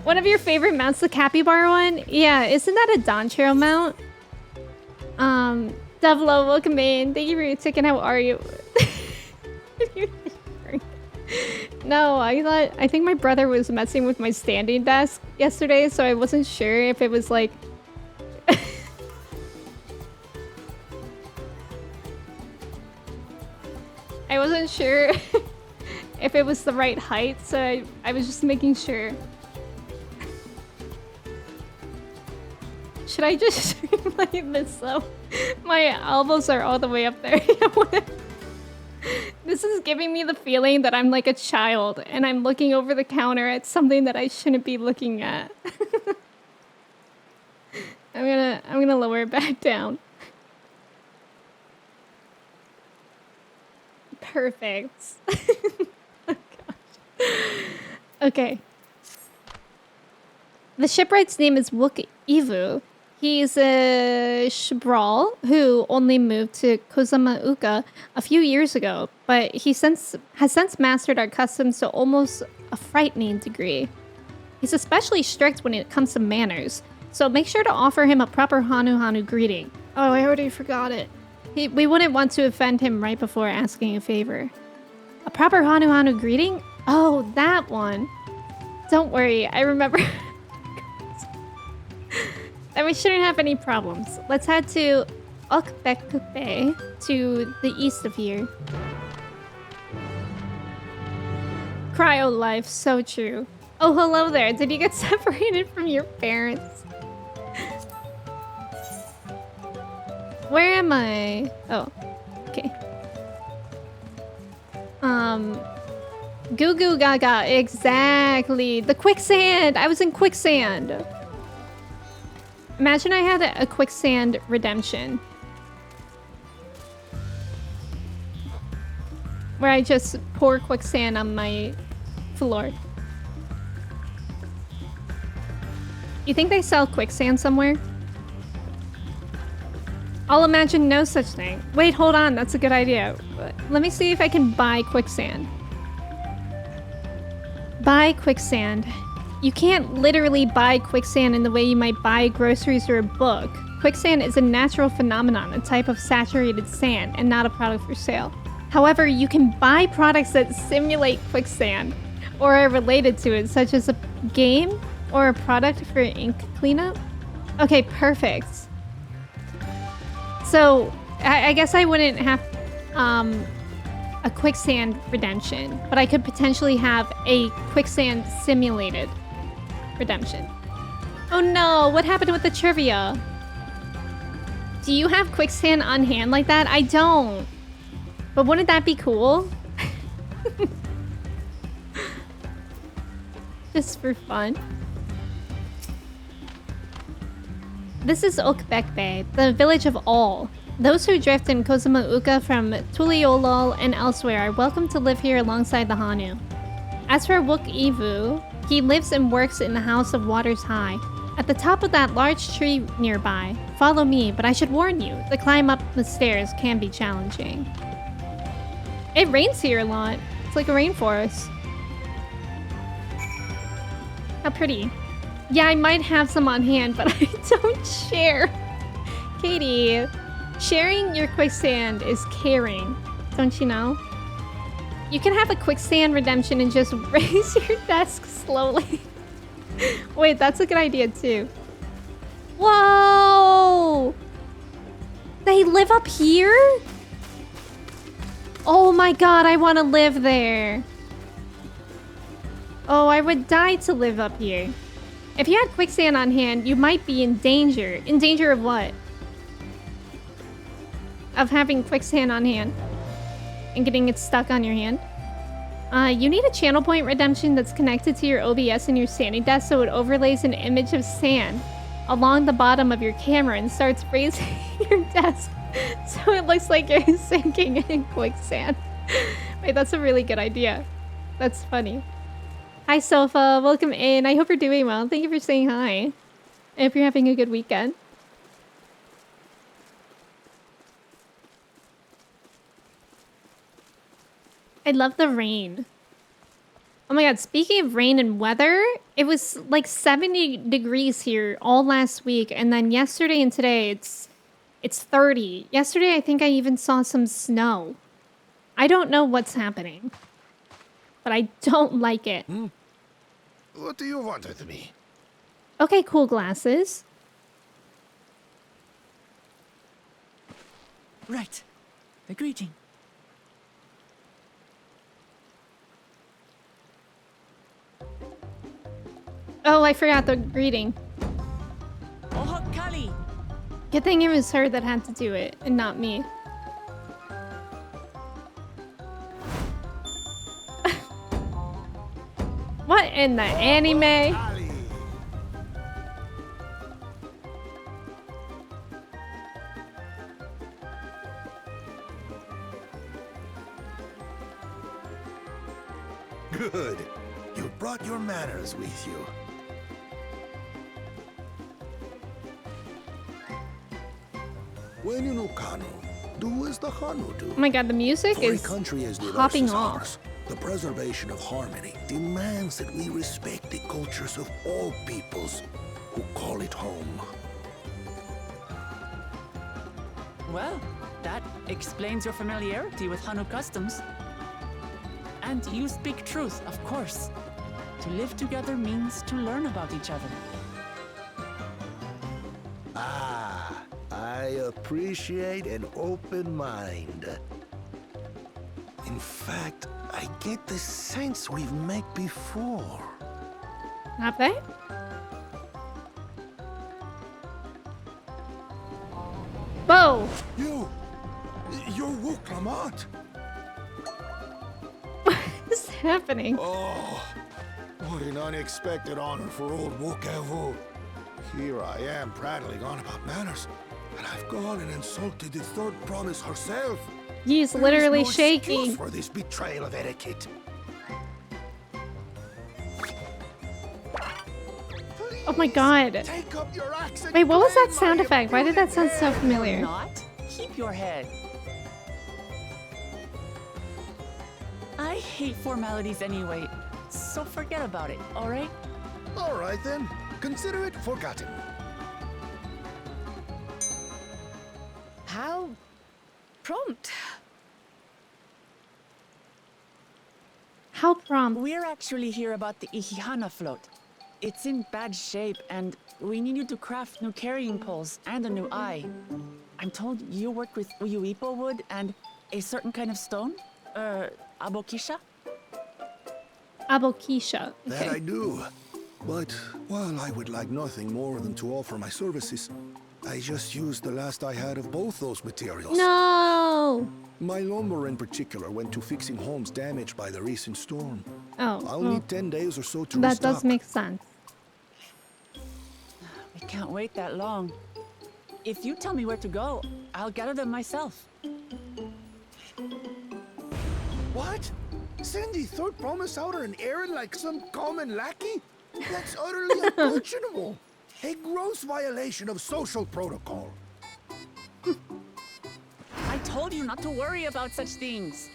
One of your favorite mounts, the capybara one? Yeah, isn't that a Dawntrail mount? Devlo, welcome in. Thank you for your ticket. How are you? No, I think my brother was messing with my standing desk yesterday, so I wasn't sure if it was like... I wasn't sure if it was the right height, so I was just making sure. Should I just streamline this though? My elbows are all the way up there. This is giving me the feeling that I'm like a child and I'm looking over the counter at something that I shouldn't be looking at. I'm gonna lower it back down. Perfect. Oh, gosh. Okay. The shipwright's name is Wook-Ivu. He's a Shibral who only moved to Kozama-uka a few years ago, but he has since mastered our customs to almost a frightening degree. He's especially strict when it comes to manners, so make sure to offer him a proper Hanu greeting. Oh, I already forgot it. We wouldn't want to offend him right before asking a favor. A proper Hanu greeting? Oh, that one. Don't worry, I remember. And we shouldn't have any problems. Let's head to Okbekpe, to the east of here. Cryo life, so true. Oh, hello there. Did you get separated from your parents? Where am I? Oh, okay. Goo Goo Gaga, exactly. The quicksand. I was in quicksand. Imagine I had a quicksand redemption. Where I just pour quicksand on my floor. You think they sell quicksand somewhere? I'll imagine no such thing. Wait, hold on. That's a good idea. Let me see if I can buy quicksand. Buy quicksand. You can't literally buy quicksand in the way you might buy groceries or a book. Quicksand is a natural phenomenon, a type of saturated sand, and not a product for sale. However, you can buy products that simulate quicksand or are related to it, such as a game or a product for ink cleanup. Okay, perfect. So, I guess I wouldn't have a quicksand redemption, but I could potentially have a quicksand simulated redemption. Oh no, what happened with the trivia? Do you have quicksand on hand like that? I don't. But wouldn't that be cool? Just for fun. This is Okbekpe, the village of all. Those who drift in Kozama-uka from Tuliolol and elsewhere are welcome to live here alongside the Hanu. As for Wook-Ivu, he lives and works in the House of Waters High, at the top of that large tree nearby. Follow me, but I should warn you, the climb up the stairs can be challenging. It rains here a lot. It's like a rainforest. How pretty. Yeah, I might have some on hand, but I don't share. Katie, sharing your quicksand is caring, don't you know? You can have a quicksand redemption and just raise your desk slowly. Wait, that's a good idea too. Whoa! They live up here? Oh my god, I want to live there. Oh, I would die to live up here. If you had quicksand on hand, you might be in danger. In danger of what? Of having quicksand on hand and getting it stuck on your hand. You need a channel point redemption that's connected to your OBS and your sanding desk so it overlays an image of sand along the bottom of your camera and starts raising your desk so it looks like you're sinking in quicksand. Wait, that's a really good idea. That's funny. Hi, Sofa. Welcome in. I hope you're doing well. Thank you for saying hi. I hope you're having a good weekend. I love the rain. Oh my god, speaking of rain and weather, it was like 70 degrees here all last week, and then yesterday and today it's 30. Yesterday I think I even saw some snow. I don't know what's happening, but I don't like it. What do you want with me? Okay, cool glasses. Right. A greeting. Oh, I forgot the greeting. Oh, Kali. Good thing it was her that had to do it, and not me. What in the anime? Ali. Good. You brought your manners with you. When you know Kanu, do as the Hanu do. Oh my god, the music For a is country as diverse popping as off. ours, the preservation of harmony demands that we respect the cultures of all peoples who call it home. Well, that explains your familiarity with Hanu customs. And you speak truth, of course. To live together means to learn about each other. Ah, I appreciate an open mind. In fact, I get the sense we've met before. Have they? Whoa! You're Wuklamat. What is happening? Oh, what an unexpected honor for old Wukavu. Here I am prattling on about manners, and I've gone and insulted the third promise herself. He's There literally is no shaking. excuse for this betrayal of etiquette. Oh my god. Take up your axe and Wait, what was that claim sound my effect? Why did that sound so impunity. familiar? Not? Keep your head. I hate formalities anyway, so forget about it, alright? All right then, consider it forgotten. How prompt. How prompt? We're actually here about the Ihihana float. It's in bad shape, and we need you to craft new carrying poles and a new eye. I'm told you work with Uyuipo wood and a certain kind of stone? Abokisha? Abokisha. That I Okay. do. But while I would like nothing more than to offer my services, I just used the last I had of both those materials. No! My lumber in particular went to fixing homes damaged by the recent storm. Oh, I'll well, need 10 days or so to that restock. does make sense. We can't wait that long. If you tell me where to go, I'll gather them myself. What? Send the third promise out on an errand like some common lackey? That's utterly unconscionable. A gross violation of social protocol. I told you not to worry about such things.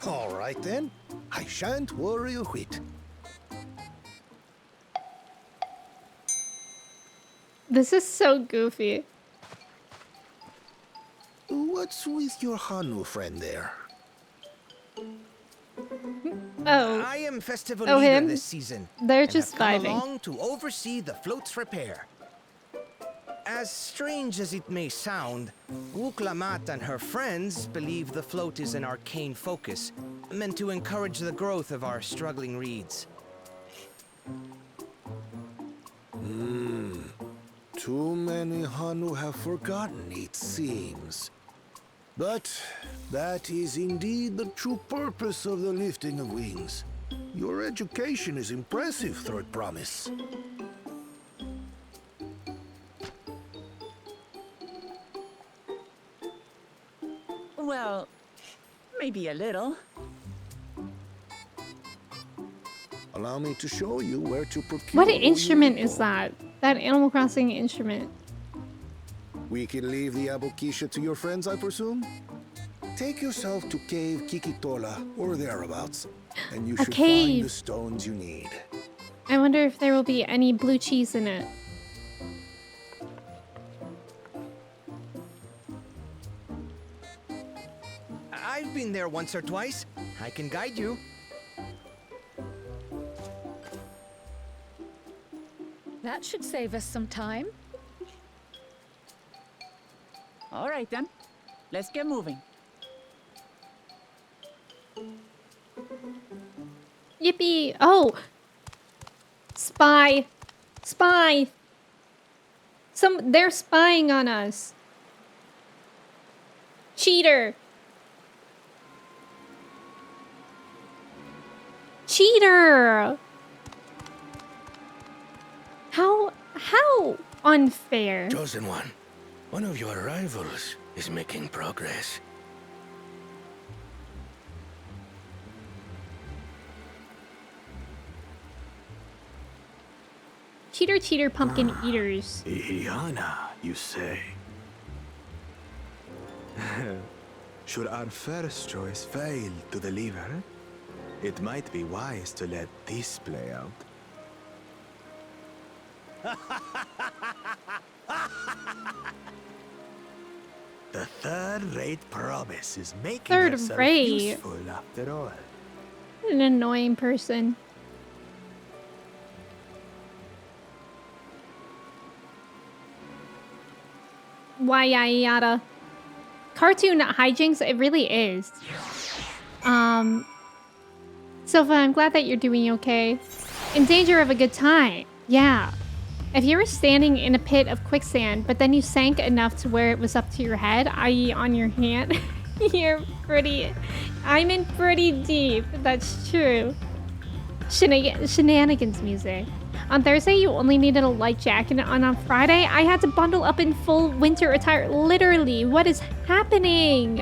All right then. I shan't worry a whit. This is so goofy. What's with your Hanu friend there? Oh, I am festival Oh, leader him? this season. they're and just have come vibing. along to oversee the float's repair. As strange as it may sound, Wuklamat and her friends believe the float is an arcane focus, meant to encourage the growth of our struggling reeds. Too many Hanu have forgotten, it seems. But that is indeed the true purpose of the lifting of wings. Your education is impressive, Third Promise. Well, maybe a little. Allow me to show you where to procure. What all you instrument need. is that? That Animal Crossing instrument. We can leave the Abokisha to your friends, I presume? Take yourself to Cave Kikitola or thereabouts, and you A should find cave. the stones you need. I wonder if there will be any blue cheese in it. I've been there once or twice. I can guide you. That should save us some time. All right then, let's get moving. Yippee! Oh! Spy! Spy! They're spying on us. Cheater! Cheater! How unfair. Chosen one of your rivals is making progress. Cheater, cheater, pumpkin eaters. Ihiana, you say? Should our first choice fail to deliver, it might be wise to let this play out. The third-rate promise is making herself Third-rate? useful after all. An annoying person. Why yada? Cartoon hijinks, it really is. Silva, I'm glad that you're doing okay. In danger of a good time. Yeah. If you were standing in a pit of quicksand, but then you sank enough to where it was up to your head, i.e. on your hand, I'm in pretty deep. That's true. Shenanigans music. On Thursday, you only needed a light jacket, and on Friday, I had to bundle up in full winter attire. Literally, what is happening?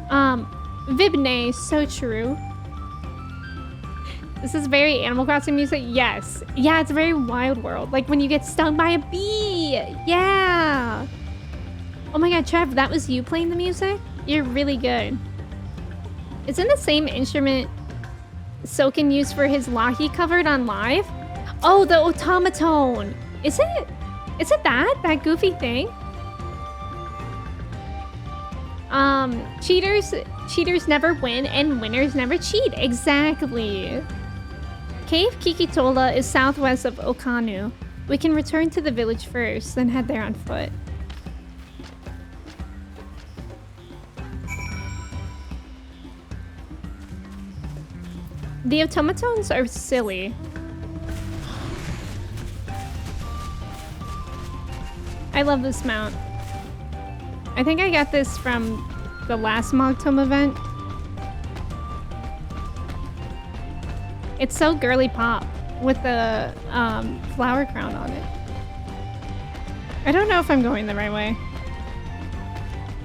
Vibne, so true. This is very Animal Crossing music. Yes. Yeah, it's very Wild World. Like when you get stung by a bee. Yeah. Oh my god, Trev, that was you playing the music? You're really good. Isn't the same instrument Soken used for his Lahi covered on live? Oh, the automaton. Is it that goofy thing? Cheaters never win and winners never cheat. Exactly. Cave Kikitola is southwest of Okanu. We can return to the village first, then head there on foot. The automatons are silly. I love this mount. I think I got this from the last Mogtom event. It's so girly pop with the flower crown on it. I don't know if I'm going the right way.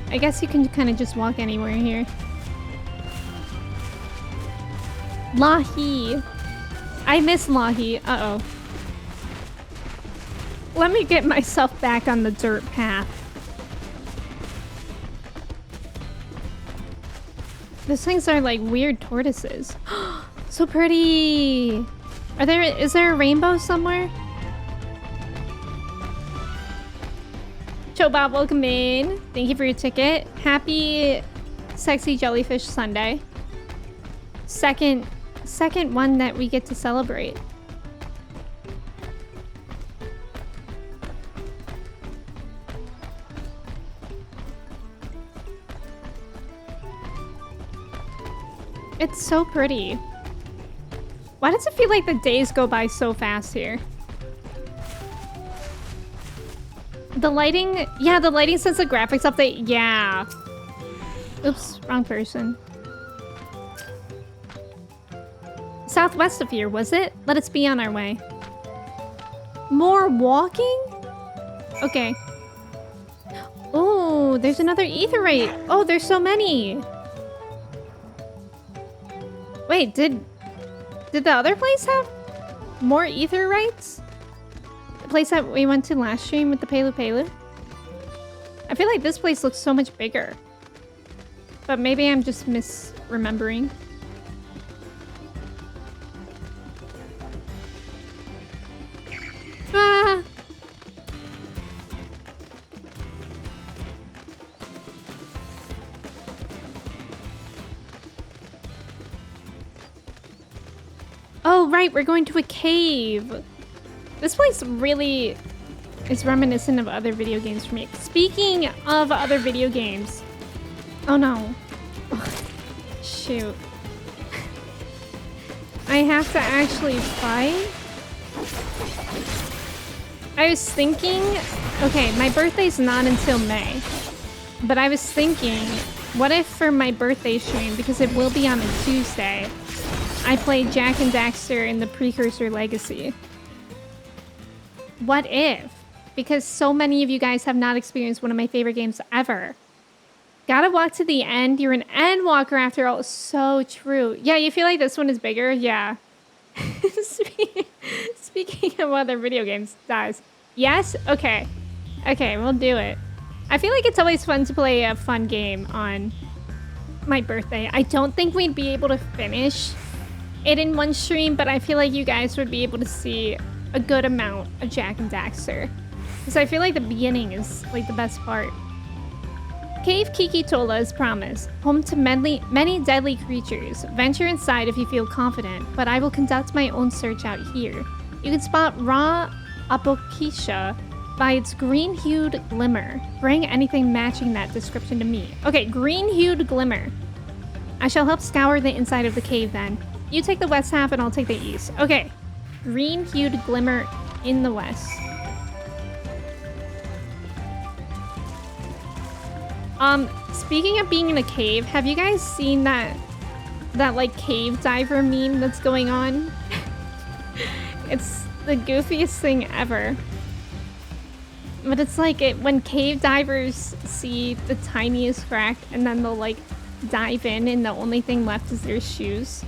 I guess you can kind of just walk anywhere here. Lahi. I miss Lahi. Uh-oh. Let me get myself back on the dirt path. Those things are like weird tortoises. So pretty. Is there a rainbow somewhere? Chobab, welcome in. Thank you for your ticket. Happy Sexy Jellyfish Sunday. Second one that we get to celebrate. It's so pretty. Why does it feel like the days go by so fast here? The lighting, yeah, the lighting since the graphics update, yeah. Oops, wrong person. Southwest of here, was it? Let us be on our way. More walking? Okay. Oh, there's another etherite. Oh, there's so many. Wait, did the other place have more etherrites? The place that we went to last stream with the Pelu Pelu? I feel like this place looks so much bigger. But maybe I'm just misremembering. Ah! Oh, right, we're going to a cave. This place really is reminiscent of other video games for me. Speaking of other video games. Oh no. Ugh, shoot. I have to actually fight? I was thinking, okay, my birthday's not until May. But I was thinking, what if for my birthday stream, because it will be on a Tuesday, I played Jak and Daxter in the Precursor Legacy. what if? Because so many of you guys have not experienced one of my favorite games ever. Gotta walk to the end. You're an end walker after all. So true. Yeah, you feel like this one is bigger? Yeah. Speaking of other video games, guys. Yes? Okay. Okay, we'll do it. I feel like it's always fun to play a fun game on my birthday. I don't think we'd be able to finish it in one stream, but I feel like you guys would be able to see a good amount of Jak and Daxter. Because I feel like the beginning is like the best part. Cave Kikitola is promised, home to many deadly creatures. Venture inside if you feel confident, but I will conduct my own search out here. You can spot raw Apokisha by its green-hued glimmer. Bring anything matching that description to me. Okay, green-hued glimmer. I shall help scour the inside of the cave then. You take the west half and I'll take the east. Okay. Green-hued glimmer in the west. Speaking of being in a cave, have you guys seen that like cave diver meme that's going on? It's the goofiest thing ever. But it's like when cave divers see the tiniest crack and then they'll like dive in and the only thing left is their shoes.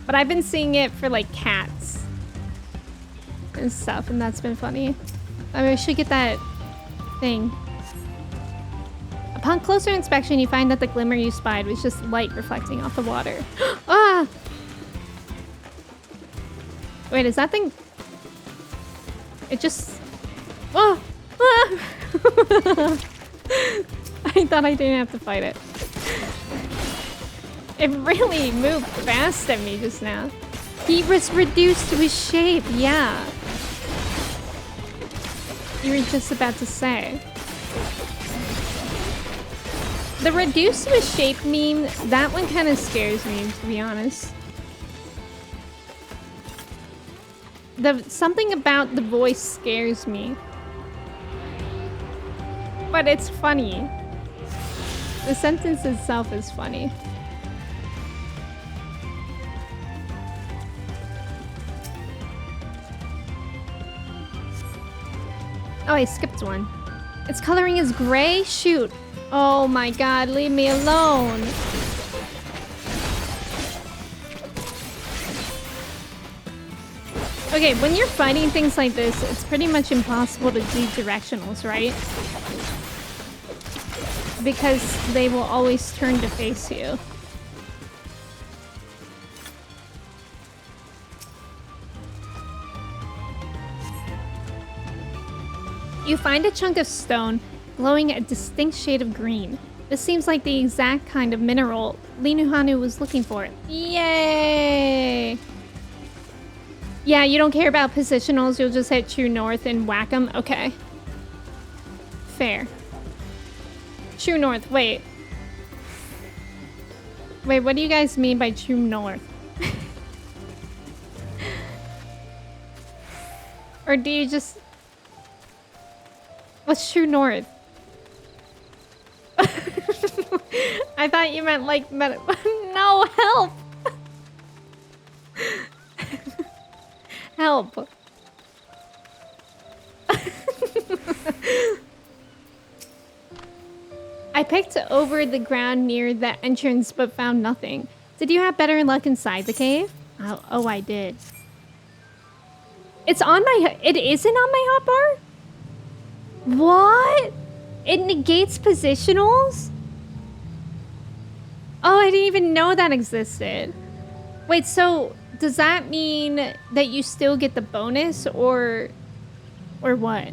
But I've been seeing it for like cats and stuff, and that's been funny. I mean, we should get that thing. Upon closer inspection, you find that the glimmer you spied was just light reflecting off the water. Ah! Wait, is that thing... It just... Oh! Ah! I thought I didn't have to fight it. It really moved fast at me just now. He was reduced to his shape, yeah. You were just about to say. The reduced to his shape meme, that one kind of scares me, to be honest. Something about the voice scares me. But it's funny. The sentence itself is funny. Oh, I skipped one. Its coloring is gray? Shoot. Oh my god, leave me alone. Okay, when you're fighting things like this, it's pretty much impossible to do directionals, right? Because they will always turn to face you. You find a chunk of stone glowing a distinct shade of green. This seems like the exact kind of mineral Linuhanu was looking for. Yay! Yeah, you don't care about positionals, you'll just hit true north and whack them? Okay. Fair. True north, wait. Wait, what do you guys mean by true north? Or do you just... What's true north? I thought you meant like no, help! Help. I picked over the ground near the entrance but found nothing. Did you have better luck inside the cave? Oh, I did. It's on my... It isn't on my hotbar? What? It negates positionals? Oh, I didn't even know that existed. Wait, so does that mean that you still get the bonus or what?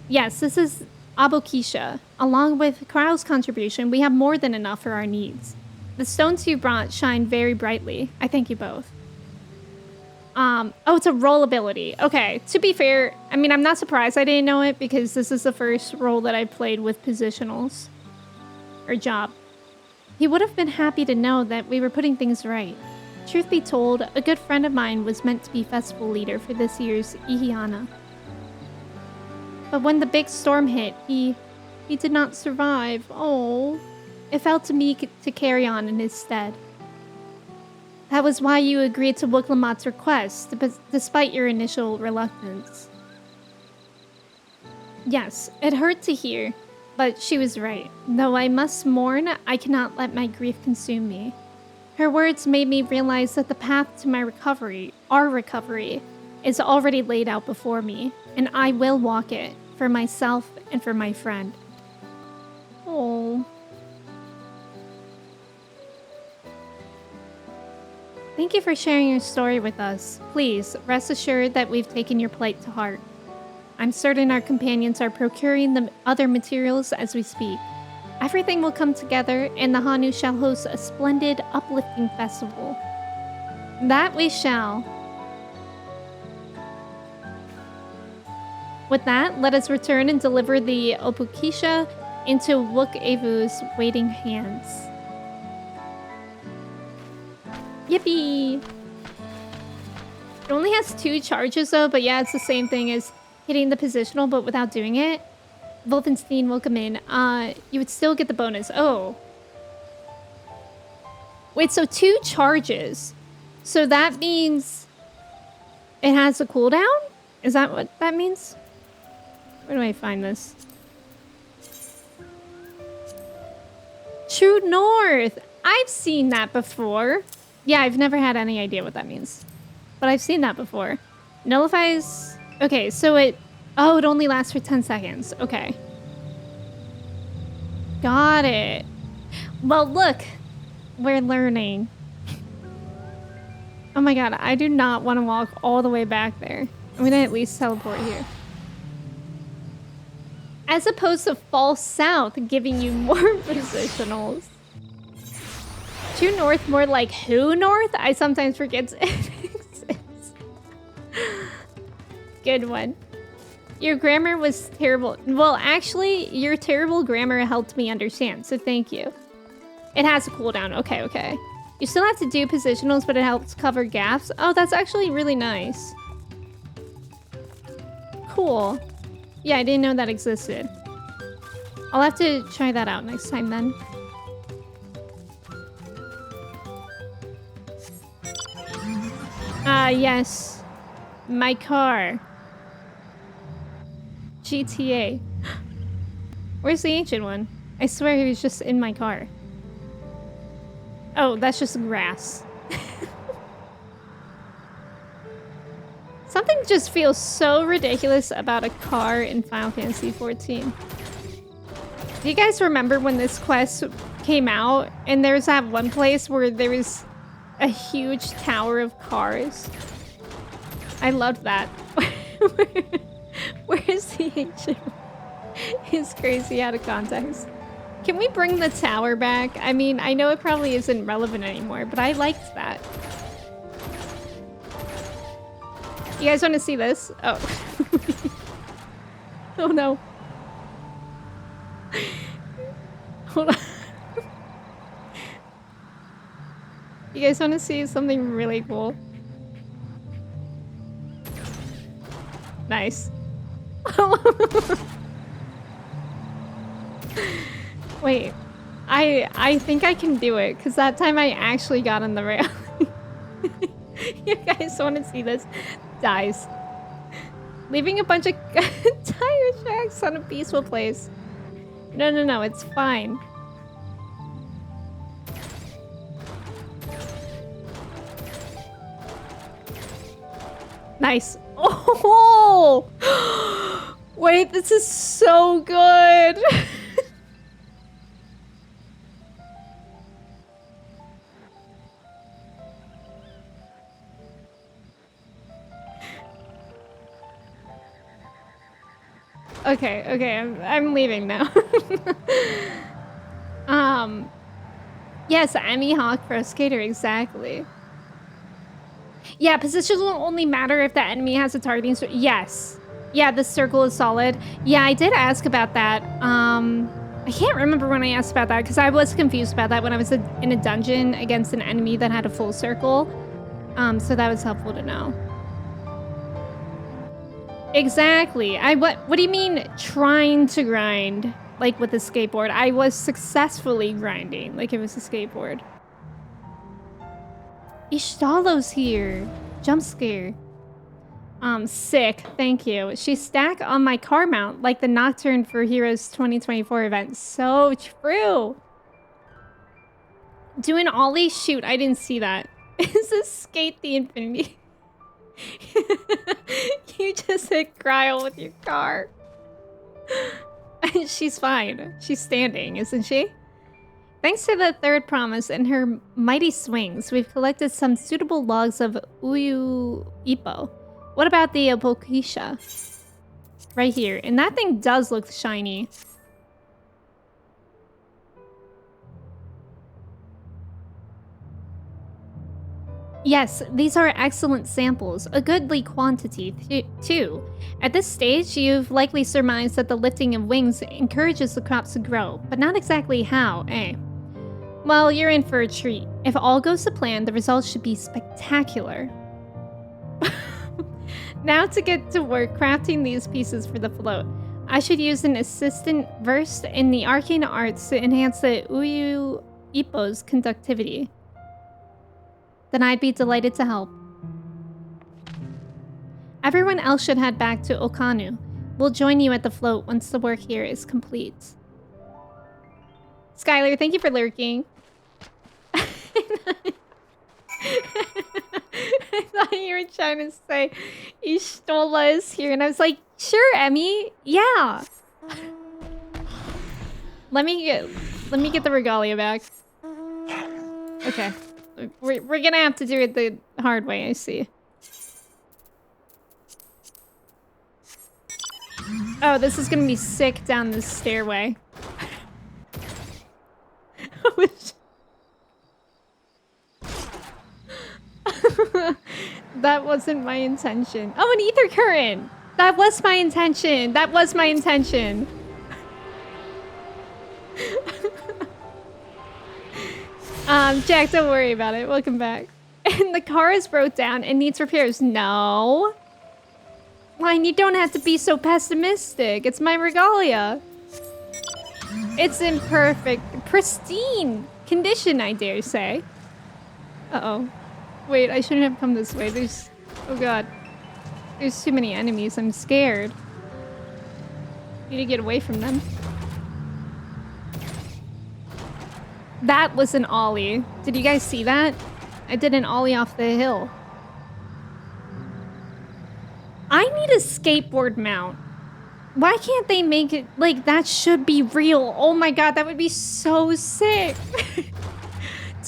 Yes, this is Abokisha. Along with Krau's contribution, we have more than enough for our needs. The stones you brought shine very brightly. I thank you both. Oh, it's a roll ability. Okay, to be fair, I mean, I'm not surprised I didn't know it because this is the first role that I played with positionals. Or job. He would have been happy to know that we were putting things right. Truth be told, a good friend of mine was meant to be festival leader for this year's Ihihana. But when the big storm hit, he did not survive. Oh, it fell to me to carry on in his stead. That was why you agreed to Wuklamat's request, despite your initial reluctance. Yes, it hurt to hear, but she was right. Though I must mourn, I cannot let my grief consume me. Her words made me realize that the path to my recovery, our recovery, is already laid out before me, and I will walk it for myself and for my friend. Oh. Thank you for sharing your story with us. Please, rest assured that we've taken your plight to heart. I'm certain our companions are procuring the other materials as we speak. Everything will come together, and the Hanu shall host a splendid, uplifting festival. That we shall. With that, let us return and deliver the Opukisha into Wook-Evu's waiting hands. Yippee! It only has 2 charges though, but yeah, it's the same thing as hitting the positional, but without doing it. Wolfenstein, welcome in. You would still get the bonus. Oh. Wait, so 2 charges. So that means it has a cooldown? Is that what that means? Where do I find this? True North! I've seen that before. Yeah, I've never had any idea what that means. But I've seen that before. Nullifies... Okay, so it... Oh, it only lasts for 10 seconds. Okay. Got it. Well, look. We're learning. Oh my god, I do not want to walk all the way back there. I'm gonna at least teleport here. As opposed to false south, giving you more positionals. True North, more like who North? I sometimes forget it exists. Good one. Your grammar was terrible. Well, actually, your terrible grammar helped me understand, so thank you. It has a cooldown. Okay, okay. You still have to do positionals, but it helps cover gaps. Oh, that's actually really nice. Cool. Yeah, I didn't know that existed. I'll have to try that out next time then. Yes. My car. GTA. Where's the ancient one? I swear he was just in my car. Oh, that's just grass. Something just feels so ridiculous about a car in Final Fantasy XIV. Do you guys remember when this quest came out and there's that one place where there was a huge tower of cars? I loved that. Where is the ancient? He's crazy out of context. Can we bring the tower back? I mean, I know it probably isn't relevant anymore, but I liked that. You guys want to see this? Oh. Oh no. Hold on. You guys want to see something really cool? Nice. Wait, I think I can do it because that time I actually got on the rail. You guys want to see this? Dies. Leaving a bunch of tire tracks on a peaceful place. No, no, no, it's fine. Nice. Oh! Wait, this is so good. Okay, okay, I'm leaving now. Yes, Emmy Hawk Pro Skater, exactly. Yeah, positions will only matter if the enemy has a targeting. Yes. Yeah, the circle is solid. Yeah, I did ask about that. I can't remember when I asked about that because I was confused about that when I was in a dungeon against an enemy that had a full circle. So that was helpful to know. Exactly. What do you mean trying to grind like with the skateboard? I was successfully grinding like it was a skateboard. Ishtalo's here. Jump scare. Sick. Thank you. She stack on my car mount like the Nocturne for Heroes 2024 event. So true. Doing ollie? Shoot, I didn't see that. Is this skate the infinity? You just hit Cryo with your car. She's fine. She's standing, isn't she? Thanks to the third promise and her mighty swings, we've collected some suitable logs of Uyu Ipo. What about the Apokisha? Right here. And that thing does look shiny. Yes, these are excellent samples, a goodly quantity too. At this stage, you've likely surmised that the lifting of wings encourages the crops to grow, but not exactly how, eh? Well, you're in for a treat. If all goes to plan, the results should be spectacular. Now to get to work crafting these pieces for the float. I should use an assistant versed in the arcane arts to enhance the Uyu Ipo's conductivity. Then I'd be delighted to help. Everyone else should head back to Okanu. We'll join you at the float once the work here is complete. Skylar, thank you for lurking. I thought you were trying to say Ishtola is here, and I was like, sure, Emmy. Yeah. Let me get the regalia back. Okay. We're gonna have to do it the hard way, I see. Oh, this is gonna be sick down this stairway. That wasn't my intention. Oh, an ether current! That was my intention! That was my intention! Jack, don't worry about it. Welcome back. And the car is broke down and needs repairs. No. Line, you don't have to be so pessimistic. It's my regalia. It's in perfect, pristine condition, I dare say. Uh-oh. Wait, I shouldn't have come this way. There's... Oh god. There's too many enemies. I'm scared. Need to get away from them. That was an ollie. Did you guys see that? I did an ollie off the hill. I need a skateboard mount. Why can't they make it like that should be real? Oh my god, that would be so sick.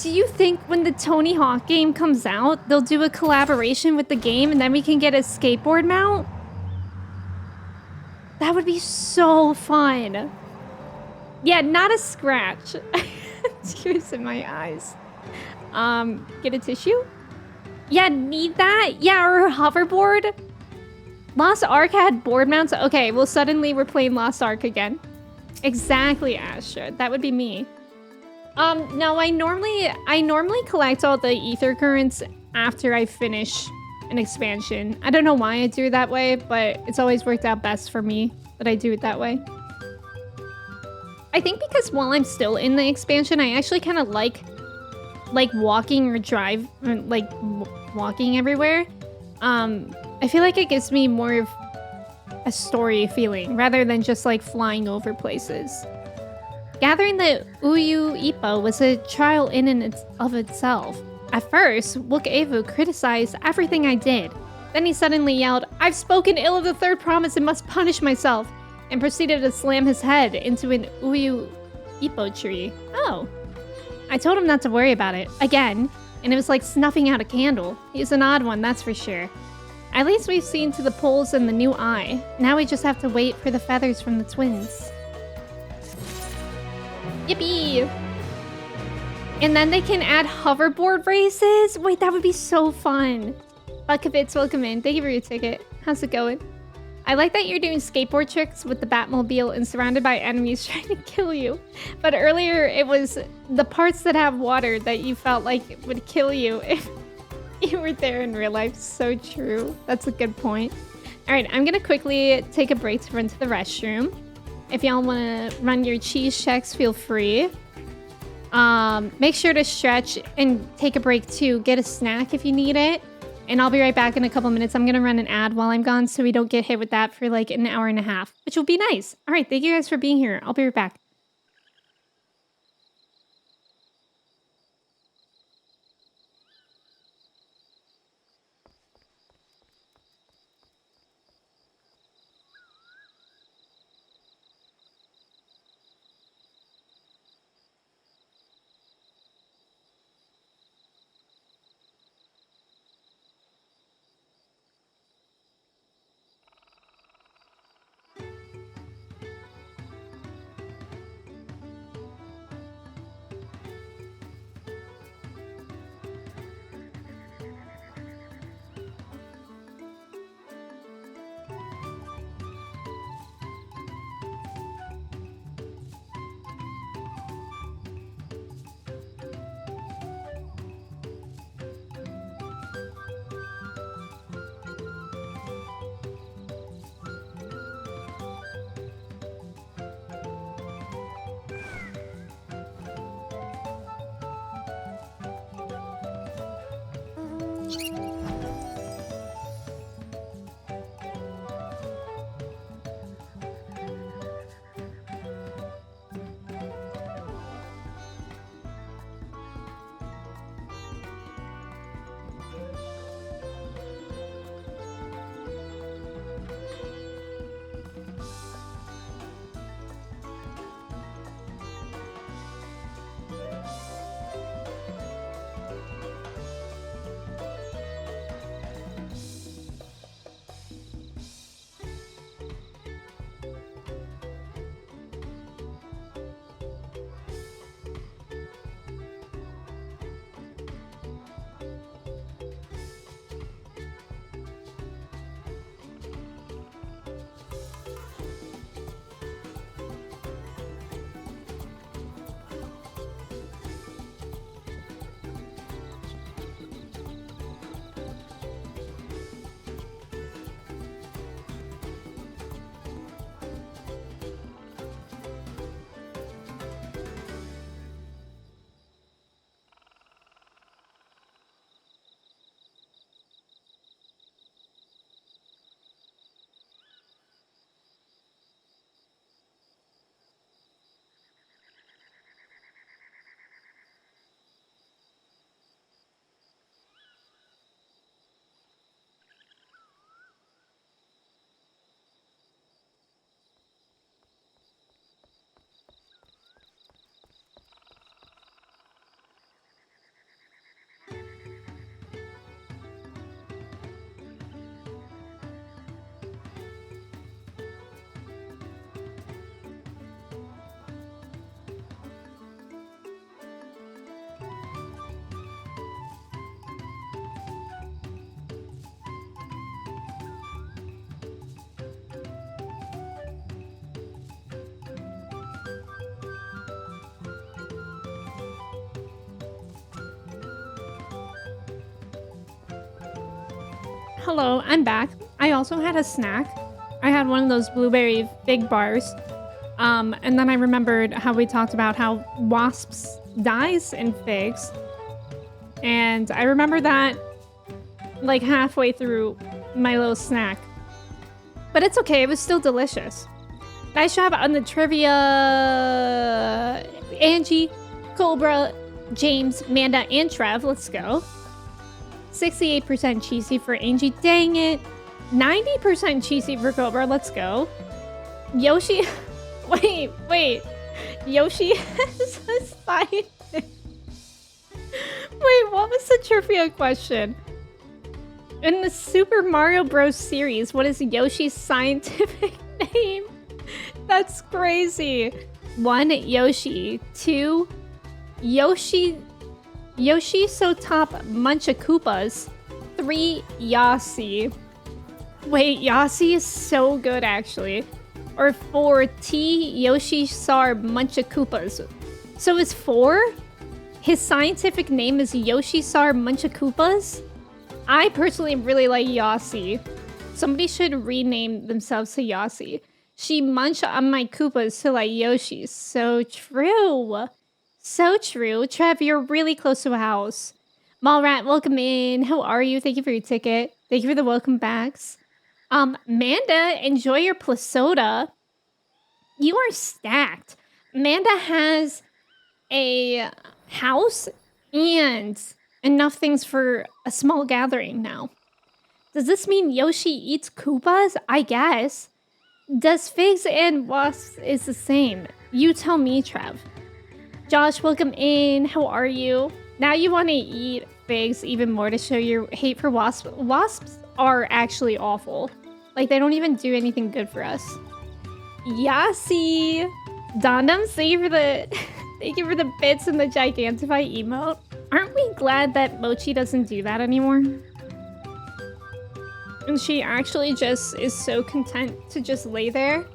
Do you think when the Tony Hawk game comes out, they'll do a collaboration with the game and then we can get a skateboard mount? That would be so fun. Yeah, not a scratch. Tears in my eyes. Get a tissue? Yeah, need that? Yeah, or a hoverboard? Lost Ark had board mounts? Okay, well suddenly we're playing Lost Ark again. Exactly, Astra. That would be me. No, I normally collect all the ether currents after I finish an expansion. I don't know why I do it that way, but it's always worked out best for me that I do it that way. I think because while I'm still in the expansion, I actually kind of like walking or walking everywhere. I feel like it gives me more of a story feeling rather than just like flying over places. Gathering the Uyu Ipo was a trial in and of itself. At first, Wook Evu criticized everything I did. Then he suddenly yelled, "I've spoken ill of the third promise and must punish myself," and proceeded to slam his head into an Uyu Ipo tree. Oh. I told him not to worry about it, again, and it was like snuffing out a candle. He's an odd one, that's for sure. At least we've seen to the poles and the new eye. Now we just have to wait for the feathers from the twins. Yippee! And then they can add hoverboard races? Wait, that would be so fun. Buckabits, welcome in. Thank you for your ticket. How's it going? I like that you're doing skateboard tricks with the Batmobile and surrounded by enemies trying to kill you. But earlier, it was the parts that have water that you felt like would kill you if you were there in real life. So true. That's a good point. All right, I'm gonna quickly take a break to run to the restroom. If y'all wanna run your cheese checks, feel free. Make sure to stretch and take a break too. Get a snack if you need it. And I'll be right back in a couple minutes. I'm going to run an ad while I'm gone so we don't get hit with that for like an hour and a half, which will be nice. All right, thank you guys for being here. I'll be right back. Hello, I'm back. I also had a snack. I had one of those blueberry fig bars. And then I remembered how we talked about how wasps dies in figs. And I remember that like halfway through my little snack. But it's okay, it was still delicious. Nice job on the trivia. Angie, Cobra, James, Manda, and Trev. Let's go. 68% cheesy for Angie. Dang it. 90% cheesy for Cobra. Let's go. Yoshi. Wait. Yoshi has a scientist. Wait, what was the trivia question? In the Super Mario Bros. Series, what is Yoshi's scientific name? That's crazy. 1, Yoshi. 2, Yoshi so top Munchakoopas. 3, Yossi. Wait, Yossi is so good actually. Or 4, T, Yoshi Sar Munchakoopas. So is 4? His scientific name is Yoshi Sar Munchakoopas? I personally really like Yossi. Somebody should rename themselves to Yossi. She munched on my Koopas, so like Yoshi. So true. So true. Trev, you're really close to a house. Mallrat, welcome in. How are you? Thank you for your ticket. Thank you for the welcome backs. Manda, enjoy your plus soda. You are stacked. Manda has a house and enough things for a small gathering now. Does this mean Yoshi eats Koopas? I guess. Does figs and wasps is the same? You tell me, Trev. Josh, welcome in. How are you? Now you want to eat figs even more to show your hate for wasps. Wasps are actually awful. Like, they don't even do anything good for us. Yasi! Dondums, thank you for the thank you for the bits and the Gigantify emote. Aren't we glad that Mochi doesn't do that anymore? And she actually just is so content to just lay there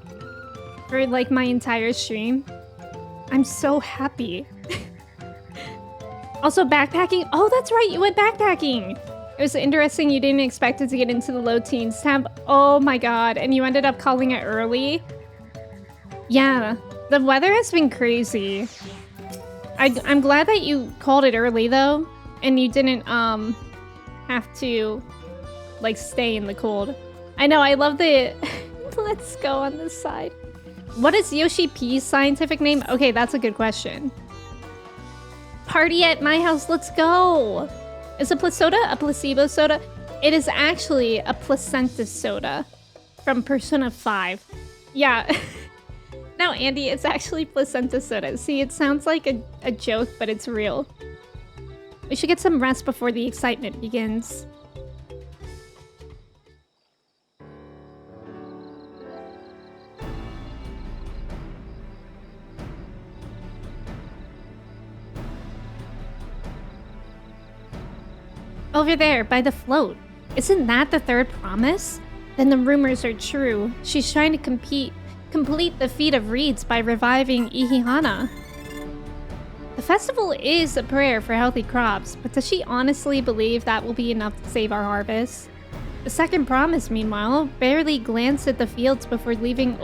for like my entire stream. I'm so happy. Also backpacking. Oh, that's right, you went backpacking. It was interesting you didn't expect it to get into the low teens tab. Oh my god, and you ended up calling it early. Yeah, the weather has been crazy. I'm glad that you called it early though, and you didn't have to like stay in the cold. I know, I love the let's go on this side. What is Yoshi P's scientific name? Okay, that's a good question. Party at my house, let's go! Is a soda a placebo soda? It is actually a placenta soda from Persona 5. Yeah. No, Andy, it's actually placenta soda. See, it sounds like a joke, but it's real. We should get some rest before the excitement begins. Over there, by the float. Isn't that the third promise? Then the rumors are true. She's trying to complete the feat of reeds by reviving Ihihana. The festival is a prayer for healthy crops, but does she honestly believe that will be enough to save our harvest? The second promise, meanwhile, barely glanced at the fields before leaving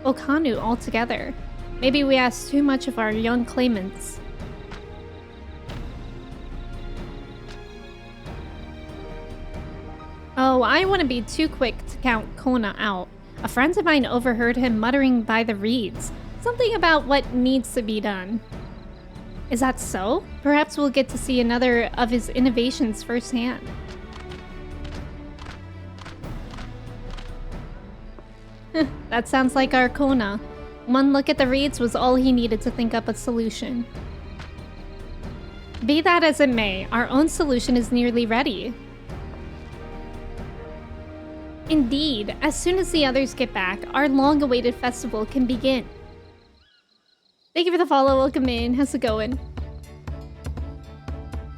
Okanu altogether. Maybe we asked too much of our young claimants. Oh, I want to be too quick to count Kona out. A friend of mine overheard him muttering by the reeds. Something about what needs to be done. Is that so? Perhaps we'll get to see another of his innovations firsthand. That sounds like our Kona. One look at the reeds was all he needed to think up a solution. Be that as it may, our own solution is nearly ready. Indeed, as soon as the others get back, our long-awaited festival can begin. Thank you for the follow, welcome in, how's it going?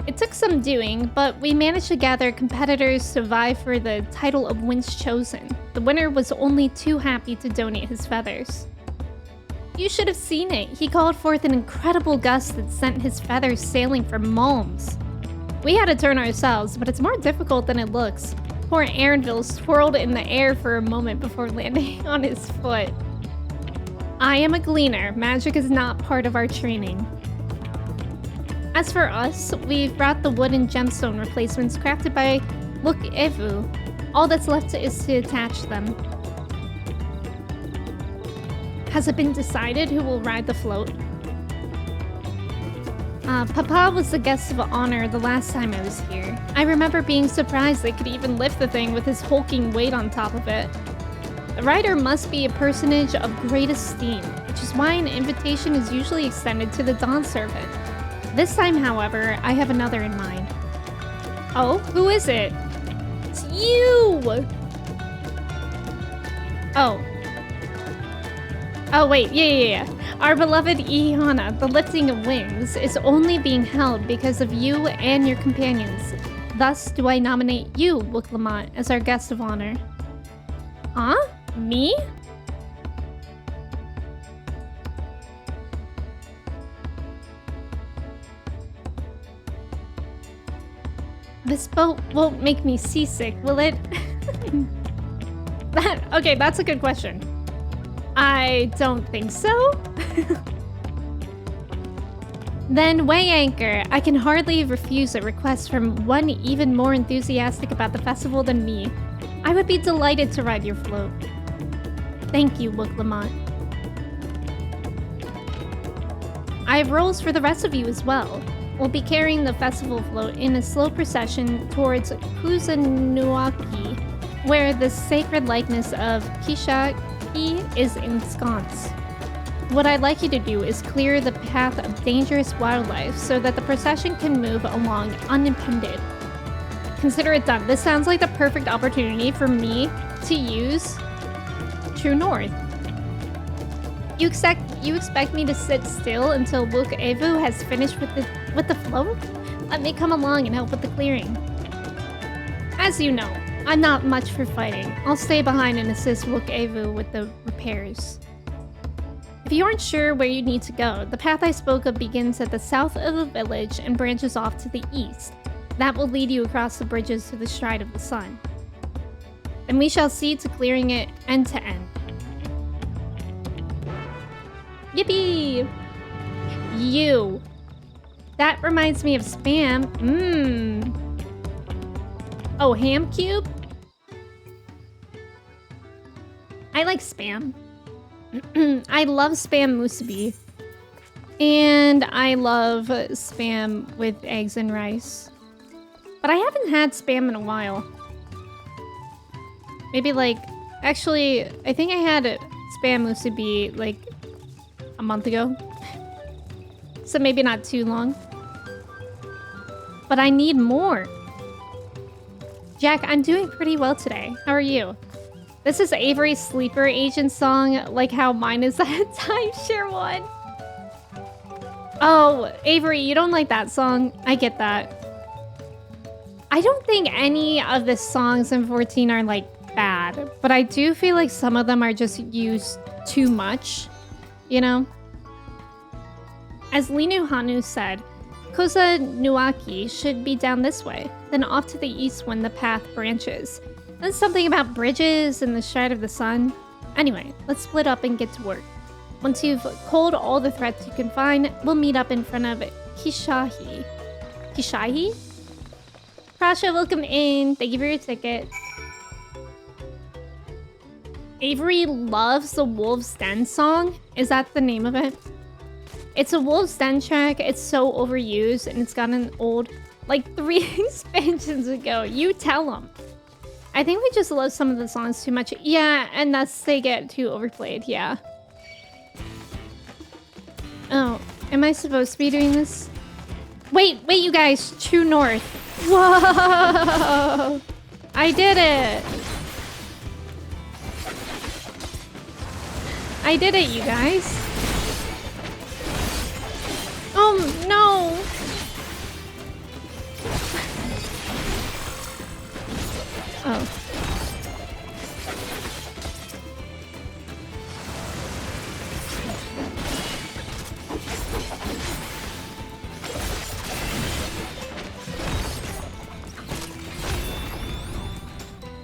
It took some doing, but we managed to gather competitors to vie for the title of Winds Chosen. The winner was only too happy to donate his feathers. You should have seen it. He called forth an incredible gust that sent his feathers sailing for Malms. We had to turn ourselves, but it's more difficult than it looks. Poor Aaronville swirled in the air for a moment before landing on his foot. I am a gleaner. Magic is not part of our training. As for us, we've brought the wooden gemstone replacements crafted by XIV. All that's left is to attach them. Has it been decided who will ride the float? Papa was the guest of honor the last time I was here. I remember being surprised they could even lift the thing with his hulking weight on top of it. The rider must be a personage of great esteem, which is why an invitation is usually extended to the Dawn Servant. This time, however, I have another in mind. Oh, who is it? It's you! Oh. Oh, wait, yeah. Our beloved Ihihana, the lifting of wings, is only being held because of you and your companions. Thus do I nominate you, Wooklamont, as our guest of honor. Huh? Me? This boat won't make me seasick, will it? Okay, that's a good question. I don't think so. Then weigh anchor. I can hardly refuse a request from one even more enthusiastic about the festival than me. I would be delighted to ride your float. Thank you, Look Lamont. I have roles for the rest of you as well. We'll be carrying the festival float in a slow procession towards Kuzanuaki, where the sacred likeness of Kishaki is ensconced. What I'd like you to do is clear the path of dangerous wildlife so that the procession can move along unimpeded. Consider it done. This sounds like the perfect opportunity for me to use True North. You expect me to sit still until Look Evu has finished with the float? Let me come along and help with the clearing. As you know, I'm not much for fighting. I'll stay behind and assist Look Evu with the repairs. If you aren't sure where you need to go, the path I spoke of begins at the south of the village and branches off to the east. That will lead you across the bridges to the Stride of the Sun. Then we shall see to clearing it end to end. Yippee! You! That reminds me of Spam. Oh, Ham Cube? I like Spam. I love Spam musubi. And I love Spam with eggs and rice. But I haven't had Spam in a while. Maybe like... Actually, I think I had Spam musubi like a month ago. So maybe not too long. But I need more. Jack, I'm doing pretty well today. How are you? This is Avery's sleeper agent song, like how mine is that timeshare one. Oh, Avery, you don't like that song? I get that. I don't think any of the songs in 14 are like bad, but I do feel like some of them are just used too much, you know? As Linu Hanu said, Koza Nuaki should be down this way, then off to the east when the path branches. Then something about bridges and the Stride of the Sun. Anyway, let's split up and get to work. Once you've culled all the threats you can find, we'll meet up in front of Kishahi. Kishahi? Prasha, welcome in. Thank you for your ticket. Avery loves the Wolf's Den song. Is that the name of it? It's a Wolf's Den track. It's so overused and it's gotten old like 3 expansions ago. You tell them. I think we just love some of the songs too much. Yeah, and thus they get too overplayed. Yeah. Oh, am I supposed to be doing this? Wait, you guys. True North. Whoa! I did it. I did it, you guys. Oh, no. Oh.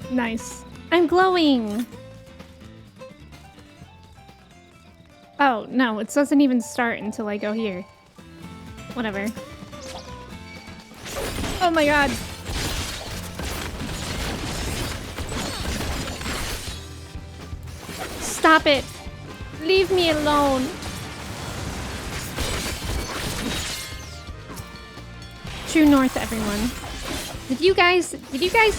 Nice. I'm glowing. Oh, no, it doesn't even start until I go here. Whatever. Oh my god. Stop it. Leave me alone. True North, everyone. Did you guys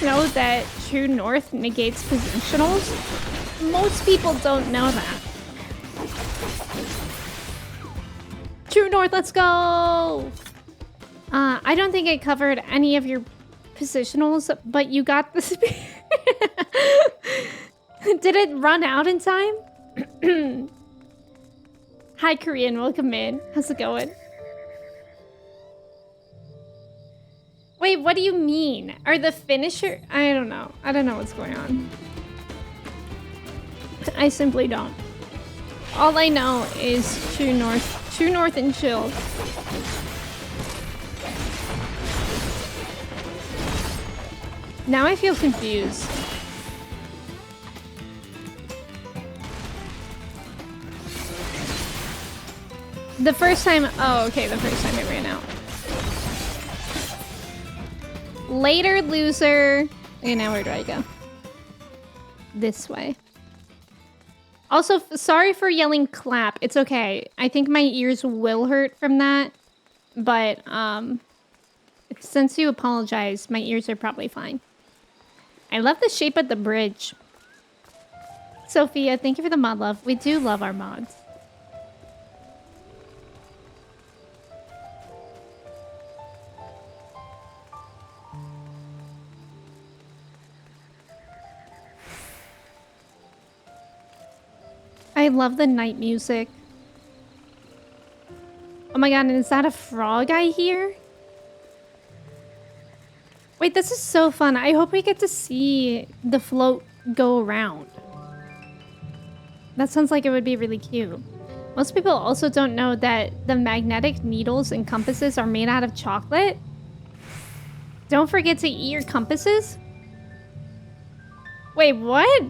know that True North negates positionals? Most people don't know that. True North, let's go! I don't think I covered any of your positionals, but you got the speed. Did it run out in time? Hi, Korean. Welcome in. How's it going? Wait, what do you mean? Are the finisher... I don't know. I don't know what's going on. I simply don't. All I know is True North. True North and chill. Now I feel confused. The first time... Oh, okay, the first time it ran out. Later, loser. Okay, now where do I go? This way. Also, sorry for yelling clap. It's okay. I think my ears will hurt from that. But, since you apologize, my ears are probably fine. I love the shape of the bridge. Sophia, thank you for the mod love. We do love our mods. I love the night music. Oh my god, and is that a frog I hear? Wait, this is so fun. I hope we get to see the float go around. That sounds like it would be really cute. Most people also don't know that the magnetic needles and compasses are made out of chocolate. Don't forget to eat your compasses. Wait, what?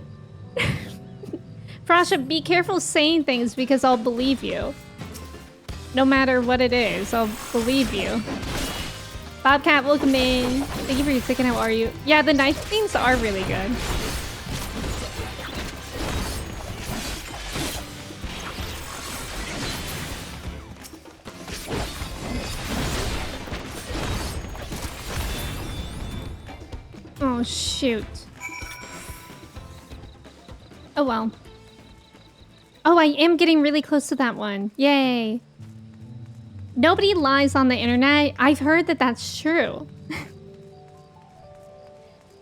Prasha, be careful saying things because I'll believe you. No matter what it is, I'll believe you. Bobcat, welcome in. Thank you for your ticket. How are you? Yeah, the night themes are really good. Oh, shoot. Oh, well. Oh, I am getting really close to that one. Yay. Nobody lies on the internet. I've heard that that's true.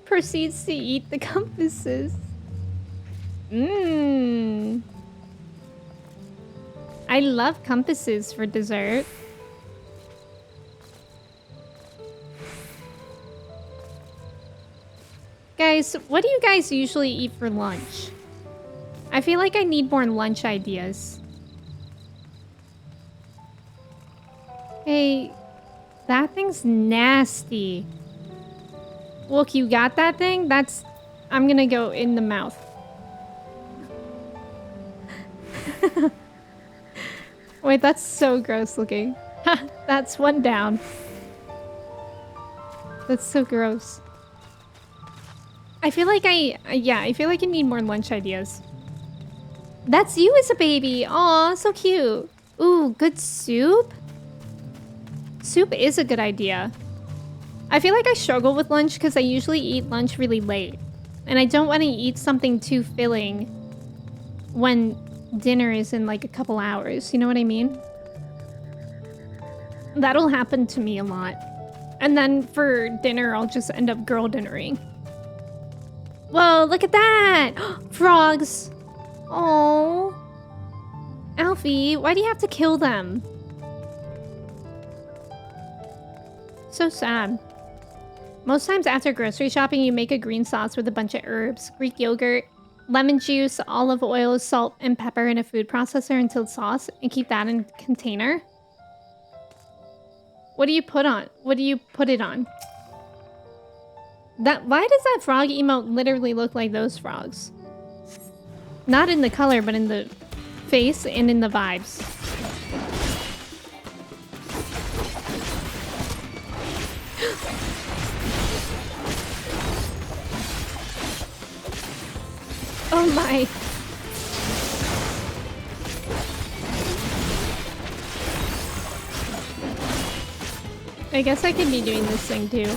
Proceeds to eat the compasses. Mmm. I love compasses for dessert. Guys, what do you guys usually eat for lunch? I feel like I need more lunch ideas. Hey, that thing's nasty. Look, you got that thing? That's... I'm gonna go in the mouth. Wait, that's so gross looking. That's one down. That's so gross. I feel like I feel like I need more lunch ideas. That's you as a baby. Aw, so cute. Ooh, good soup? Soup is a good idea. I feel like I struggle with lunch because I usually eat lunch really late. And I don't want to eat something too filling when dinner is in like a couple hours. You know what I mean? That'll happen to me a lot. And then for dinner, I'll just end up girl dinnering. Whoa, look at that! Frogs! Oh, Alfie, why do you have to kill them? So sad. Most times after grocery shopping, you make a green sauce with a bunch of herbs, Greek yogurt, lemon juice, olive oil, salt, and pepper in a food processor until it's sauce, and keep that in a container. What do you put on? What do you put it on? Why does that frog emote literally look like those frogs? Not in the color, but in the face and in the vibes. Oh my. I guess I could be doing this thing too.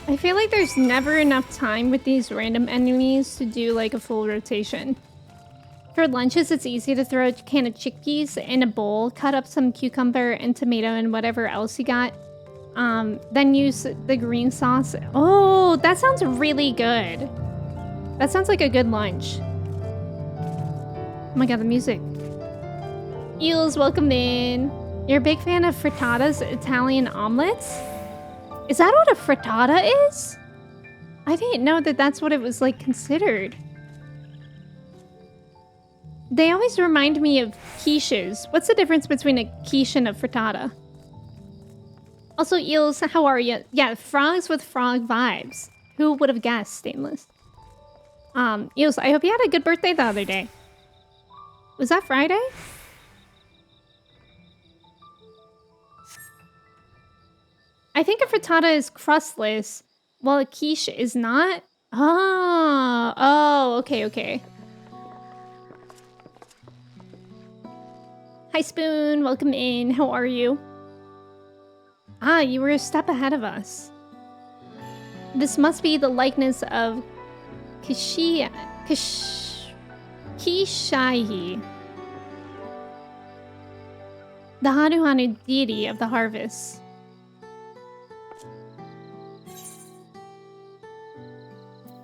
I feel like there's never enough time with these random enemies to do like a full rotation. For lunches, it's easy to throw a can of chickpeas in a bowl, cut up some cucumber and tomato and whatever else you got. Then use the green sauce. Oh, that sounds really good. That sounds like a good lunch. Oh my god, the music. Eels, welcome in. You're a big fan of frittatas, Italian omelets? Is that what a frittata is? I didn't know that that's what it was like considered. They always remind me of quiches. What's the difference between a quiche and a frittata? Also, Eels, how are you? Yeah, frogs with frog vibes. Who would have guessed, Stainless? Eels, I hope you had a good birthday the other day. Was that Friday? I think a frittata is crustless, while a quiche is not. Oh, okay, okay. Hi, Spoon. Welcome in. How are you? Ah, you were a step ahead of us. This must be the likeness of Kishaihi. The Hanu deity of the harvest.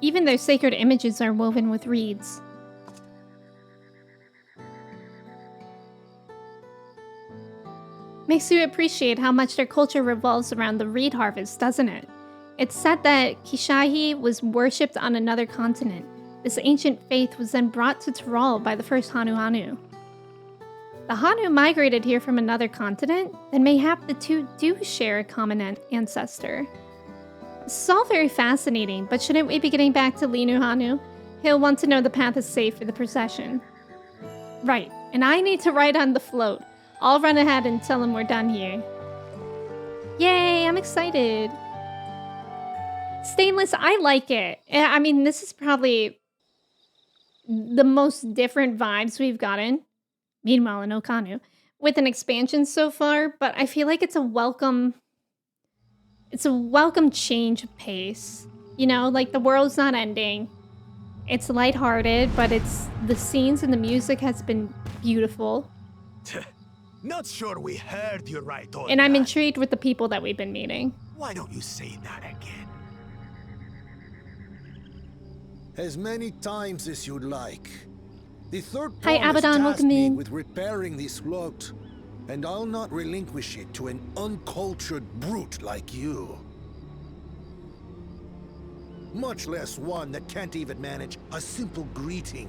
Even their sacred images are woven with reeds. Makes you appreciate how much their culture revolves around the reed harvest, doesn't it? It's said that Kishaihi was worshipped on another continent. This ancient faith was then brought to Tyrol by the first Hanu. The Hanu migrated here from another continent, then mayhap the two do share a common ancestor. This is all very fascinating, but shouldn't we be getting back to Linu Hanu? He'll want to know the path is safe for the procession. Right, and I need to ride on the float. I'll run ahead and tell him we're done here. Yay, I'm excited. Stainless, I like it. I mean, this is probably the most different vibes we've gotten. Meanwhile, in Okanu, with an expansion so far, but I feel like it's a welcome change of pace. You know, like the world's not ending. It's lighthearted, but the scenes and the music has been beautiful. Not sure we heard you right, old And I'm man. intrigued with the people that we've been meeting. Why don't you say that again? As many times as you'd like. The third Hi, promise Abaddon, tasked welcome me in. with repairing this float, and I'll not relinquish it to an uncultured brute like you. Much less one that can't even manage a simple greeting.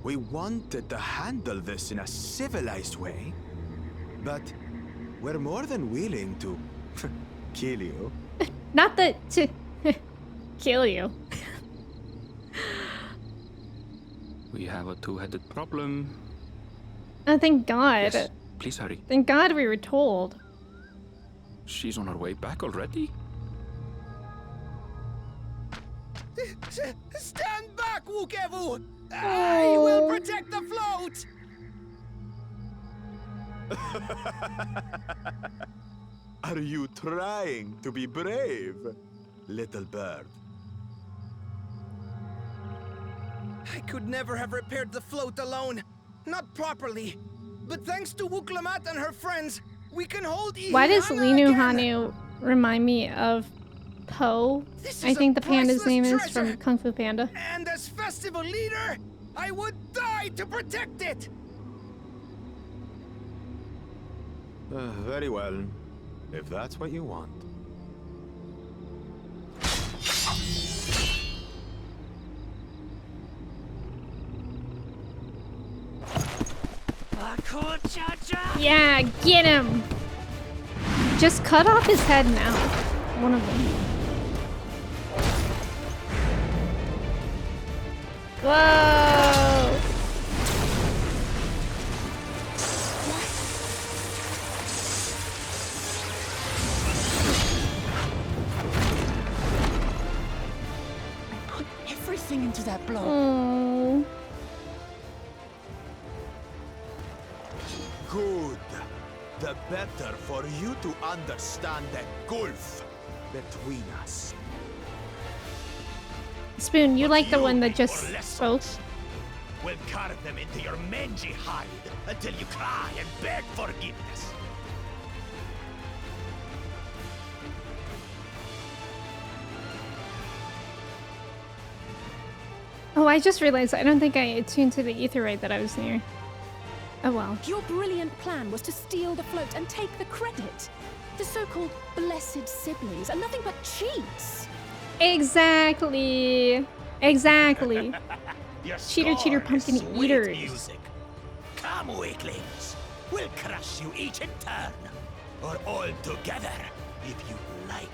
We wanted to handle this in a civilized way, but we're more than willing to kill you. Not to kill you. We have a two-headed problem. Oh, thank God. Yes, please hurry. Thank God we were told. She's on her way back already? Stand back, Wukevu! I will protect the float! Are you trying to be brave, little bird? I could never have repaired the float alone. Not properly. But thanks to Wuklamat and her friends, we can hold Why does Ihana Linu again. Hanu remind me of Po? I think the panda's name is from Kung Fu Panda. And as festival leader, I would die to protect it! Very well, if that's what you want. Yeah, get him! Just cut off his head now. One of them. Whoa! Put everything into that blow. Oh. Good. The better for you to understand the gulf between us. Spoon, you like the one that just spoke? We'll carve them into your mangy hide until you cry and beg forgiveness. Oh, I just realized I don't think I attuned to the etherite that I was near. Oh well. Your brilliant plan was to steal the float and take the credit. The so-called blessed siblings are nothing but cheats. Exactly. Exactly. Your Cheater, cheater, scorn is pumpkin sweet eaters. music. Come, weaklings. We'll crush you each in turn. Or all together, if you like.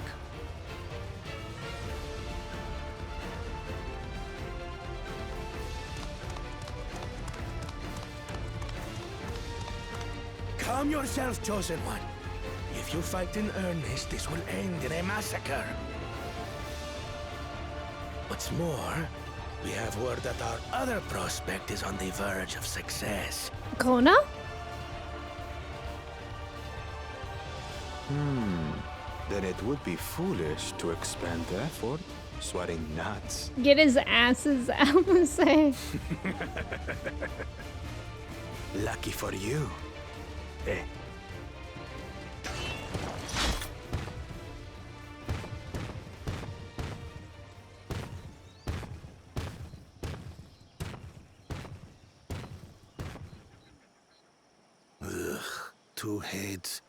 Calm yourself, Chosen One. If you fight in earnest, this will end in a massacre. What's more, we have word that our other prospect is on the verge of success. Kona? Then it would be foolish to expend the effort, sweating nuts. Get his asses out and say. Lucky for you. Eh. Two heads.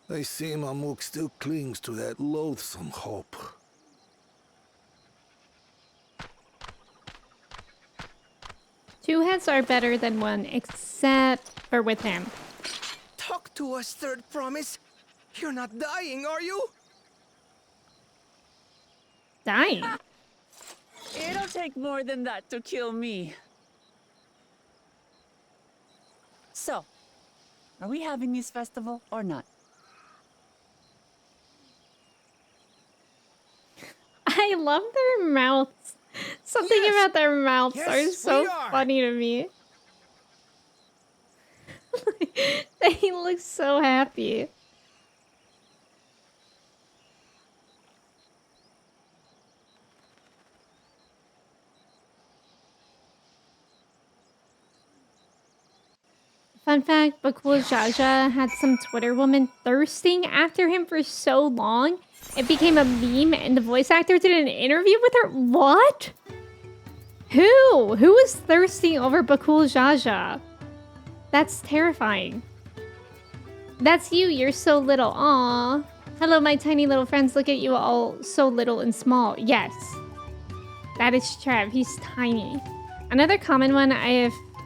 I see Mamuk still clings to that loathsome hope. Two heads are better than one, except for with him. Talk to us, Third Promise. You're not dying, are you? Dying? It'll take more than that to kill me. So, are we having this festival or not? I love their mouths. Something about their mouths are so funny to me. They look so happy. Fun fact, Bakul Jaja had some Twitter woman thirsting after him for so long, it became a meme and the voice actor did an interview with her. What? Who? Who was thirsting over Bakul Jaja? That's terrifying. That's you, you're so little. Aww. Hello, my tiny little friends. Look at you all so little and small. Yes. That is Trev. He's tiny. Another common one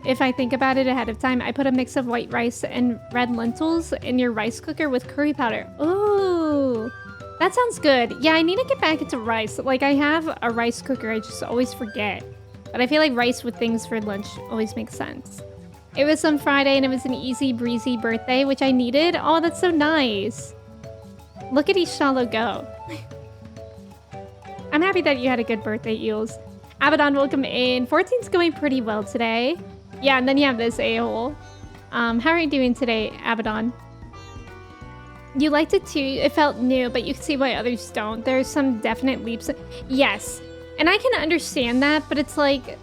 if I think about it ahead of time, I put a mix of white rice and red lentils in your rice cooker with curry powder. Ooh, that sounds good. Yeah, I need to get back into rice. Like, I have a rice cooker, I just always forget. But I feel like rice with things for lunch always makes sense. It was on Friday and it was an easy breezy birthday, which I needed. Oh, that's so nice. Look at Ishalo go. I'm happy that you had a good birthday, Eels. Abaddon, welcome in. 14's going pretty well today. Yeah, and then you have this a-hole. How are you doing today, Abaddon? You liked it too. It felt new, but you can see why others don't. There's some definite leaps. Yes, and I can understand that, but it's like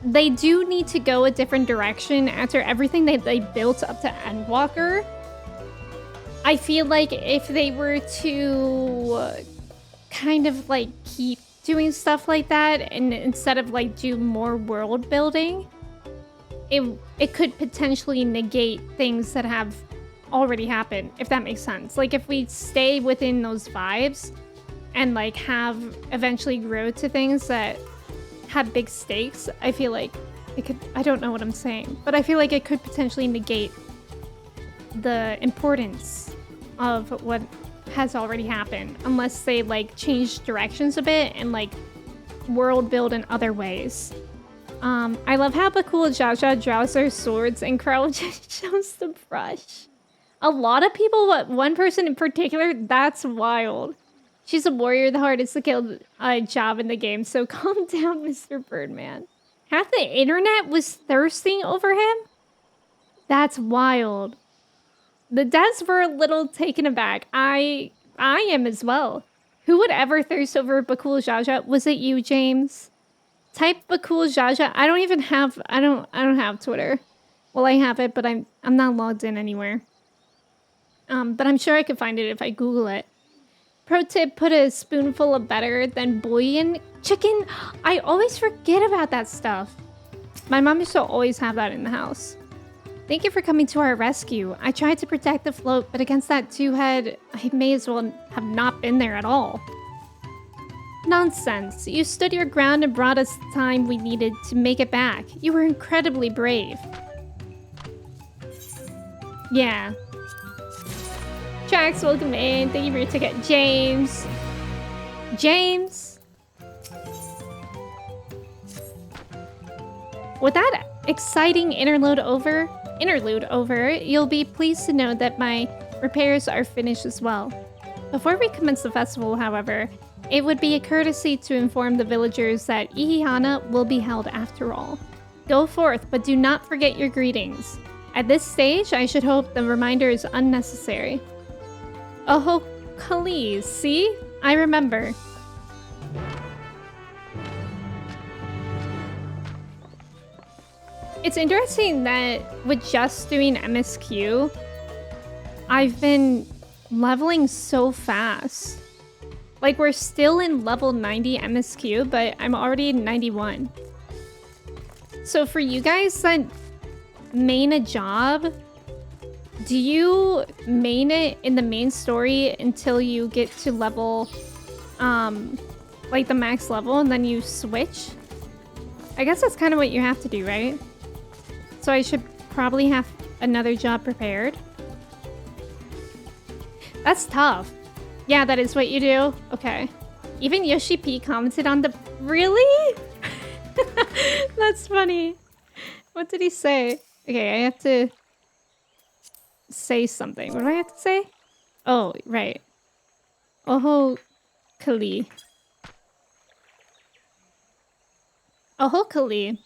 they do need to go a different direction after everything that they built up to Endwalker. I feel like if they were to kind of like keep doing stuff like that and instead of like do more world building, it could potentially negate things that have already happened, if that makes sense. Like if we stay within those vibes and like have eventually grow to things that have big stakes, I feel like it could, I don't know what I'm saying, but I feel like it could potentially negate the importance of what has already happened unless they like change directions a bit and like world build in other ways. I love how Bakul Jaja draws their swords and Crow just shows the brush. A lot of people, but one person in particular, that's wild. She's a warrior, the hardest to kill job in the game, so calm down, Mr. Birdman. Half the internet was thirsting over him? That's wild. The devs were a little taken aback. I am as well. Who would ever thirst over Bakul Jaja? Was it you, James? Type Bakul Jaja. I don't have Twitter. Well, I have it, but I'm not logged in anywhere. But I'm sure I could find it if I Google it. Pro tip, put a spoonful of better than bouillon chicken. I always forget about that stuff. My mom used to always have that in the house. Thank you for coming to our rescue. I tried to protect the float, but against that two-head, I may as well have not been there at all. Nonsense. You stood your ground and brought us the time we needed to make it back. You were incredibly brave. Yeah. Trax, welcome in. Thank you for your ticket. James. James. With that exciting interlude over, interlude over, you'll be pleased to know that my repairs are finished as well. Before we commence the festival, however, it would be a courtesy to inform the villagers that Ihihana will be held after all. Go forth, but do not forget your greetings. At this stage, I should hope the reminder is unnecessary. Oh, Khalees, see? I remember. It's interesting that with just doing MSQ, I've been leveling so fast. Like, we're still in level 90 MSQ, but I'm already in 91. So for you guys that main a job, do you main it in the main story until you get to level, like the max level, and then you switch? I guess that's kind of what you have to do, right? So I should probably have another job prepared. That's tough. Yeah, that is what you do? Okay. Even Yoshi P commented on the... Really? That's funny. What did he say? Okay, I have to say something. What do I have to say? Oh, right. Oho Kali. Oho Kali.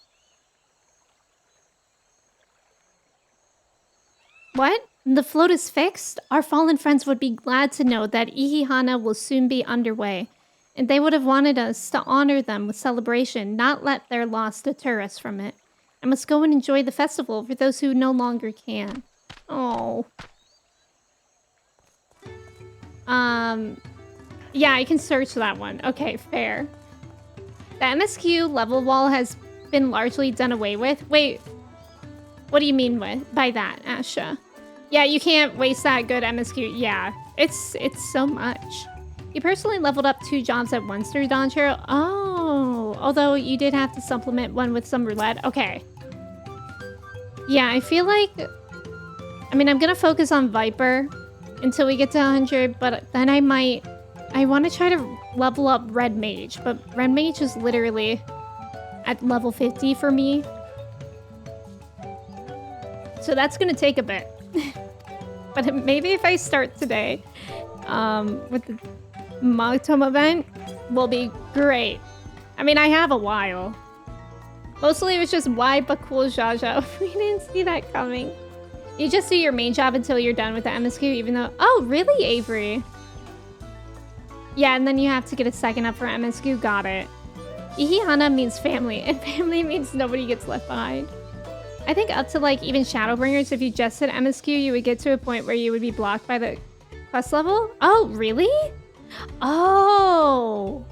What? The float is fixed? Our fallen friends would be glad to know that Ihihana will soon be underway, and they would have wanted us to honor them with celebration, not let their loss deter us from it. I must go and enjoy the festival for those who no longer can. Oh. Yeah, I can search that one. Okay, fair. The MSQ level wall has been largely done away with. Wait, what do you mean by that, Asha? Yeah, you can't waste that good MSQ. Yeah, it's so much. You personally leveled up 2 jobs at once through Dawntrail. Oh, although you did have to supplement one with some roulette. Okay. Yeah, I feel like... I mean, I'm gonna focus on Viper until we get to 100, but then I might... I want to try to level up Red Mage, but Red Mage is literally at level 50 for me. So that's gonna take a bit. But maybe if I start today with the Mogtom event, will be great. I mean, I have a while. Mostly it was just why Bakul Jaja. We didn't see that coming. You just do your main job until you're done with the MSQ, even though... Oh, really, Avery? Yeah, and then you have to get a second up for MSQ. Got it. Ihihana means family, and family means nobody gets left behind. I think up to, like, even Shadowbringers, if you just hit MSQ, you would get to a point where you would be blocked by the quest level. Oh, really? Oh.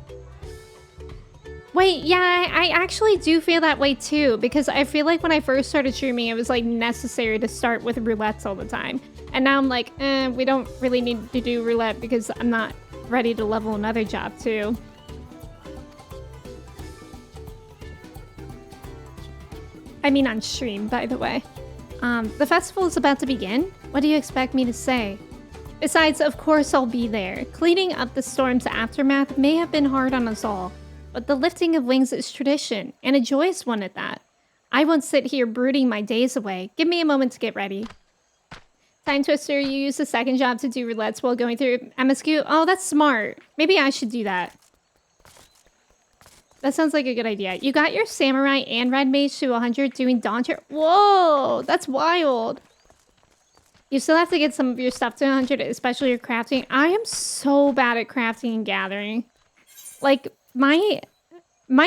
Wait, yeah, I actually do feel that way too, because I feel like when I first started streaming, it was, like, necessary to start with roulettes all the time. And now I'm like, we don't really need to do roulette because I'm not ready to level another job too. I mean on stream, by the way. The festival is about to begin. What do you expect me to say? Besides, of course I'll be there. Cleaning up the storm's aftermath may have been hard on us all, but the lifting of wings is tradition, and a joyous one at that. I won't sit here brooding my days away. Give me a moment to get ready. Time Twister, you use the second job to do roulettes while going through MSQ. Oh, that's smart. Maybe I should do that. That sounds like a good idea. You got your Samurai and Red Mage to 100 doing Dawntrail. Whoa, that's wild. You still have to get some of your stuff to 100, especially your crafting. I am so bad at crafting and gathering. Like, my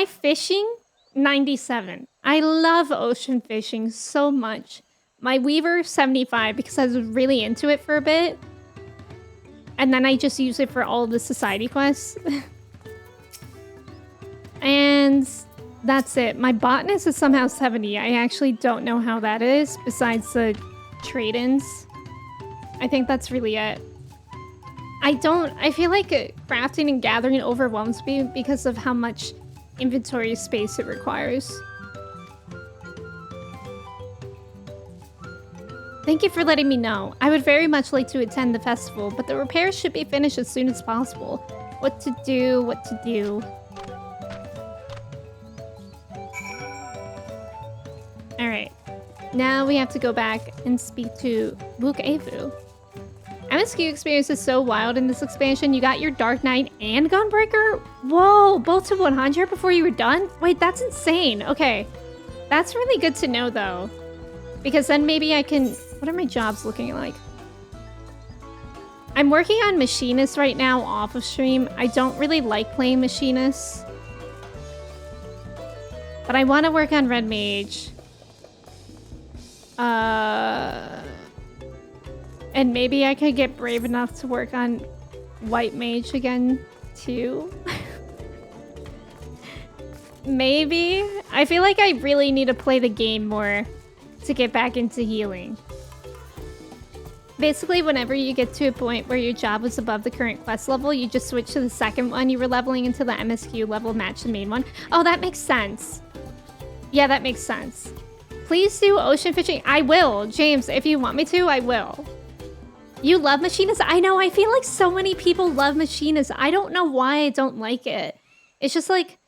fishing, 97. I love ocean fishing so much. My Weaver, 75, because I was really into it for a bit. And then I just use it for all of the society quests. And that's it. My botanist is somehow 70. I actually don't know how that is, besides the trade-ins. I think that's really it. I feel like crafting and gathering overwhelms me because of how much inventory space it requires. Thank you for letting me know. I would very much like to attend the festival, but the repairs should be finished as soon as possible. What to do, what to do. Alright. Now we have to go back and speak to XIV. MSQ experience is so wild in this expansion. You got your Dark Knight and Gunbreaker? Whoa, both to 100 before you were done? Wait, that's insane. Okay. That's really good to know, though. Because then maybe I can... What are my jobs looking like? I'm working on Machinist right now off of stream. I don't really like playing Machinist. But I want to work on Red Mage. And maybe I could get brave enough to work on White Mage again, too. Maybe. I feel like I really need to play the game more to get back into healing. Basically, whenever you get to a point where your job was above the current quest level, you just switch to the second one you were leveling until the MSQ level matched the main one. Oh, that makes sense. Yeah, that makes sense. Please do ocean fishing. I will. James, if you want me to, I will. You love Machinist? I know, I feel like so many people love Machinist. I don't know why I don't like it. It's just like,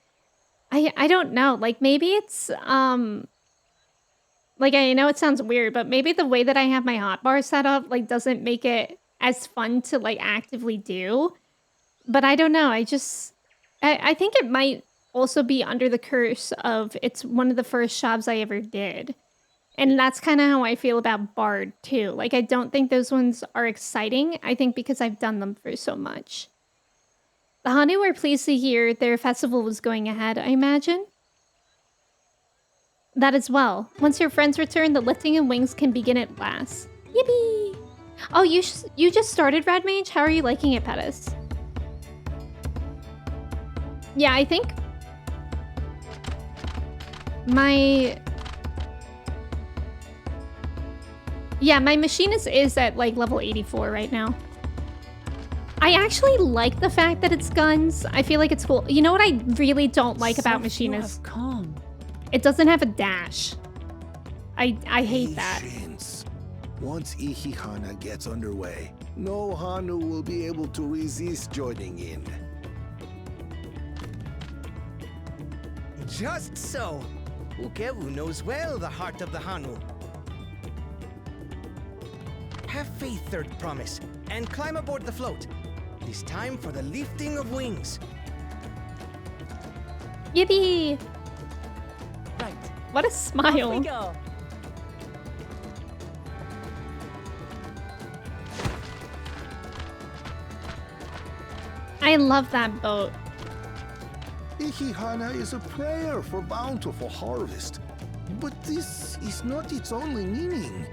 I don't know. Like, maybe it's, like, I know it sounds weird, but maybe the way that I have my hotbar set up, like, doesn't make it as fun to, like, actively do. But I don't know. I think it might also be under the curse of it's one of the first jobs I ever did. And that's kind of how I feel about Bard, too. Like, I don't think those ones are exciting. I think because I've done them for so much. The Hanu were pleased to hear their festival was going ahead, I imagine. That as well. Once your friends return, the lifting of wings can begin at last. Yippee! Oh, you just started Red Mage? How are you liking it, Pettis? Yeah, I think... Yeah, my Machinist is at, like, level 84 right now. I actually like the fact that it's guns. I feel like it's cool. You know what I really don't like about Machinist? It doesn't have a dash. I hate that. Once Ihihana gets underway, no Hanu will be able to resist joining in. Just so. Ukewu knows well the heart of the Hanu. Have faith, Third Promise, and climb aboard the float. It is time for the lifting of wings. Yippee! Right. What a smile. Off we go. I love that boat. Ihihana is a prayer for bountiful harvest. But this is not its only meaning.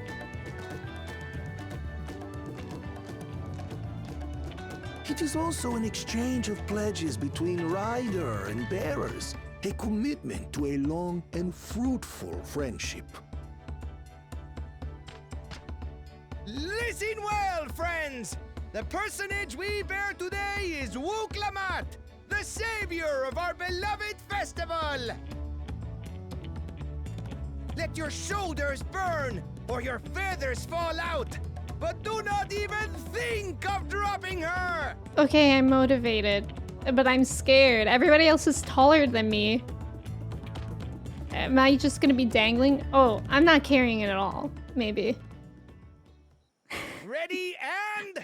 It is also an exchange of pledges between rider and bearers, a commitment to a long and fruitful friendship. Listen well, friends! The personage we bear today is Wuklamat, the savior of our beloved festival! Let your shoulders burn, or your feathers fall out! But do not even think of dropping her! Okay, I'm motivated. But I'm scared. Everybody else is taller than me. Am I just gonna be dangling? Oh, I'm not carrying it at all. Maybe. Ready and...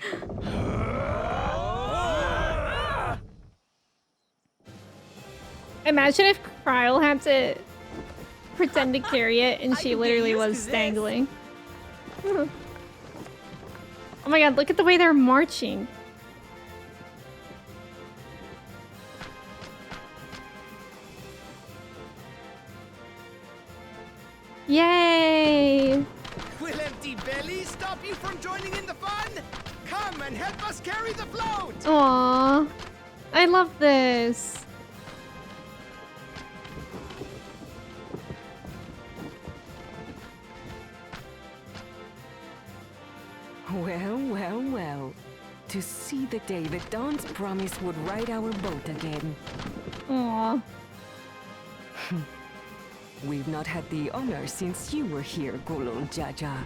Imagine if Kryl had to pretend to carry it and she literally was dangling. Oh my god, look at the way they're marching. Yay! Will empty bellies stop you from joining in the fun? Come and help us carry the float! Aww. I love this. Well, well, well. To see the day that Dawn's promise would ride our boat again. Aww. We've not had the honor since you were here, Gulul Jaja.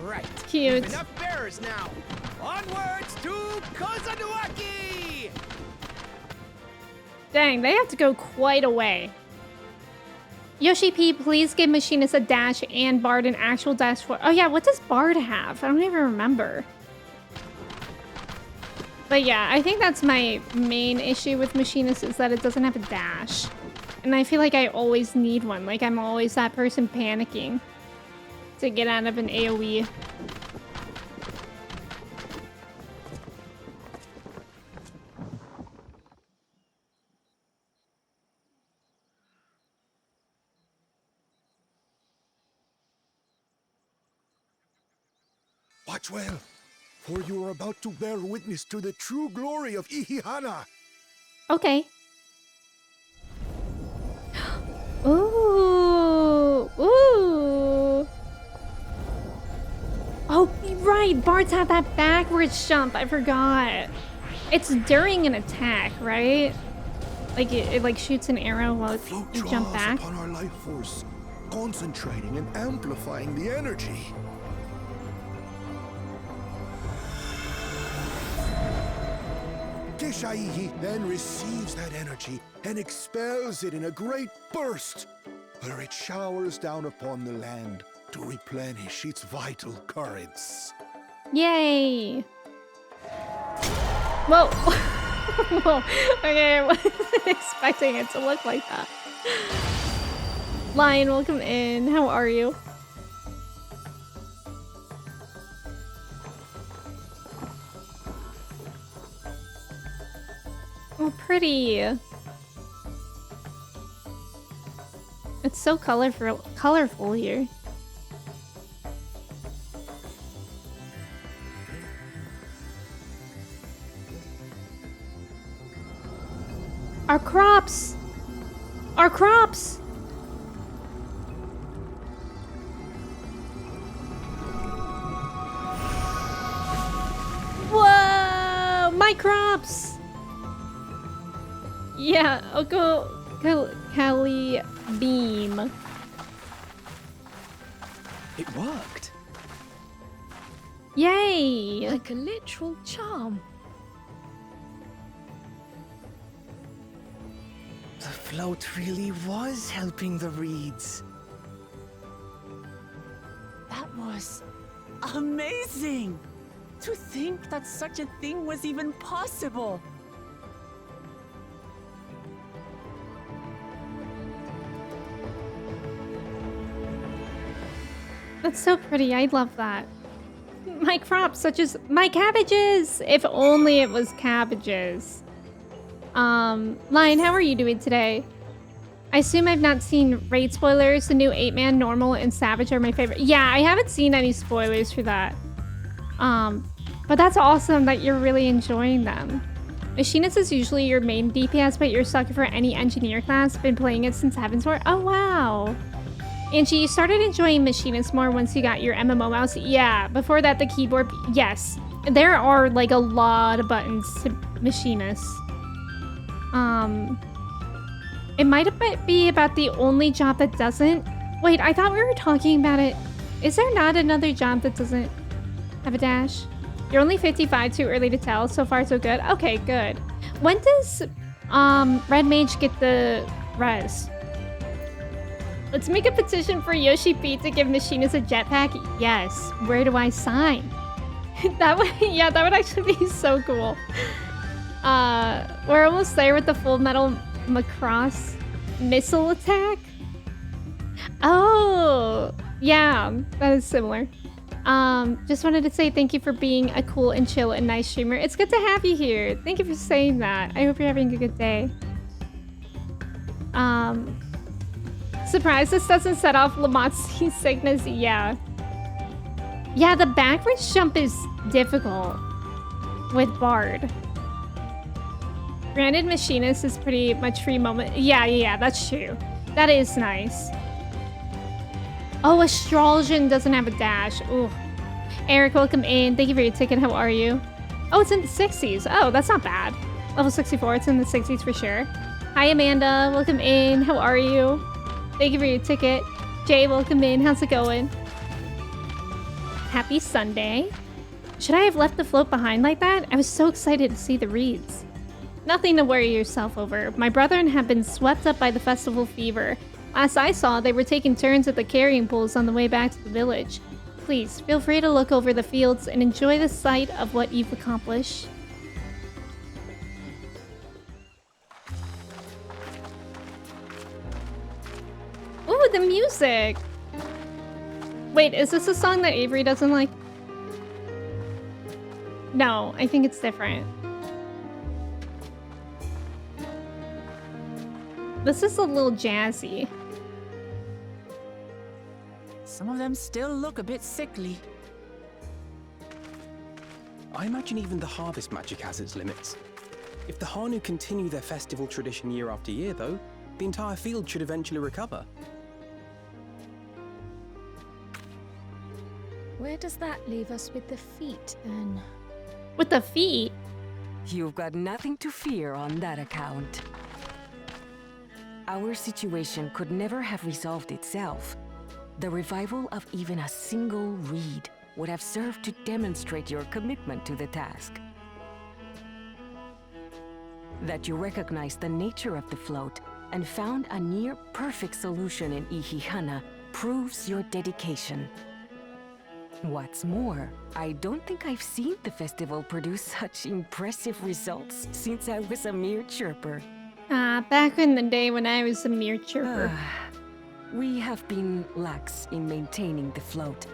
Right. Cute. Enough bearers now. Onwards to Kozanuaki! Dang, they have to go quite a way. Yoshi P, please give Machinist a dash and Bard an actual dash for... Oh yeah, what does Bard have? I don't even remember. But yeah, I think that's my main issue with Machinist is that it doesn't have a dash. And I feel like I always need one. Like I'm always that person panicking to get out of an AoE. Watch well, for you are about to bear witness to the true glory of Ihihana. Okay. Ooh, ooh. Oh, right. Bards have that backwards jump. I forgot. It's during an attack, right? Like it like shoots an arrow while you jump back. Upon our life force, concentrating and amplifying the energy. Keshaihi then receives that energy and expels it in a great burst, where it showers down upon the land to replenish its vital currents. Yay! Whoa! Whoa. Okay, I wasn't expecting it to look like that. Lion, welcome in. How are you? Oh, pretty. It's so colorful here. Our crops! Our crops! Whoa! My crops! Yeah, I'll go Cali Beam. It worked. Yay! Like a literal charm. The float really was helping the reeds. That was amazing! To think that such a thing was even possible! That's so pretty. I love that. My crops, such as my cabbages! If only it was cabbages. Lion, how are you doing today? I assume I've not seen raid spoilers. The new 8-man, normal, and savage are my favorite. Yeah, I haven't seen any spoilers for that. But that's awesome that you're really enjoying them. Machinist is usually your main DPS, but you're sucker for any engineer class. Been playing it since Heavensward. Oh, wow. Angie, you started enjoying Machinist more once you got your MMO mouse? Yeah, before that, the keyboard... Yes. There are, like, a lot of buttons to Machinist. It might be about the only job that doesn't... Wait, I thought we were talking about it. Is there not another job that doesn't have a dash? You're only 55, too early to tell. So far, so good. Okay, good. When does Red Mage get the res? Let's make a petition for Yoshi P to give Machinist a jetpack. Yes. Where do I sign? That would, yeah, that would actually be so cool. We're almost there with the Full Metal Macross missile attack. Oh, yeah, that is similar. Just wanted to say thank you for being a cool and chill and nice streamer. It's good to have you here. Thank you for saying that. I hope you're having a good day. Surprised this doesn't set off Lamotsi's sickness. Yeah. Yeah, the backwards jump is difficult with Bard. Granted, Machinist is pretty much free moment. Yeah, that's true. That is nice. Oh, Astrologian doesn't have a dash. Ooh. Eric, welcome in. Thank you for your ticket. How are you? Oh, it's in the 60s. Oh, that's not bad. Level 64. It's in the 60s for sure. Hi, Amanda. Welcome in. How are you? Thank you for your ticket. Jay, welcome in. How's it going? Happy Sunday. Should I have left the float behind like that? I was so excited to see the reeds. Nothing to worry yourself over. My brethren have been swept up by the festival fever. Last I saw, they were taking turns at the carrying poles on the way back to the village. Please, feel free to look over the fields and enjoy the sight of what you've accomplished. Ooh, the music! Wait, is this a song that Avery doesn't like? No, I think it's different. This is a little jazzy. Some of them still look a bit sickly. I imagine even the harvest magic has its limits. If the Hanu continue their festival tradition year after year, though, the entire field should eventually recover. Where does that leave us with the feet, then? With the feet? You've got nothing to fear on that account. Our situation could never have resolved itself. The revival of even a single reed would have served to demonstrate your commitment to the task. That you recognize the nature of the float and found a near-perfect solution in Ihihana proves your dedication. What's more, I don't think I've seen the festival produce such impressive results since I was a mere chirper. Back in the day when I was a mere chirper. We have been lax in maintaining the float,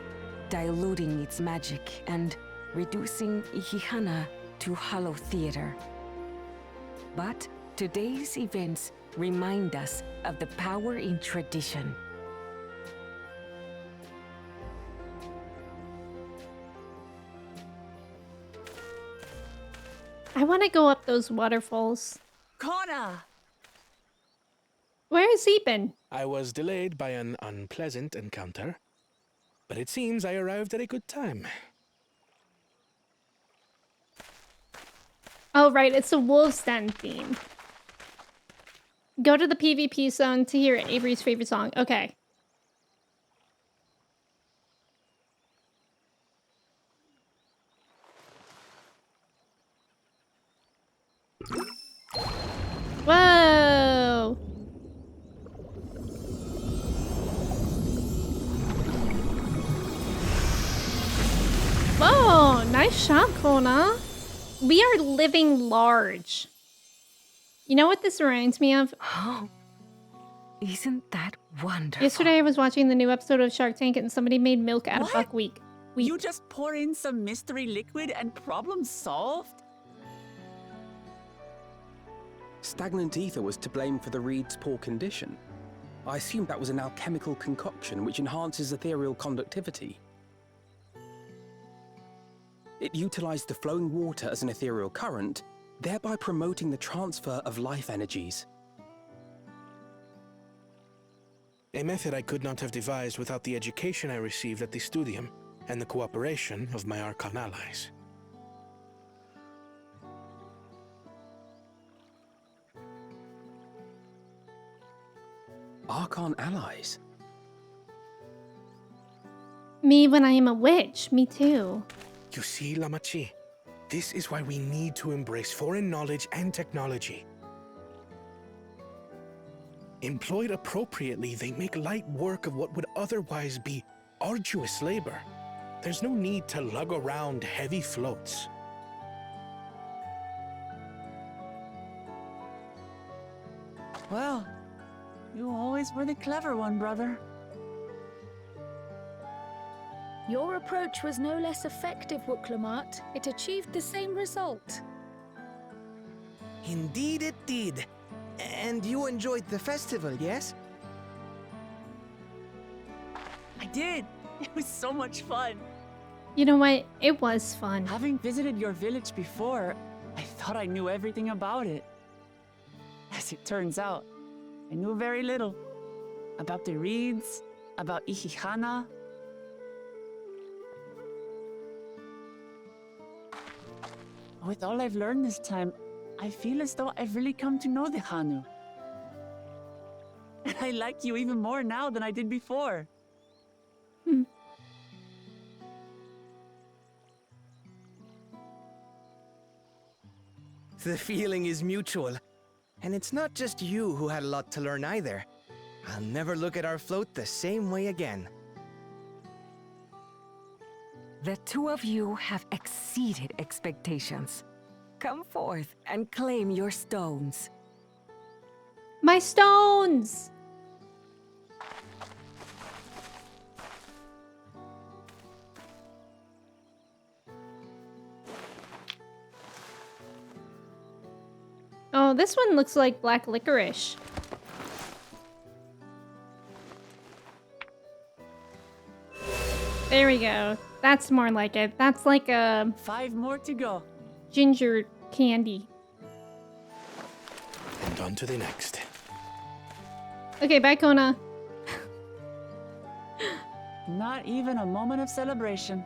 diluting its magic and reducing Ihihana to hollow theater. But today's events remind us of the power in tradition. I want to go up those waterfalls. Connor! Where has he been? I was delayed by an unpleasant encounter, but it seems I arrived at a good time. Oh, right, it's a Wolf's Den theme. Go to the PvP zone to hear Avery's favorite song. Okay. Whoa! Whoa, nice shot, Kona. We are living large. You know what this reminds me of? Oh, isn't that wonderful? Yesterday I was watching the new episode of Shark Tank and somebody made milk out of buckwheat. You just pour in some mystery liquid and problem solved? Stagnant ether was to blame for the reed's poor condition. I assumed that was an alchemical concoction which enhances ethereal conductivity. It utilized the flowing water as an ethereal current, thereby promoting the transfer of life energies. A method I could not have devised without the education I received at the studium and the cooperation of my Archon allies. Archon allies? Me when I am a witch. Me too. You see, Lamachi, this is why we need to embrace foreign knowledge and technology. Employed appropriately, they make light work of what would otherwise be arduous labor. There's no need to lug around heavy floats. Well, you always were the clever one, brother. Your approach was no less effective, Wooklamat. It achieved the same result. Indeed it did. And you enjoyed the festival, yes? I did. It was so much fun. You know what? It was fun. Having visited your village before, I thought I knew everything about it. As it turns out, I knew very little. About the reeds, about Ihihana. With all I've learned this time, I feel as though I've really come to know the Hanu. And I like you even more now than I did before. The feeling is mutual. And it's not just you who had a lot to learn either. I'll never look at our float the same way again. The two of you have exceeded expectations. Come forth and claim your stones. My stones! Oh, this one looks like black licorice. There we go. That's more like it. That's like a 5 more to go. Ginger candy. And on to the next. Okay, bye, Kona. Not even a moment of celebration.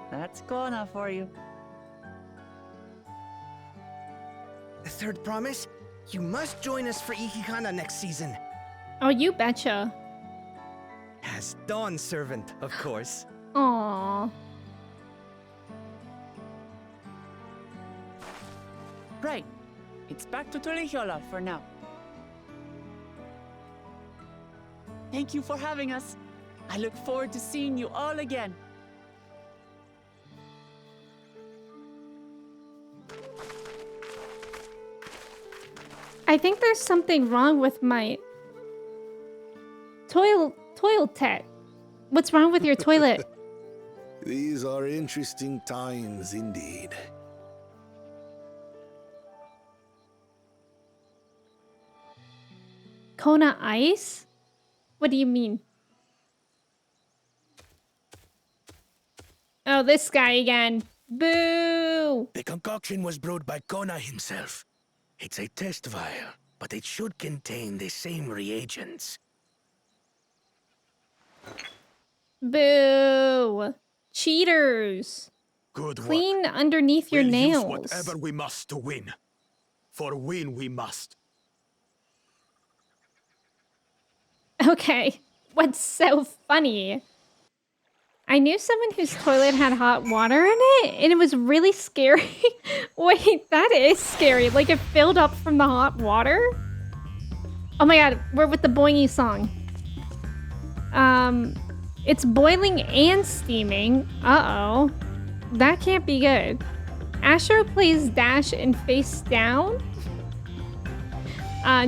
That's Kona for you. The third promise? You must join us for Ihihana next season. Oh, you betcha. As Dawn servant, of course. Aww. Right. It's back to Tulihiola for now. Thank you for having us. I look forward to seeing you all again. I think there's something wrong with my toilet. What's wrong with your toilet? These are interesting times indeed. Kona ice? What do you mean? Oh, this guy again. Boo! The concoction was brewed by Kona himself. It's a test vial, but it should contain the same reagents. Boo! Cheaters! Good work. Clean underneath your We'll nails. use whatever we must to win. For win we must. Okay, what's so funny? I knew someone whose toilet had hot water in it, and it was really scary. Wait, that is scary. Like, it filled up from the hot water? Oh my god, we're with the boingy song. It's boiling and steaming. Uh-oh. That can't be good. Astro plays dash and face down?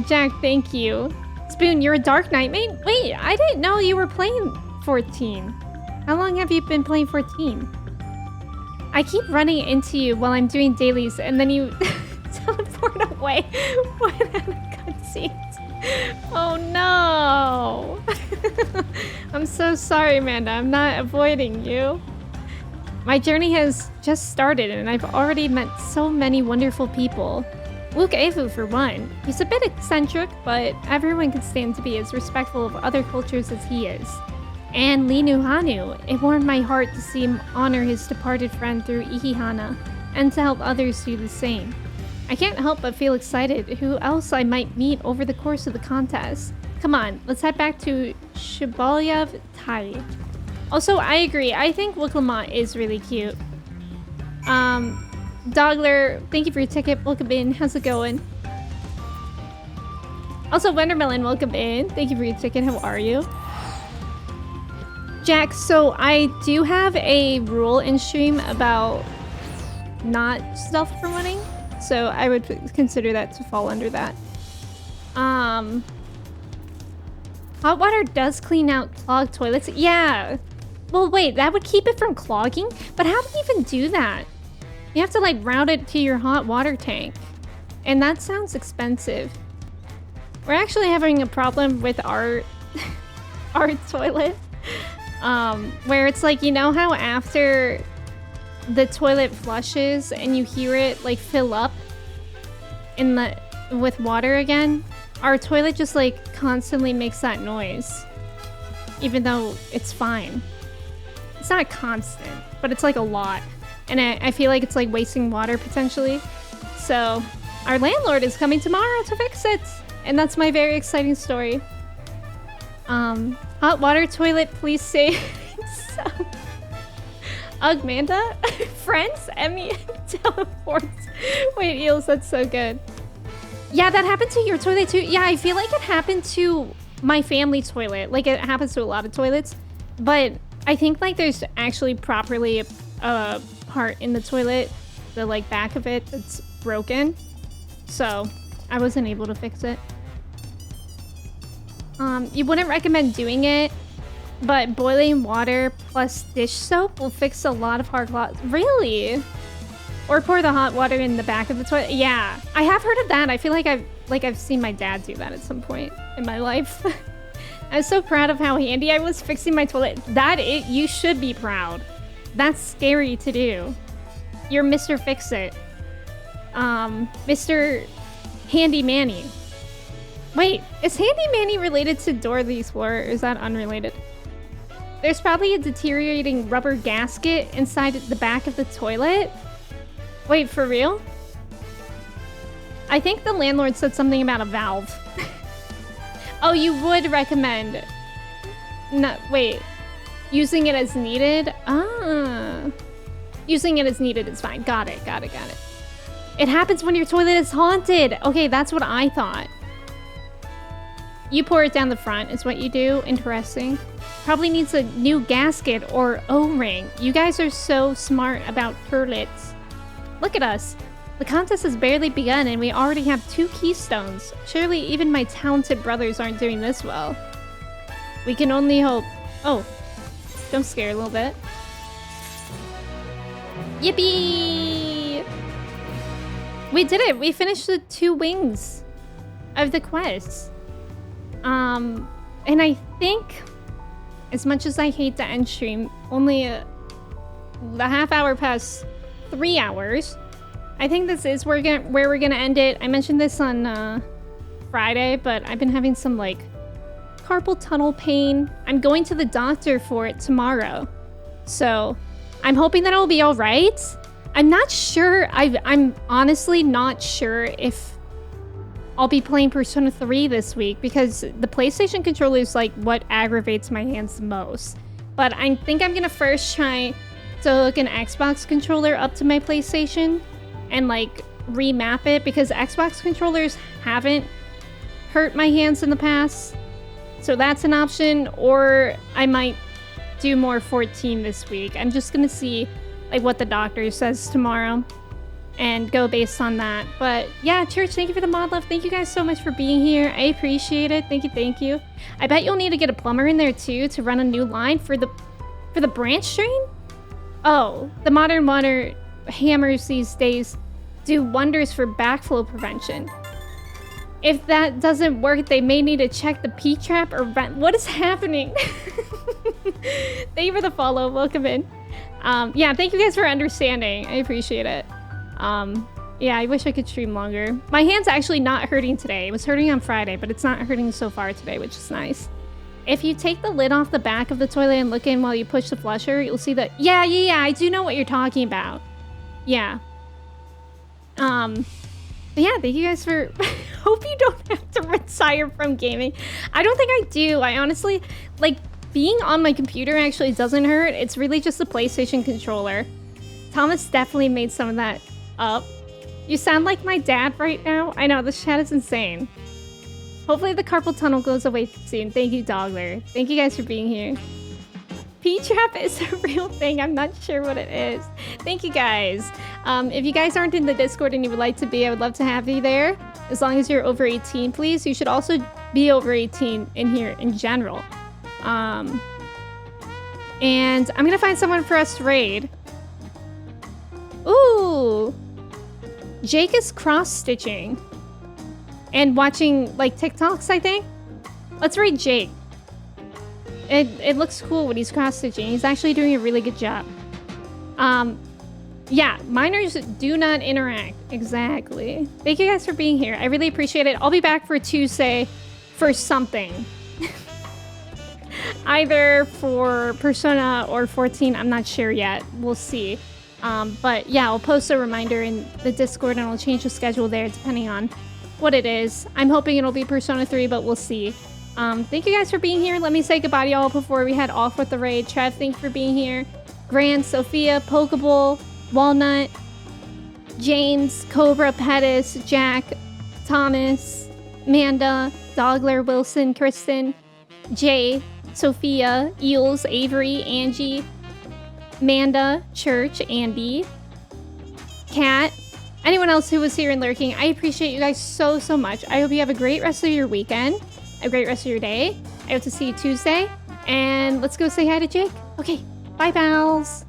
Jack, thank you. Spoon, you're a Dark Knight mate? Wait, I didn't know you were playing 14. How long have you been playing 14? I keep running into you while I'm doing dailies, and then you teleport away when I'm in cutscenes. Oh no! I'm so sorry, Amanda. I'm not avoiding you. My journey has just started, and I've already met so many wonderful people. Luke Evu, for one. He's a bit eccentric, but everyone can stand to be as respectful of other cultures as he is. And Lee Nuhanu. It warmed my heart to see him honor his departed friend through Ihihana, and to help others do the same. I can't help but feel excited who else I might meet over the course of the contest. Come on, let's head back to Shibalyev Tai. Also, I agree. I think Wuklamot is really cute. Dogler, thank you for your ticket. Welcome in. How's it going? Also, Wendermelon, welcome in. Thank you for your ticket. How are you? Jack, so I do have a rule in stream about not self-promoting, so I would consider that to fall under that. Hot water does clean out clogged toilets. Yeah. Well, wait, that would keep it from clogging? But how do you even do that? You have to, like, route it to your hot water tank. And that sounds expensive. We're actually having a problem with our, our toilet. Where it's like, you know how after the toilet flushes and you hear it, like, fill up in the with water again? Our toilet just, like, constantly makes that noise. Even though it's fine. It's not constant, but it's, like, a lot. And I feel like it's like wasting water potentially. So our landlord is coming tomorrow to fix it. And that's my very exciting story. Hot water toilet, please say so. Ugmanda? Friends? Emmy teleports. Wait, Eels, that's so good. Yeah, that happened to your toilet too. Yeah, I feel like it happened to my family toilet. Like, it happens to a lot of toilets. But I think, like, there's actually properly a part in the toilet, the, like, back of it that's broken. So, I wasn't able to fix it. You wouldn't recommend doing it, but boiling water plus dish soap will fix a lot of hard clots. Really? Or pour the hot water in the back of the toilet. Yeah, I have heard of that. I feel like I've seen my dad do that at some point in my life. I was so proud of how handy I was fixing my toilet. You should be proud. That's scary to do. You're Mr. Fix-It. Mr. Handy Manny. Wait, is Handy Manny related to Dora the Explorer, or is that unrelated? There's probably a deteriorating rubber gasket inside the back of the toilet. Wait, for real? I think the landlord said something about a valve. Oh, you would recommend... No, wait. Using it as needed? Ah. Using it as needed is fine. Got it. It happens when your toilet is haunted. Okay, that's what I thought. You pour it down the front is what you do. Interesting. Probably needs a new gasket or O-ring. You guys are so smart about toilets. Look at us. The contest has barely begun and we already have 2 keystones. Surely even my talented brothers aren't doing this well. We can only hope. Oh, jump scare a little bit. Yippee! We did it. We finished the 2 wings of the quest. And I think, as much as I hate to end stream, only the half hour past 3 hours. I think this is where we're gonna end it. I mentioned this on Friday, but I've been having some like carpal tunnel pain. I'm going to the doctor for it tomorrow, so I'm hoping that it'll be all right. I'm not sure. I'm honestly not sure if I'll be playing Persona 3 this week because the PlayStation controller is like what aggravates my hands the most. But I think I'm gonna first try to hook an Xbox controller up to my PlayStation and like remap it because Xbox controllers haven't hurt my hands in the past. So that's an option, or I might do more 14 this week. I'm just gonna see like what the doctor says tomorrow and go based on that. But yeah, Church, thank you for the mod love. Thank you guys so much for being here. I appreciate it. Thank you. I bet you'll need to get a plumber in there too to run a new line for the branch drain. Oh, the modern water hammers these days do wonders for backflow prevention. If that doesn't work, they may need to check the P-trap or vent. What is happening? Thank you for the follow. Welcome in. Yeah, thank you guys for understanding. I appreciate it. Yeah, I wish I could stream longer. My hand's actually not hurting today. It was hurting on Friday, but it's not hurting so far today, which is nice. If you take the lid off the back of the toilet and look in while you push the flusher, you'll see that... Yeah, I do know what you're talking about. Yeah. But yeah, thank you guys for... Hope you don't have to retire from gaming. I don't think I do. I honestly... Like, being on my computer actually doesn't hurt. It's really just the PlayStation controller. Thomas definitely made some of that up. You sound like my dad right now. I know, this chat is insane. Hopefully the carpal tunnel goes away soon. Thank you, Dogler. Thank you guys for being here. P-trap is a real thing. I'm not sure what it is. Thank you guys. If you guys aren't in the Discord and you would like to be, I would love to have you there. As long as you're over 18, please. You should also be over 18 in here in general. And I'm gonna find someone for us to raid. Ooh. Jake is cross-stitching. And watching, like, TikToks, I think. Let's raid Jake. It looks cool when he's cross-stitching. He's actually doing a really good job. Yeah, minors do not interact. Exactly. Thank you guys for being here. I really appreciate it. I'll be back for Tuesday for something. Either for Persona or 14. I'm not sure yet. We'll see. But yeah, I'll post a reminder in the Discord and I'll change the schedule there depending on what it is. I'm hoping it'll be Persona 3, but we'll see. Thank you guys for being here. Let me say goodbye to y'all before we head off with the raid. Trev, thank you for being here. Grant, Sophia, Pokeball, Walnut, James, Cobra, Pettis, Jack, Thomas, Amanda, Dogler, Wilson, Kristen, Jay, Sophia, Eels, Avery, Angie, Amanda, Church, Andy, Kat, anyone else who was here and lurking. I appreciate you guys so, so much. I hope you have a great rest of your weekend, a great rest of your day. I hope to see you Tuesday. And let's go say hi to Jake. Okay, bye, pals.